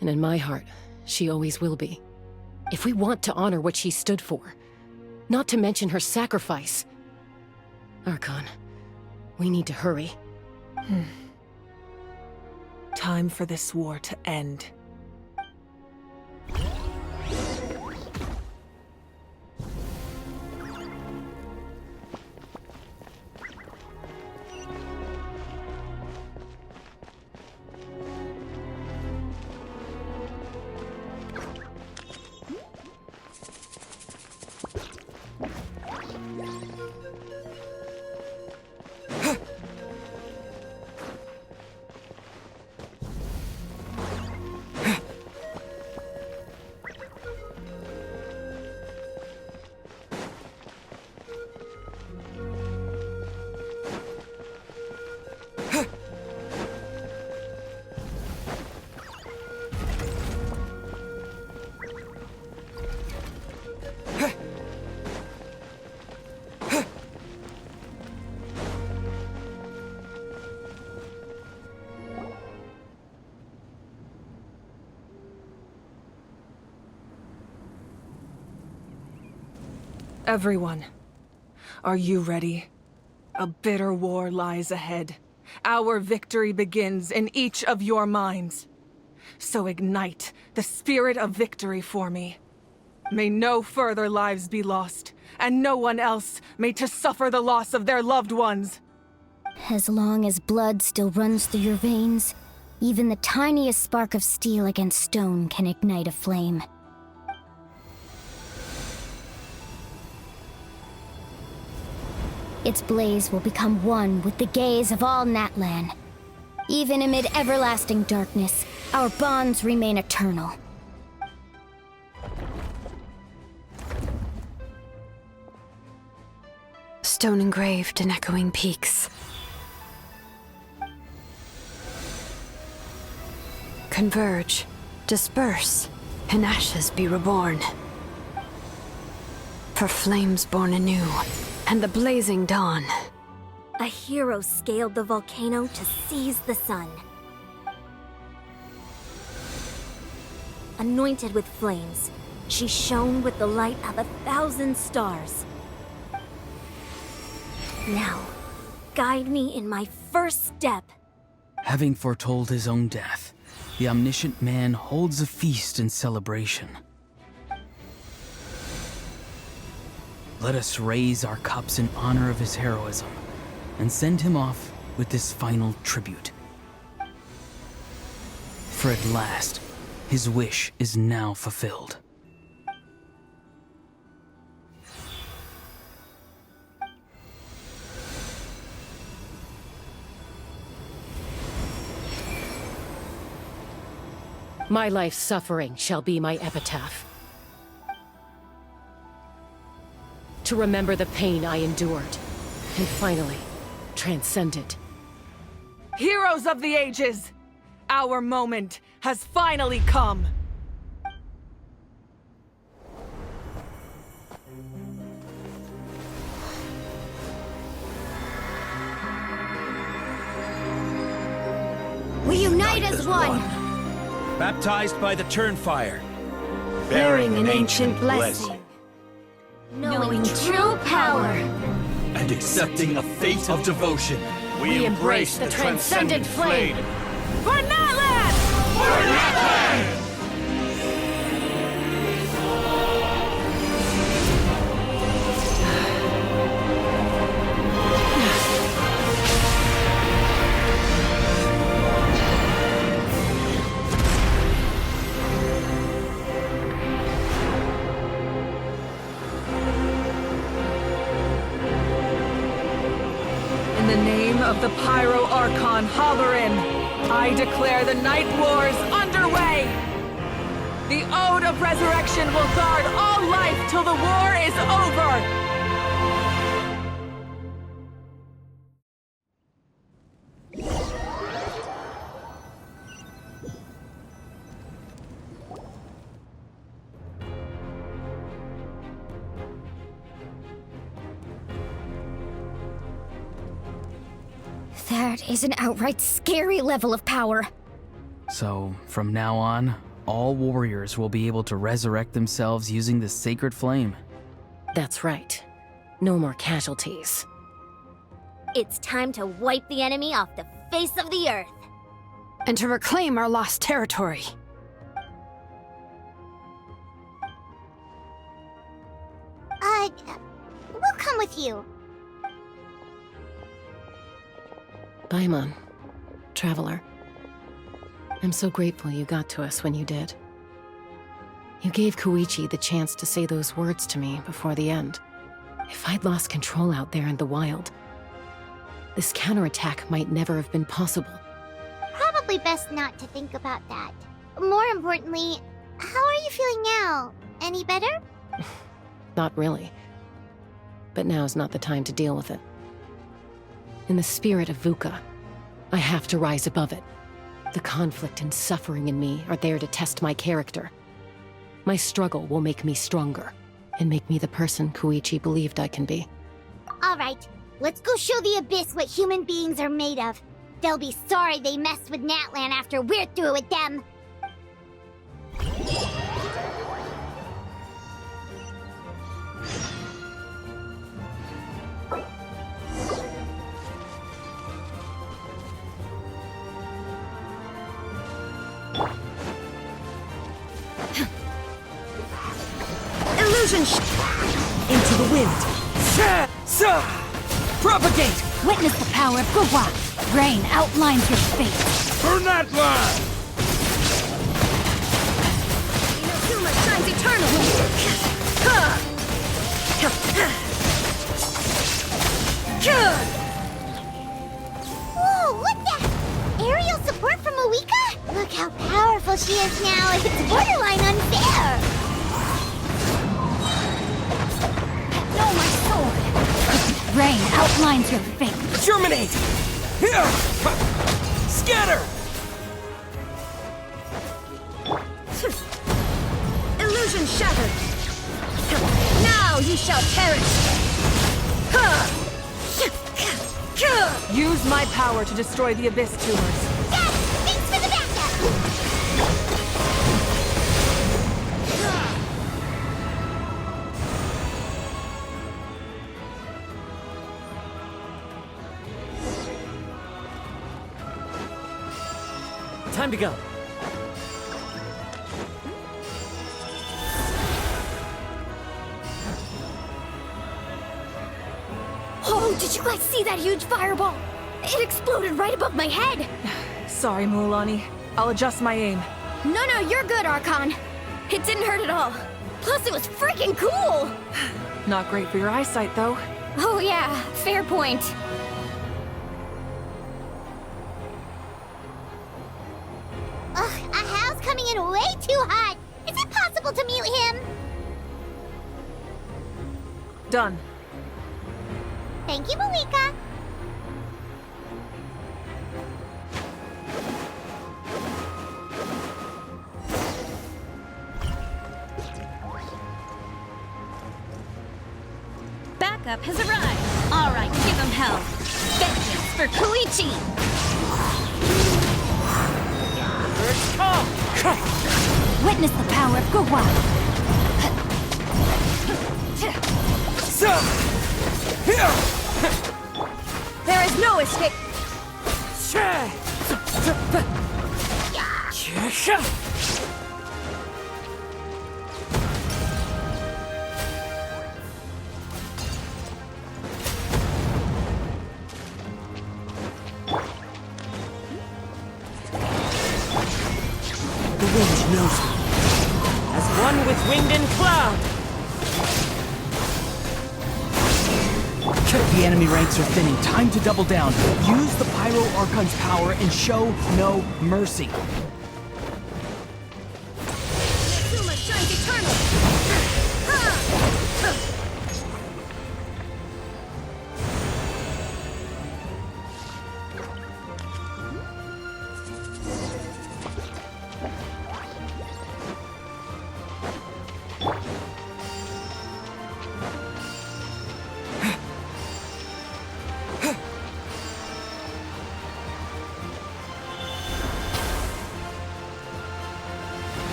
And in my heart, she always will be. If we want to honor what she stood for, not to mention her sacrifice. Archon, we need to hurry. Time for this war to end. Everyone, are you ready? A bitter war lies ahead. Our victory begins in each of your minds. So ignite the spirit of victory for me. May no further lives be lost, and no one else may to suffer the loss of their loved ones. As long as blood still runs through your veins, even the tiniest spark of steel against stone can ignite a flame. Its blaze will become one with the gaze of all Natlan. Even amid everlasting darkness, our bonds remain eternal. Stone engraved in echoing peaks. Converge, disperse, in ashes be reborn. For flames born anew, and the blazing dawn. A hero scaled the volcano to seize the sun. Anointed with flames, she shone with the light of 1,000 stars. Now, guide me in my first step. Having foretold his own death, the omniscient man holds a feast in celebration. Let us raise our cups in honor of his heroism, and send him off with this final tribute. For at last, his wish is now fulfilled. My life's suffering shall be my epitaph. To remember the pain I endured, and finally, transcend it. Heroes of the ages! Our moment has finally come! We unite as one! Baptized by the Turnfire. Bearing an ancient blessing. Knowing true power. And accepting a fate of devotion. We embrace the transcendent flame. For Natlan! For Natlan! In the name of the Pyro Archon Halloran, I declare the Night Wars underway! The Ode of Resurrection will guard all life till the war is over! That is an outright scary level of power. So, from now on, all warriors will be able to resurrect themselves using the sacred flame. That's right. No more casualties. It's time to wipe the enemy off the face of the earth. And to reclaim our lost territory. We'll come with you. Paimon, Traveler. I'm so grateful you got to us when you did. You gave Koichi the chance to say those words to me before the end. If I'd lost control out there in the wild, this counterattack might never have been possible. Probably best not to think about that. More importantly, how are you feeling now? Any better? Not really. But now's not the time to deal with it. In the spirit of VUCA, I have to rise above it. The conflict and suffering in me are there to test my character. My struggle will make me stronger, and make me the person Koichi believed I can be. Alright, let's go show the Abyss what human beings are made of. They'll be sorry they messed with Natlan after we're through with them. Illusion into the wind. Propagate! Witness the power of Gugwa. Rain outlines your fate. Burn that line! Inazuma shines eternally. Whoa, what the? Aerial support from Awika? Look how powerful she is now. It's borderline unfair. Know my sword. Rain outlines your fate. Germinate! Scatter! Illusion shattered. Now you shall perish. Use my power to destroy the Abyss tumors. Yes! Thanks for the backup! Time to go. Oh, did you guys see that huge fireball? It exploded right above my head. Sorry, Mualani. I'll adjust my aim. No, you're good, Archon. It didn't hurt at all. Plus, it was freaking cool. Not great for your eyesight, though. Oh yeah, fair point. Ugh, Ahal's coming in way too hot. Is it possible to mute him? Done. Thank you, Malika. Backup has arrived. All right, give him hell. Vengeance for Koichi. Witness the power of Gugwa. There is no escape. The wind knows me. As one with wind and cloud. The enemy ranks are thinning. Time to double down. Use the Pyro Archon's power and show no mercy. Inazuma shines eternal.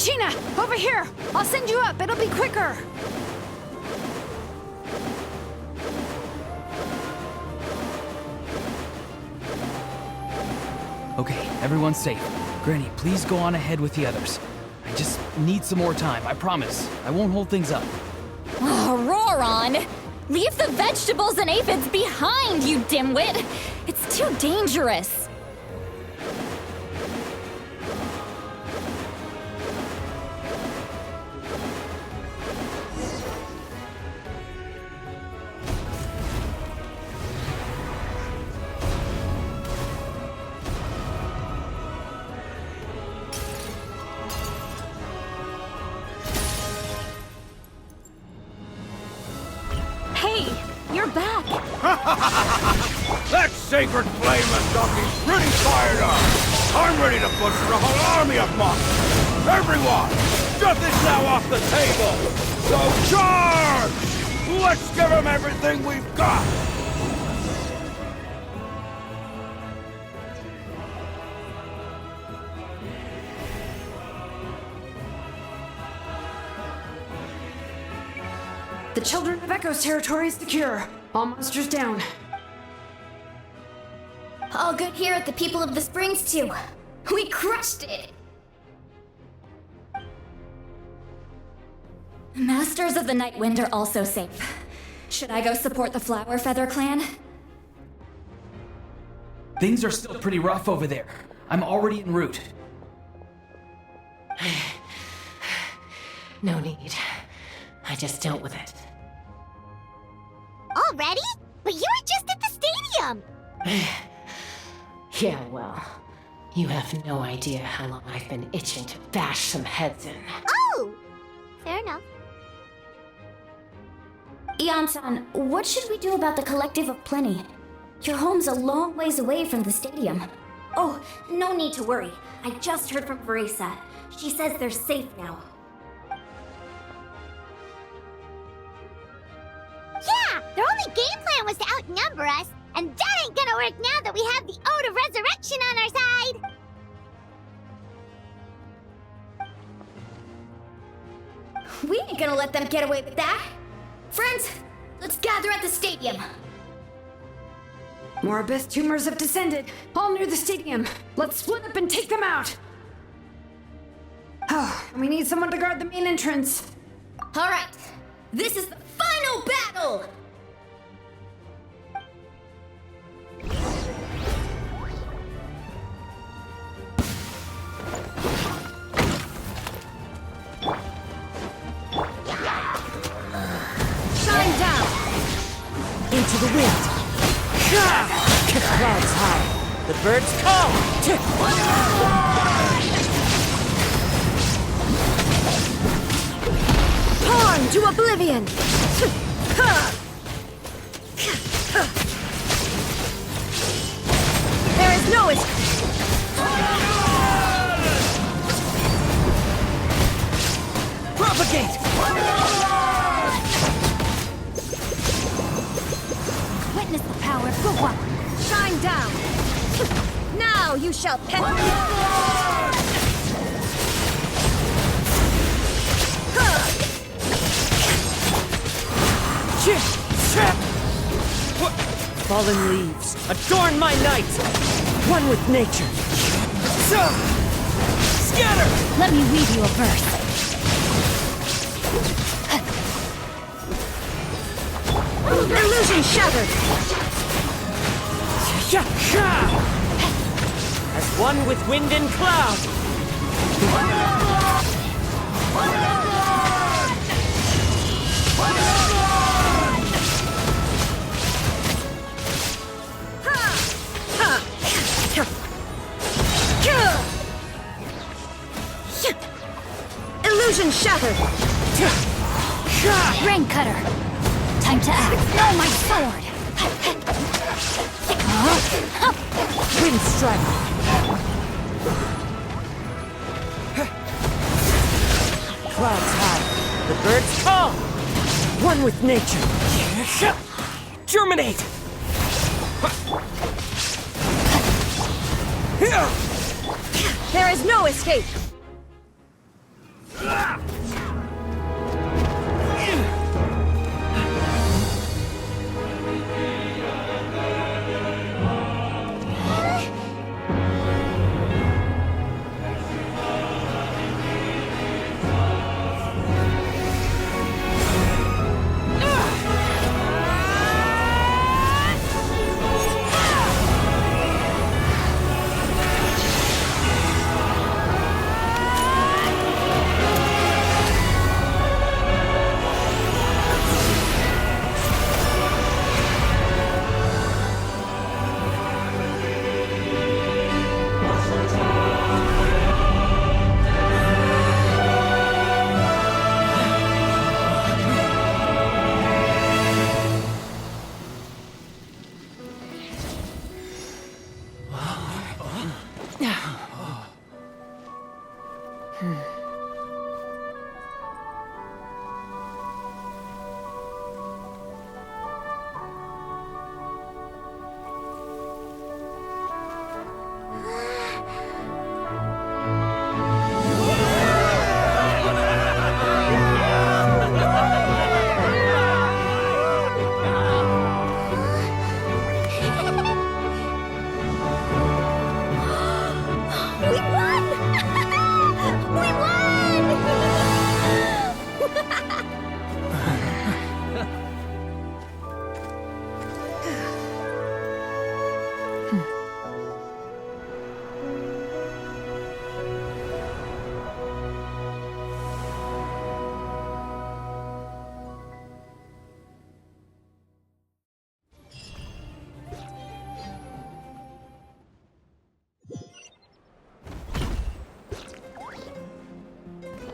Sheena, over here! I'll send you up, it'll be quicker! Okay, everyone's safe. Granny, please go on ahead with the others. I just need some more time, I promise. I won't hold things up. Oh, Roron! Leave the vegetables and aphids behind, you dimwit! It's too dangerous! Hey, you're back! That sacred flame has got me pretty fired up! I'm ready to butcher a whole army of monsters! Everyone! Nothing's now off the table! So charge! Let's give them everything we've got! The Children of Echo's territory is secure. All monsters down. All good here at the People of the Springs, too. We crushed it! Masters of the Night Wind are also safe. Should I go support the Flower Feather clan? Things are still pretty rough over there. I'm already en route. No need. I just dealt with it. Already? But you were just at the stadium! Yeah, well, you have no idea how long I've been itching to bash some heads in. Oh! Fair enough. Ian-san, what should we do about the Collective of Plenty? Your home's a long ways away from the stadium. Oh, no need to worry. I just heard from Veresa. She says they're safe now. Yeah! Their only game plan was to outnumber us, and that ain't gonna work now that we have the Ode of Resurrection on our side! We ain't gonna let them get away with that! Friends, let's gather at the stadium! More abyss tumors have descended, all near the stadium. Let's split up and take them out! Oh, we need someone to guard the main entrance. Alright, this is the final battle! Shine down! Into the wind! Clouds high! The birds call! Pawn to oblivion! There is no Propagate! Witness the power of the one. Shine down! Now you shall Fallen leaves, adorn my night! One with nature! Scatter! Let me weave you a verse. illusion shattered! As one with wind and cloud! Illusion shattered! Rain cutter. Time to act. No, my sword. Wind strike! Clouds high, the birds call! One with nature! Germinate! There is no escape!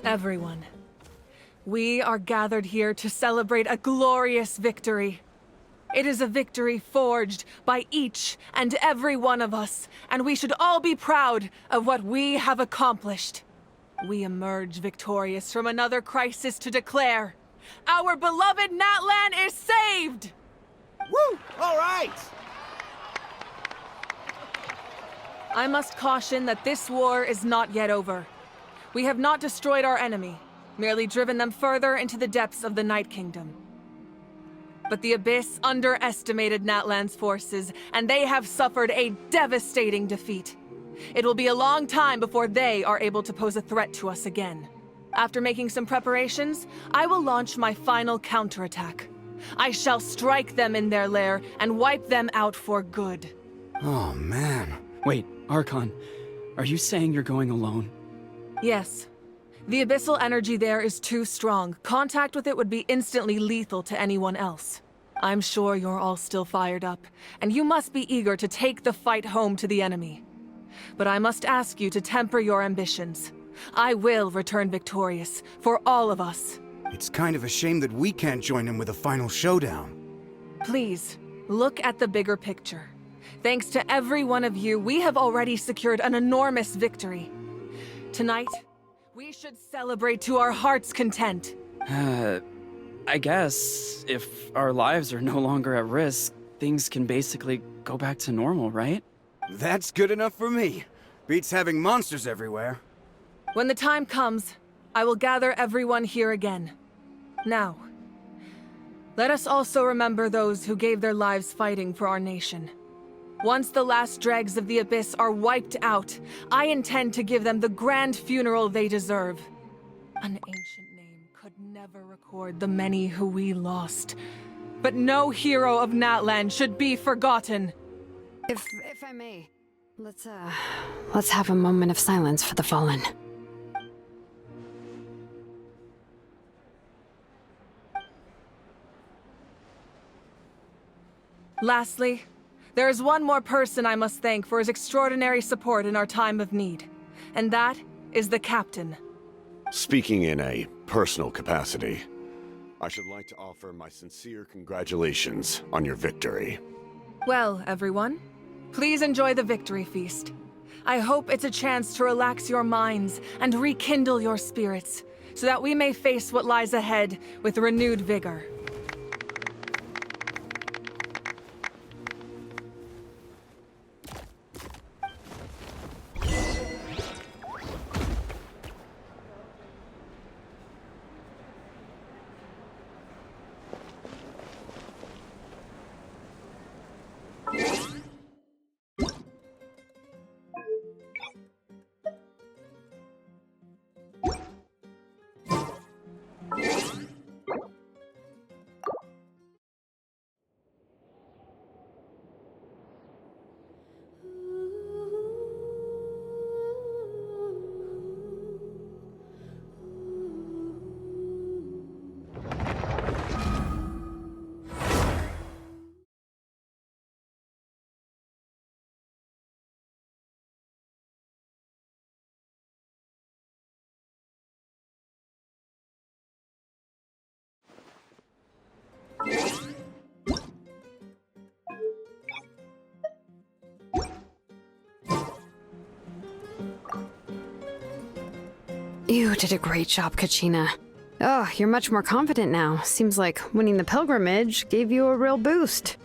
Everyone, we are gathered here to celebrate a glorious victory. It is a victory forged by each and every one of us, and we should all be proud of what we have accomplished. We emerge victorious from another crisis to declare, our beloved Natlan is saved! Woo! All right! I must caution that this war is not yet over. We have not destroyed our enemy, merely driven them further into the depths of the Night Kingdom. But the Abyss underestimated Natlan's forces, and they have suffered a devastating defeat. It will be a long time before they are able to pose a threat to us again. After making some preparations, I will launch my final counterattack. I shall strike them in their lair and wipe them out for good. Oh, man. Wait, Archon, are you saying you're going alone? Yes. The abyssal energy there is too strong. Contact with it would be instantly lethal to anyone else. I'm sure you're all still fired up, and you must be eager to take the fight home to the enemy. But I must ask you to temper your ambitions. I will return victorious, for all of us. It's kind of a shame that we can't join him with a final showdown. Please, look at the bigger picture. Thanks to every one of you, we have already secured an enormous victory. Tonight, we should celebrate to our heart's content. I guess if our lives are no longer at risk, things can basically go back to normal, right? That's good enough for me. Beats having monsters everywhere. When the time comes, I will gather everyone here again. Now, let us also remember those who gave their lives fighting for our nation. Once the last dregs of the Abyss are wiped out, I intend to give them the grand funeral they deserve. An ancient name could never record the many who we lost. But no hero of Natlan should be forgotten. If I may, let's have a moment of silence for the fallen. Lastly, there is one more person I must thank for his extraordinary support in our time of need, and that is the Captain. Speaking in a personal capacity, I should like to offer my sincere congratulations on your victory. Well, everyone, please enjoy the victory feast. I hope it's a chance to relax your minds and rekindle your spirits, so that we may face what lies ahead with renewed vigor. You did a great job, Kachina. Oh, you're much more confident now. Seems like winning the pilgrimage gave you a real boost.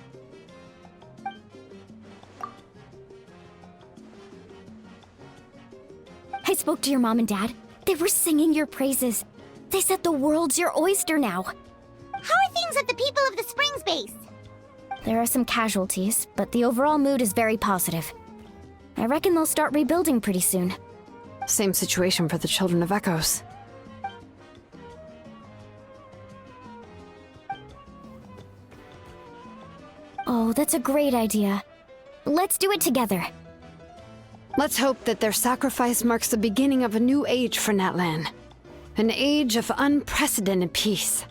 I spoke to your mom and dad. They were singing your praises. They said the world's your oyster now. How are things at the People of the Springs base? There are some casualties, but the overall mood is very positive. I reckon they'll start rebuilding pretty soon. Same situation for the Children of Echoes. Oh, that's a great idea. Let's do it together. Let's hope that their sacrifice marks the beginning of a new age for Natlan. An age of unprecedented peace.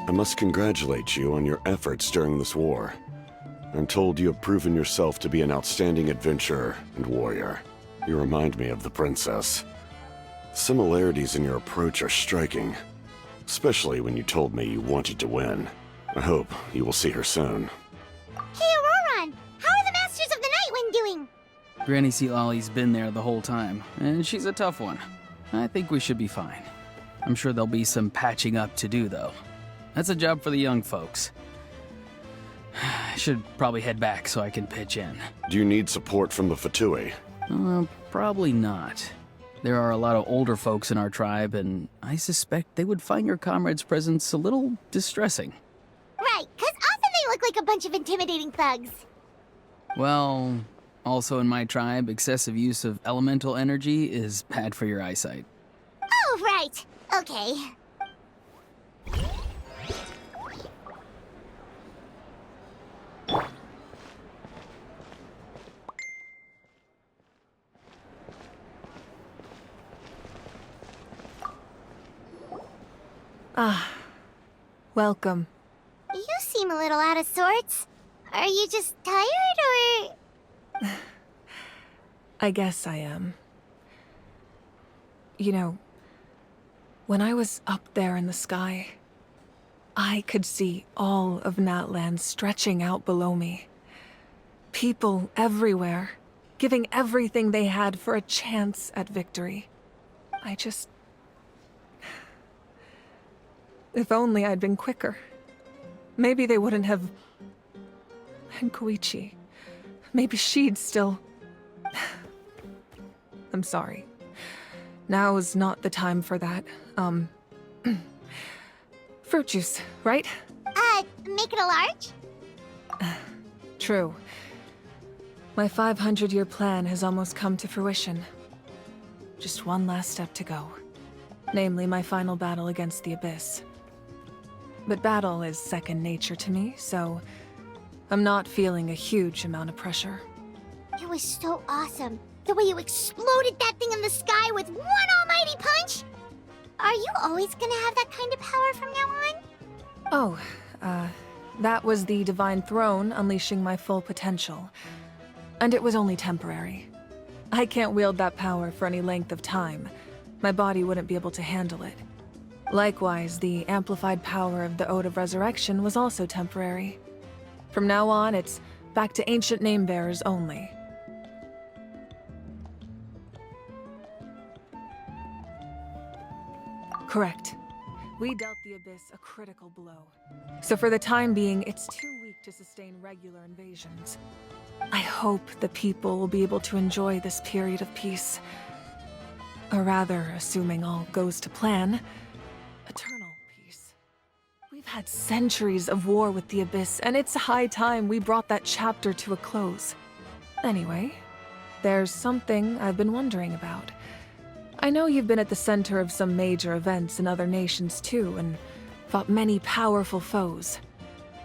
I must congratulate you on your efforts during this war. I'm told you have proven yourself to be an outstanding adventurer and warrior. You remind me of the princess. Similarities in your approach are striking, especially when you told me you wanted to win. I hope you will see her soon. Hey, Auroran! How are the Masters of the Nightwind doing? Granny Sealolly's been there the whole time, and she's a tough one. I think we should be fine. I'm sure there'll be some patching up to do, though. That's a job for the young folks. I should probably head back so I can pitch in. Do you need support from the Fatui? Probably not. There are a lot of older folks in our tribe, and I suspect they would find your comrade's presence a little distressing. Right, 'cause often they look like a bunch of intimidating thugs. Well, also in my tribe, excessive use of elemental energy is bad for your eyesight. Oh, right. Okay. Ah, welcome. You seem a little out of sorts. Are you just tired, or...? I guess I am. You know, when I was up there in the sky, I could see all of Natlan stretching out below me. People everywhere, giving everything they had for a chance at victory. If only I'd been quicker. Maybe they wouldn't have... And Koichi. Maybe she'd still... I'm sorry. Now is not the time for that. Fruit juice, right? Make it a large? True. My 500-year plan has almost come to fruition. Just one last step to go. Namely, my final battle against the Abyss. But battle is second nature to me, so I'm not feeling a huge amount of pressure. It was so awesome. The way you exploded that thing in the sky with one almighty punch! Are you always gonna have that kind of power from now on? Oh, that was the Divine Throne unleashing my full potential. And it was only temporary. I can't wield that power for any length of time. My body wouldn't be able to handle it. Likewise, the amplified power of the Ode of Resurrection was also temporary. From now on, it's back to ancient name-bearers only. Correct. We dealt the Abyss a critical blow. So for the time being, it's too weak to sustain regular invasions. I hope the people will be able to enjoy this period of peace. Or rather, assuming all goes to plan, eternal peace. We've had centuries of war with the Abyss, and it's high time we brought that chapter to a close. Anyway, there's something I've been wondering about. I know you've been at the center of some major events in other nations too, and fought many powerful foes.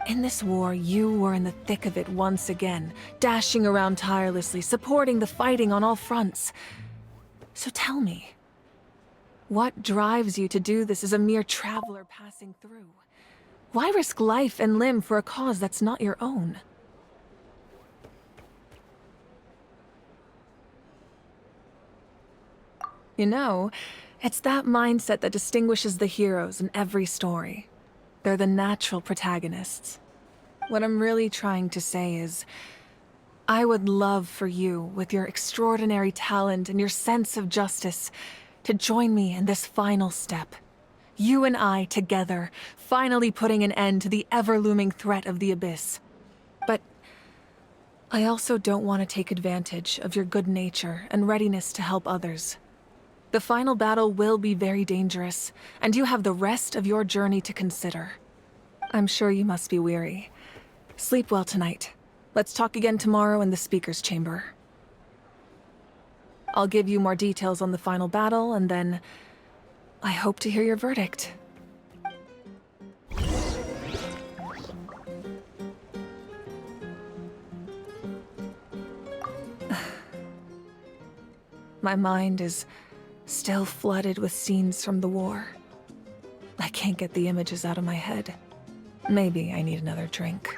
In this war, you were in the thick of it once again, dashing around tirelessly, supporting the fighting on all fronts. So tell me, what drives you to do this as a mere traveler passing through? Why risk life and limb for a cause that's not your own? You know, It's that mindset that distinguishes the heroes in every story. They're the natural protagonists. What I'm really trying to say is, I would love for you, with your extraordinary talent and your sense of justice, to join me in this final step. You and I together, finally putting an end to the ever-looming threat of the Abyss. But I also don't want to take advantage of your good nature and readiness to help others. The final battle will be very dangerous, and you have the rest of your journey to consider. I'm sure you must be weary. Sleep well tonight. Let's talk again tomorrow in the speaker's chamber. I'll give you more details on the final battle, and then I hope to hear your verdict. My mind is still flooded with scenes from the war. I can't get the images out of my head. Maybe I need another drink.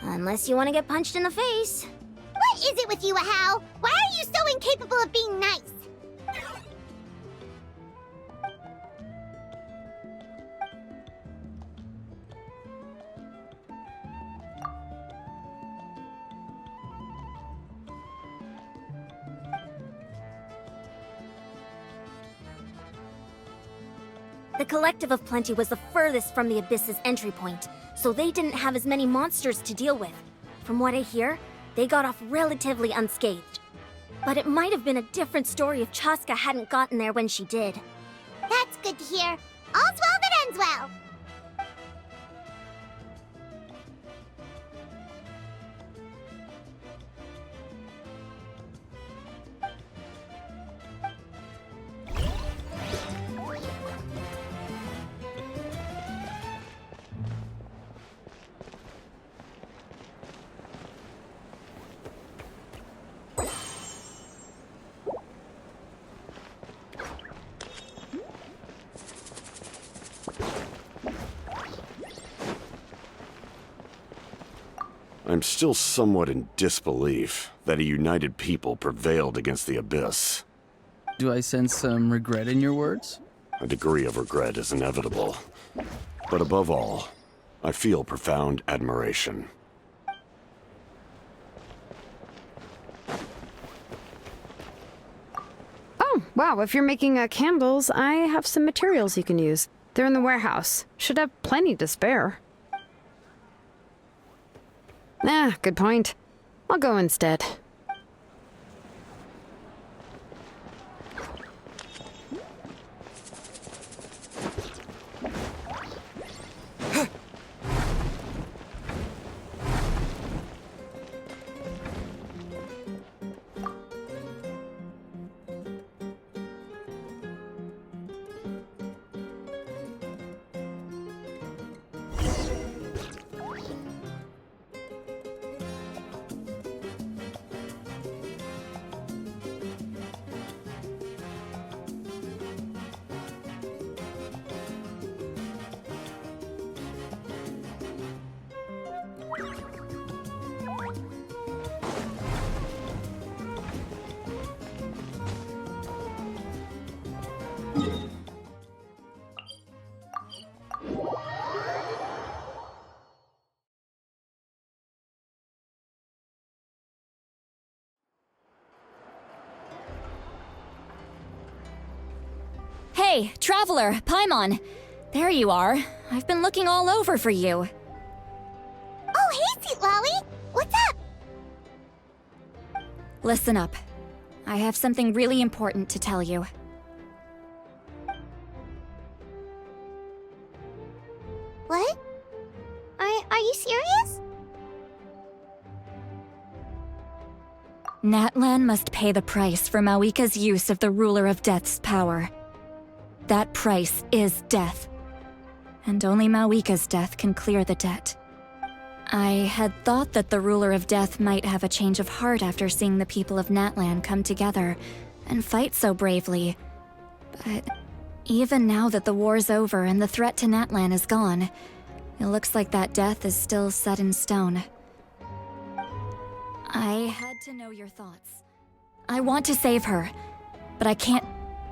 Unless you want to get punched in the face. What is it with you, Ahau? Why are you so incapable of being nice? The Collective of Plenty was the furthest from the Abyss's entry point, so they didn't have as many monsters to deal with. From what I hear, they got off relatively unscathed. But it might have been a different story if Chaska hadn't gotten there when she did. That's good to hear. All's well that ends well. I'm still somewhat in disbelief that a united people prevailed against the Abyss. Do I sense some regret in your words? A degree of regret is inevitable. But above all, I feel profound admiration. Oh, wow, if you're making candles, I have some materials you can use. They're in the warehouse. Should have plenty to spare. Ah, good point. I'll go instead. Hey, Traveler, Paimon! There you are. I've been looking all over for you. Oh, hey, Sweet Lolly! What's up? Listen up. I have something really important to tell you. What? Are you serious? Natlan must pay the price for Mawika's use of the Ruler of Death's power. That price is death. And only Mawika's death can clear the debt. I had thought that the Ruler of Death might have a change of heart after seeing the people of Natlan come together and fight so bravely. But even now that the war's over and the threat to Natlan is gone, it looks like that death is still set in stone. I had to know your thoughts. I want to save her, but I can't...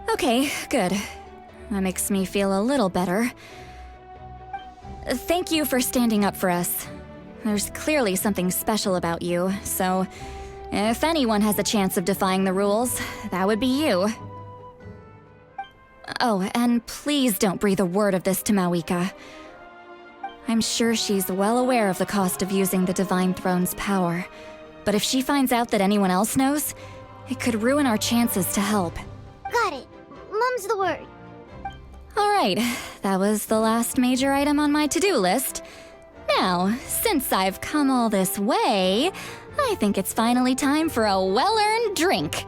Okay, good. That makes me feel a little better. Thank you for standing up for us. There's clearly something special about you, so if anyone has a chance of defying the rules, that would be you. Oh, and please don't breathe a word of this to Mawika. I'm sure she's well aware of the cost of using the Divine Throne's power, but if she finds out that anyone else knows, it could ruin our chances to help. Got it. Mum's the word. Alright, that was the last major item on my to-do list. Now, since I've come all this way, I think it's finally time for a well-earned drink.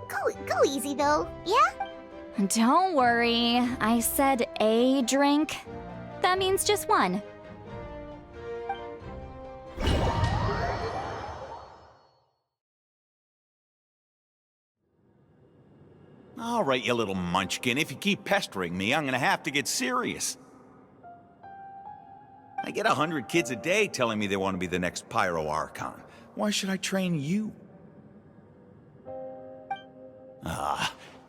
Go easy though, yeah? Don't worry, I said a drink. That means just one. All right, you little munchkin. If you keep pestering me, I'm gonna have to get serious. I get 100 kids a day telling me they want to be the next Pyro Archon. Why should I train you?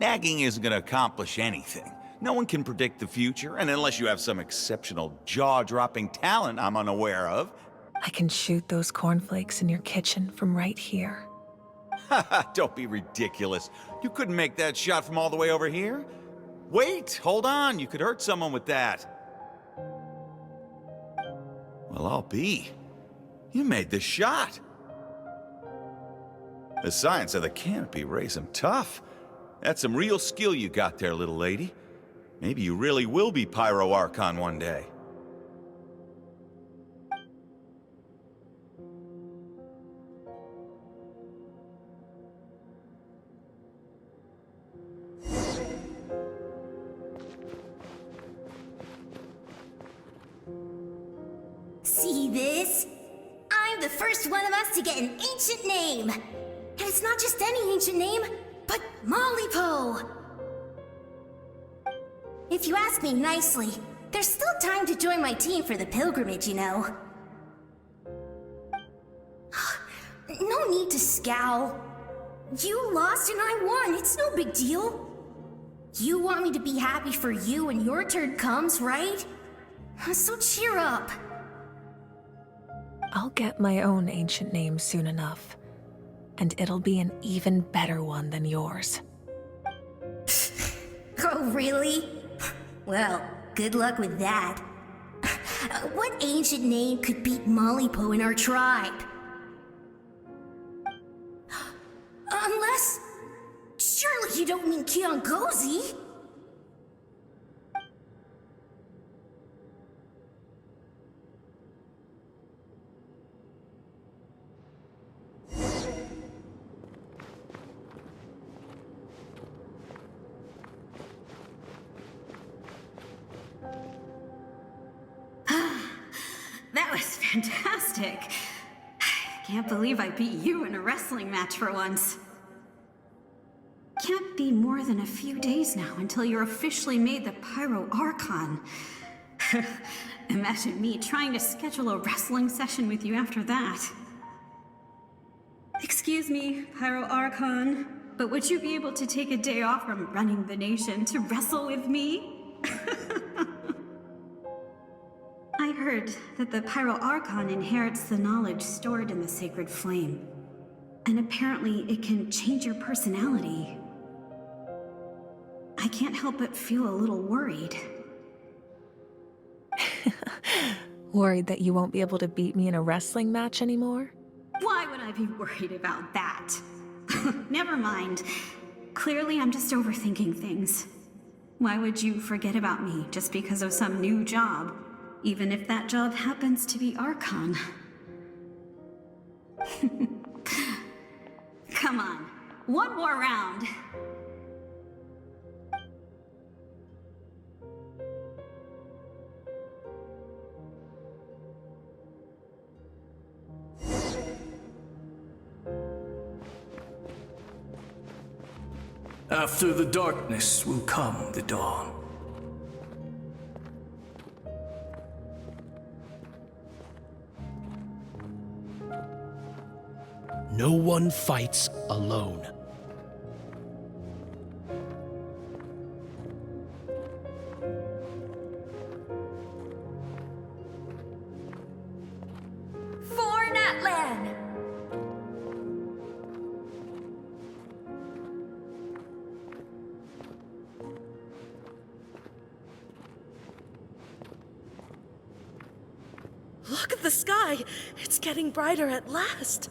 Nagging isn't gonna accomplish anything. No one can predict the future, and unless you have some exceptional jaw-dropping talent I'm unaware of... I can shoot those cornflakes in your kitchen from right here. Don't be ridiculous. You couldn't make that shot from all the way over here? Wait, hold on. You could hurt someone with that. Well, I'll be. You made the shot. The science of the canopy raised him tough. That's some real skill you got there, little lady. Maybe you really will be Pyro Archon one day. See this? I'm the first one of us to get an ancient name. And it's not just any ancient name, but Mollypo. If you ask me nicely, there's still time to join my team for the pilgrimage, you know. No need to scowl. You lost and I won, it's no big deal. You want me to be happy for you when your turn comes, right? So cheer up. I'll get my own ancient name soon enough, and it'll be an even better one than yours. Oh, really? Well, good luck with that. What ancient name could beat Mollypo in our tribe? Unless... surely you don't mean Kiangozi? That was fantastic. Can't believe I beat you in a wrestling match for once. Can't be more than a few days now until you're officially made the Pyro Archon. Imagine me trying to schedule a wrestling session with you after that. Excuse me, Pyro Archon, but would you be able to take a day off from running the nation to wrestle with me? I heard that the Pyro Archon inherits the knowledge stored in the sacred flame. And apparently it can change your personality. I can't help but feel a little worried. Worried that you won't be able to beat me in a wrestling match anymore? Why would I be worried about that? Never mind. Clearly I'm just overthinking things. Why would you forget about me just because of some new job? Even if that job happens to be Archon. Come on, one more round. After the darkness will come the dawn. No one fights alone. For Natlan! Look at the sky! It's getting brighter at last!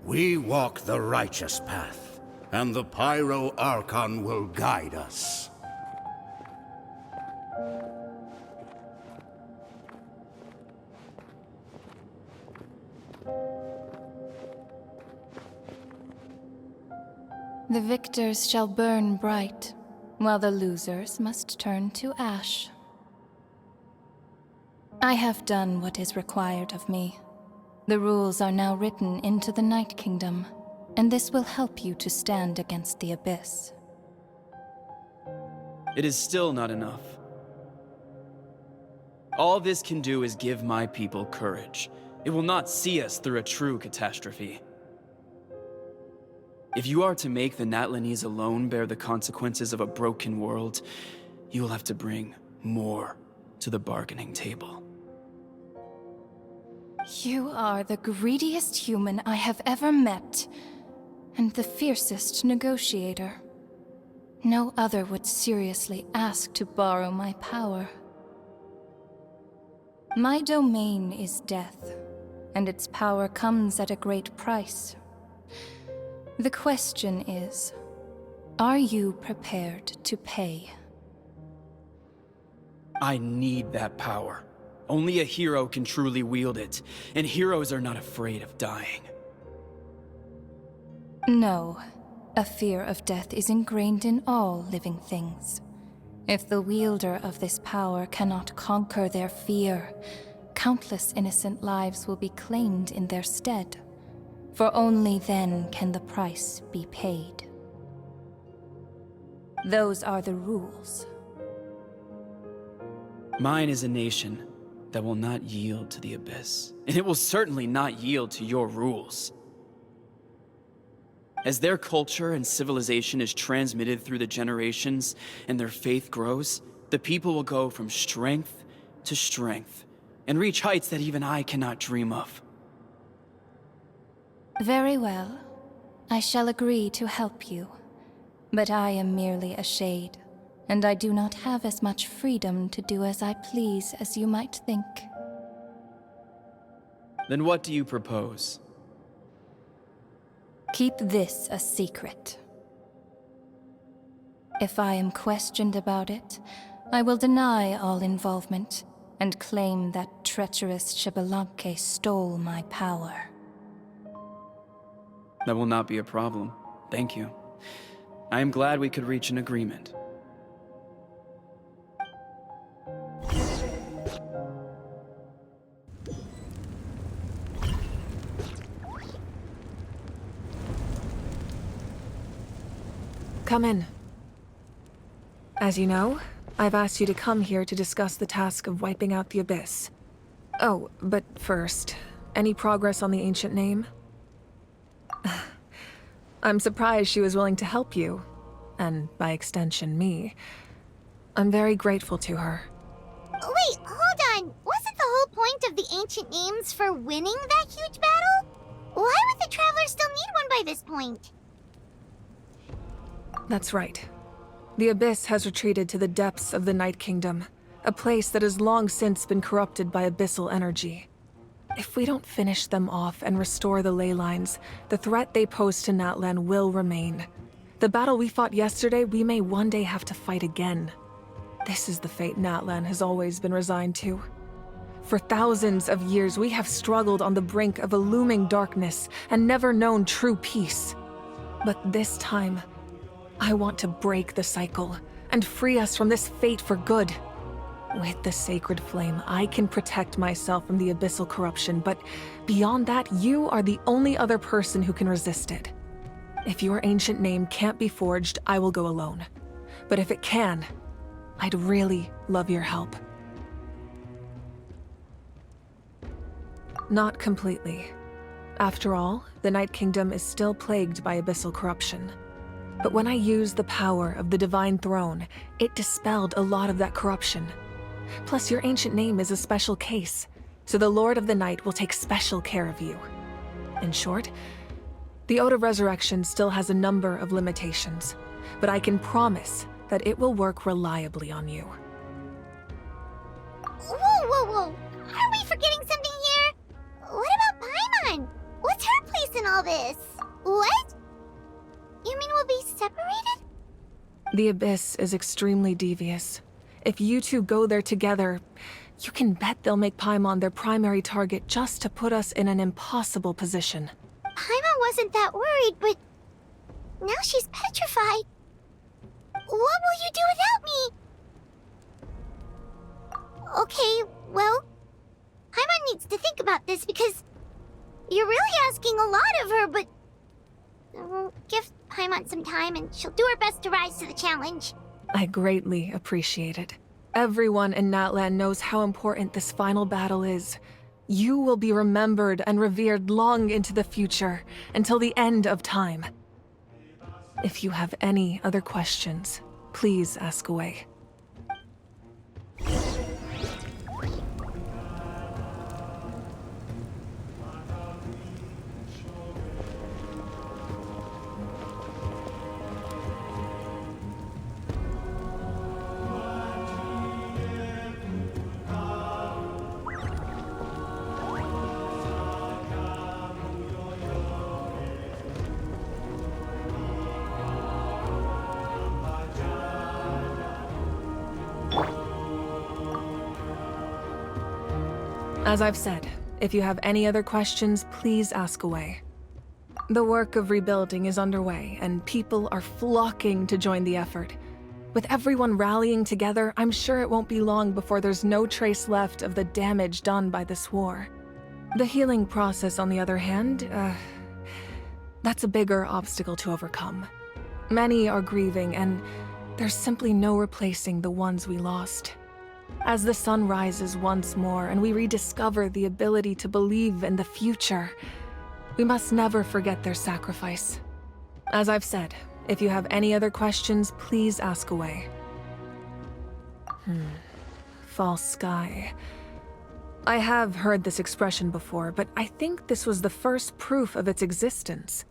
We walk the righteous path, and the Pyro Archon will guide us. The victors shall burn bright, while the losers must turn to ash. I have done what is required of me. The rules are now written into the Night Kingdom, and this will help you to stand against the Abyss. It is still not enough. All this can do is give my people courage. It will not see us through a true catastrophe. If you are to make the Natlanese alone bear the consequences of a broken world, you will have to bring more to the bargaining table. You are the greediest human I have ever met, and the fiercest negotiator. No other would seriously ask to borrow my power. My domain is death, and its power comes at a great price. The question is, are you prepared to pay? I need that power. Only a hero can truly wield it, and heroes are not afraid of dying. No, a fear of death is ingrained in all living things. If the wielder of this power cannot conquer their fear, countless innocent lives will be claimed in their stead. For only then can the price be paid. Those are the rules. Mine is a nation that will not yield to the Abyss, and it will certainly not yield to your rules. As their culture and civilization is transmitted through the generations and their faith grows, the people will go from strength to strength and reach heights that even I cannot dream of. Very well. I shall agree to help you. But I am merely a shade, and I do not have as much freedom to do as I please as you might think. Then what do you propose? Keep this a secret. If I am questioned about it, I will deny all involvement and claim that treacherous Xbalanque stole my power. That will not be a problem. Thank you. I am glad we could reach an agreement. Come in. As you know, I've asked you to come here to discuss the task of wiping out the Abyss. Oh, but first, any progress on the ancient name? I'm surprised she was willing to help you, and by extension, me. I'm very grateful to her. Wait, hold on. Wasn't the whole point of the ancient names for winning that huge battle? Why would the Travelers still need one by this point? That's right. The Abyss has retreated to the depths of the Night Kingdom, a place that has long since been corrupted by abyssal energy. If we don't finish them off and restore the ley lines, the threat they pose to Natlan will remain. The battle we fought yesterday, we may one day have to fight again. This is the fate Natlan has always been resigned to. For thousands of years, we have struggled on the brink of a looming darkness and never known true peace. But this time, I want to break the cycle and free us from this fate for good. With the sacred flame, I can protect myself from the abyssal corruption, but beyond that, you are the only other person who can resist it. If your ancient name can't be forged, I will go alone. But if it can, I'd really love your help. Not completely. After all, the Night Kingdom is still plagued by abyssal corruption. But when I used the power of the Divine Throne, it dispelled a lot of that corruption. Plus, your ancient name is a special case, so the Lord of the Night will take special care of you. In short, the Ode of Resurrection still has a number of limitations, but I can promise that it will work reliably on you. Whoa. Are we forgetting something here? What about Paimon? What's her place in all this? What? You mean we'll be separated? The Abyss is extremely devious. If you two go there together, you can bet they'll make Paimon their primary target just to put us in an impossible position. Paimon wasn't that worried, but now she's petrified. What will you do without me? Okay, well, Paimon needs to think about this because you're really asking a lot of her, but we'll give Paimon some time and she'll do her best to rise to the challenge. I greatly appreciate it. Everyone in Natlan knows how important this final battle is. You will be remembered and revered long into the future, until the end of time. If you have any other questions, please ask away. As I've said, if you have any other questions, please ask away. The work of rebuilding is underway, and people are flocking to join the effort. With everyone rallying together, I'm sure it won't be long before there's no trace left of the damage done by this war. The healing process, on the other hand, that's a bigger obstacle to overcome. Many are grieving, and there's simply no replacing the ones we lost. As the sun rises once more and we rediscover the ability to believe in the future, we must never forget their sacrifice. As I've said, if you have any other questions, please ask away. False sky. I have heard this expression before, but I think this was the first proof of its existence.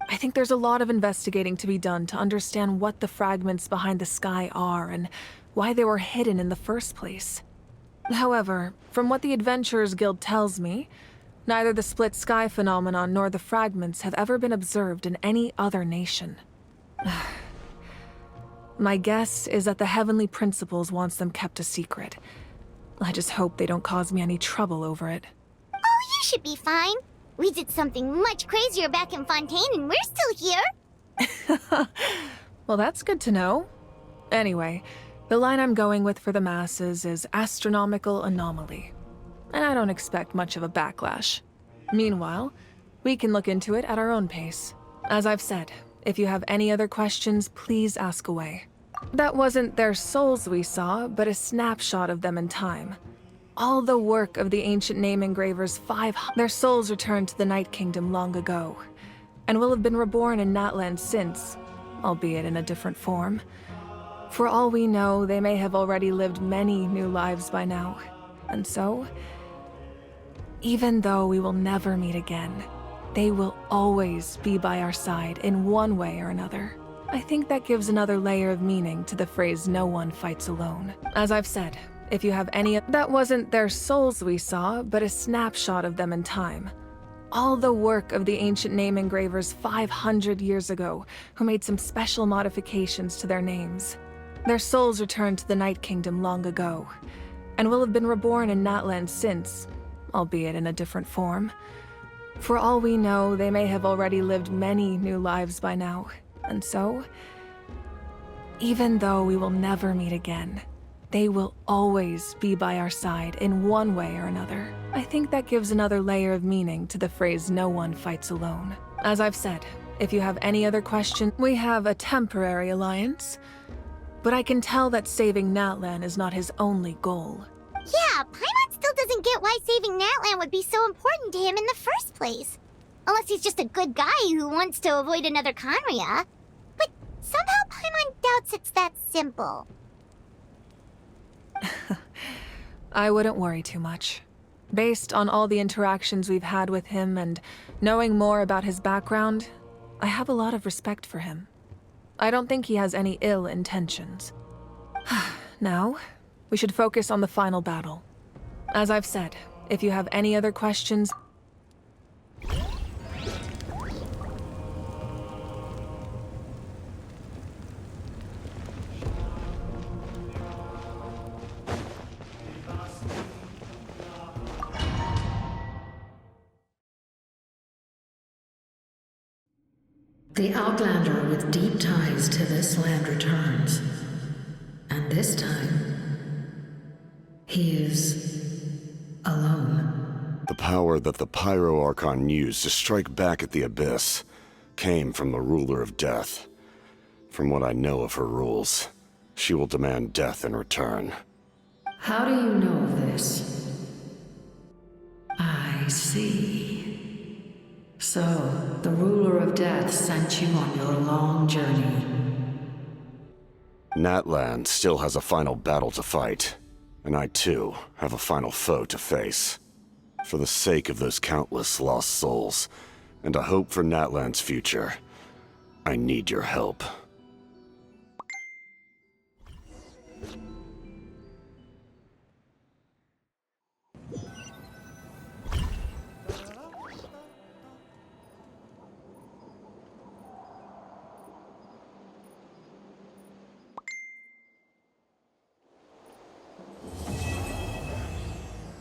I think there's a lot of investigating to be done to understand what the fragments behind the sky are and why they were hidden in the first place. However, from what the Adventurers Guild tells me, neither the split sky phenomenon nor the fragments have ever been observed in any other nation. My guess is that the Heavenly Principles wants them kept a secret. I just hope they don't cause me any trouble over it. Oh, you should be fine. We did something much crazier back in Fontaine and we're still here. Well, that's good to know. Anyway, the line I'm going with for the masses is astronomical anomaly. And I don't expect much of a backlash. Meanwhile, we can look into it at our own pace. As I've said, if you have any other questions, please ask away. That wasn't their souls we saw, but a snapshot of them in time. All the work of the ancient name engravers, their souls returned to the Night Kingdom long ago, and will have been reborn in Natlan since, albeit in a different form. For all we know, they may have already lived many new lives by now. And so, even though we will never meet again, they will always be by our side in one way or another. I think that gives another layer of meaning to the phrase, "no one fights alone." As I've said, if you have any... That wasn't their souls we saw, but a snapshot of them in time. All the work of the ancient name engravers 500 years ago, who made some special modifications to their names. Their souls returned to the Night Kingdom long ago, and will have been reborn in Natland since, albeit in a different form. For all we know, they may have already lived many new lives by now, and so, even though we will never meet again, they will always be by our side in one way or another. I think that gives another layer of meaning to the phrase, "no one fights alone." As I've said, if you have any other questions, we have a temporary alliance, but I can tell that saving Natlan is not his only goal. Yeah, Paimon still doesn't get why saving Natlan would be so important to him in the first place. Unless he's just a good guy who wants to avoid another Conria. But somehow Paimon doubts it's that simple. I wouldn't worry too much. Based on all the interactions we've had with him and knowing more about his background, I have a lot of respect for him. I don't think he has any ill intentions. Now, we should focus on the final battle. As I've said, if you have any other questions... The Outlander with deep ties to this land returns. And this time, he is alone. The power that the Pyro Archon used to strike back at the Abyss came from the Ruler of Death. From what I know of her rules, she will demand death in return. How do you know this? I see. So, the Ruler of Death sent you on your long journey. Natlan still has a final battle to fight, and I too have a final foe to face. For the sake of those countless lost souls, and a hope for Natlan's future, I need your help.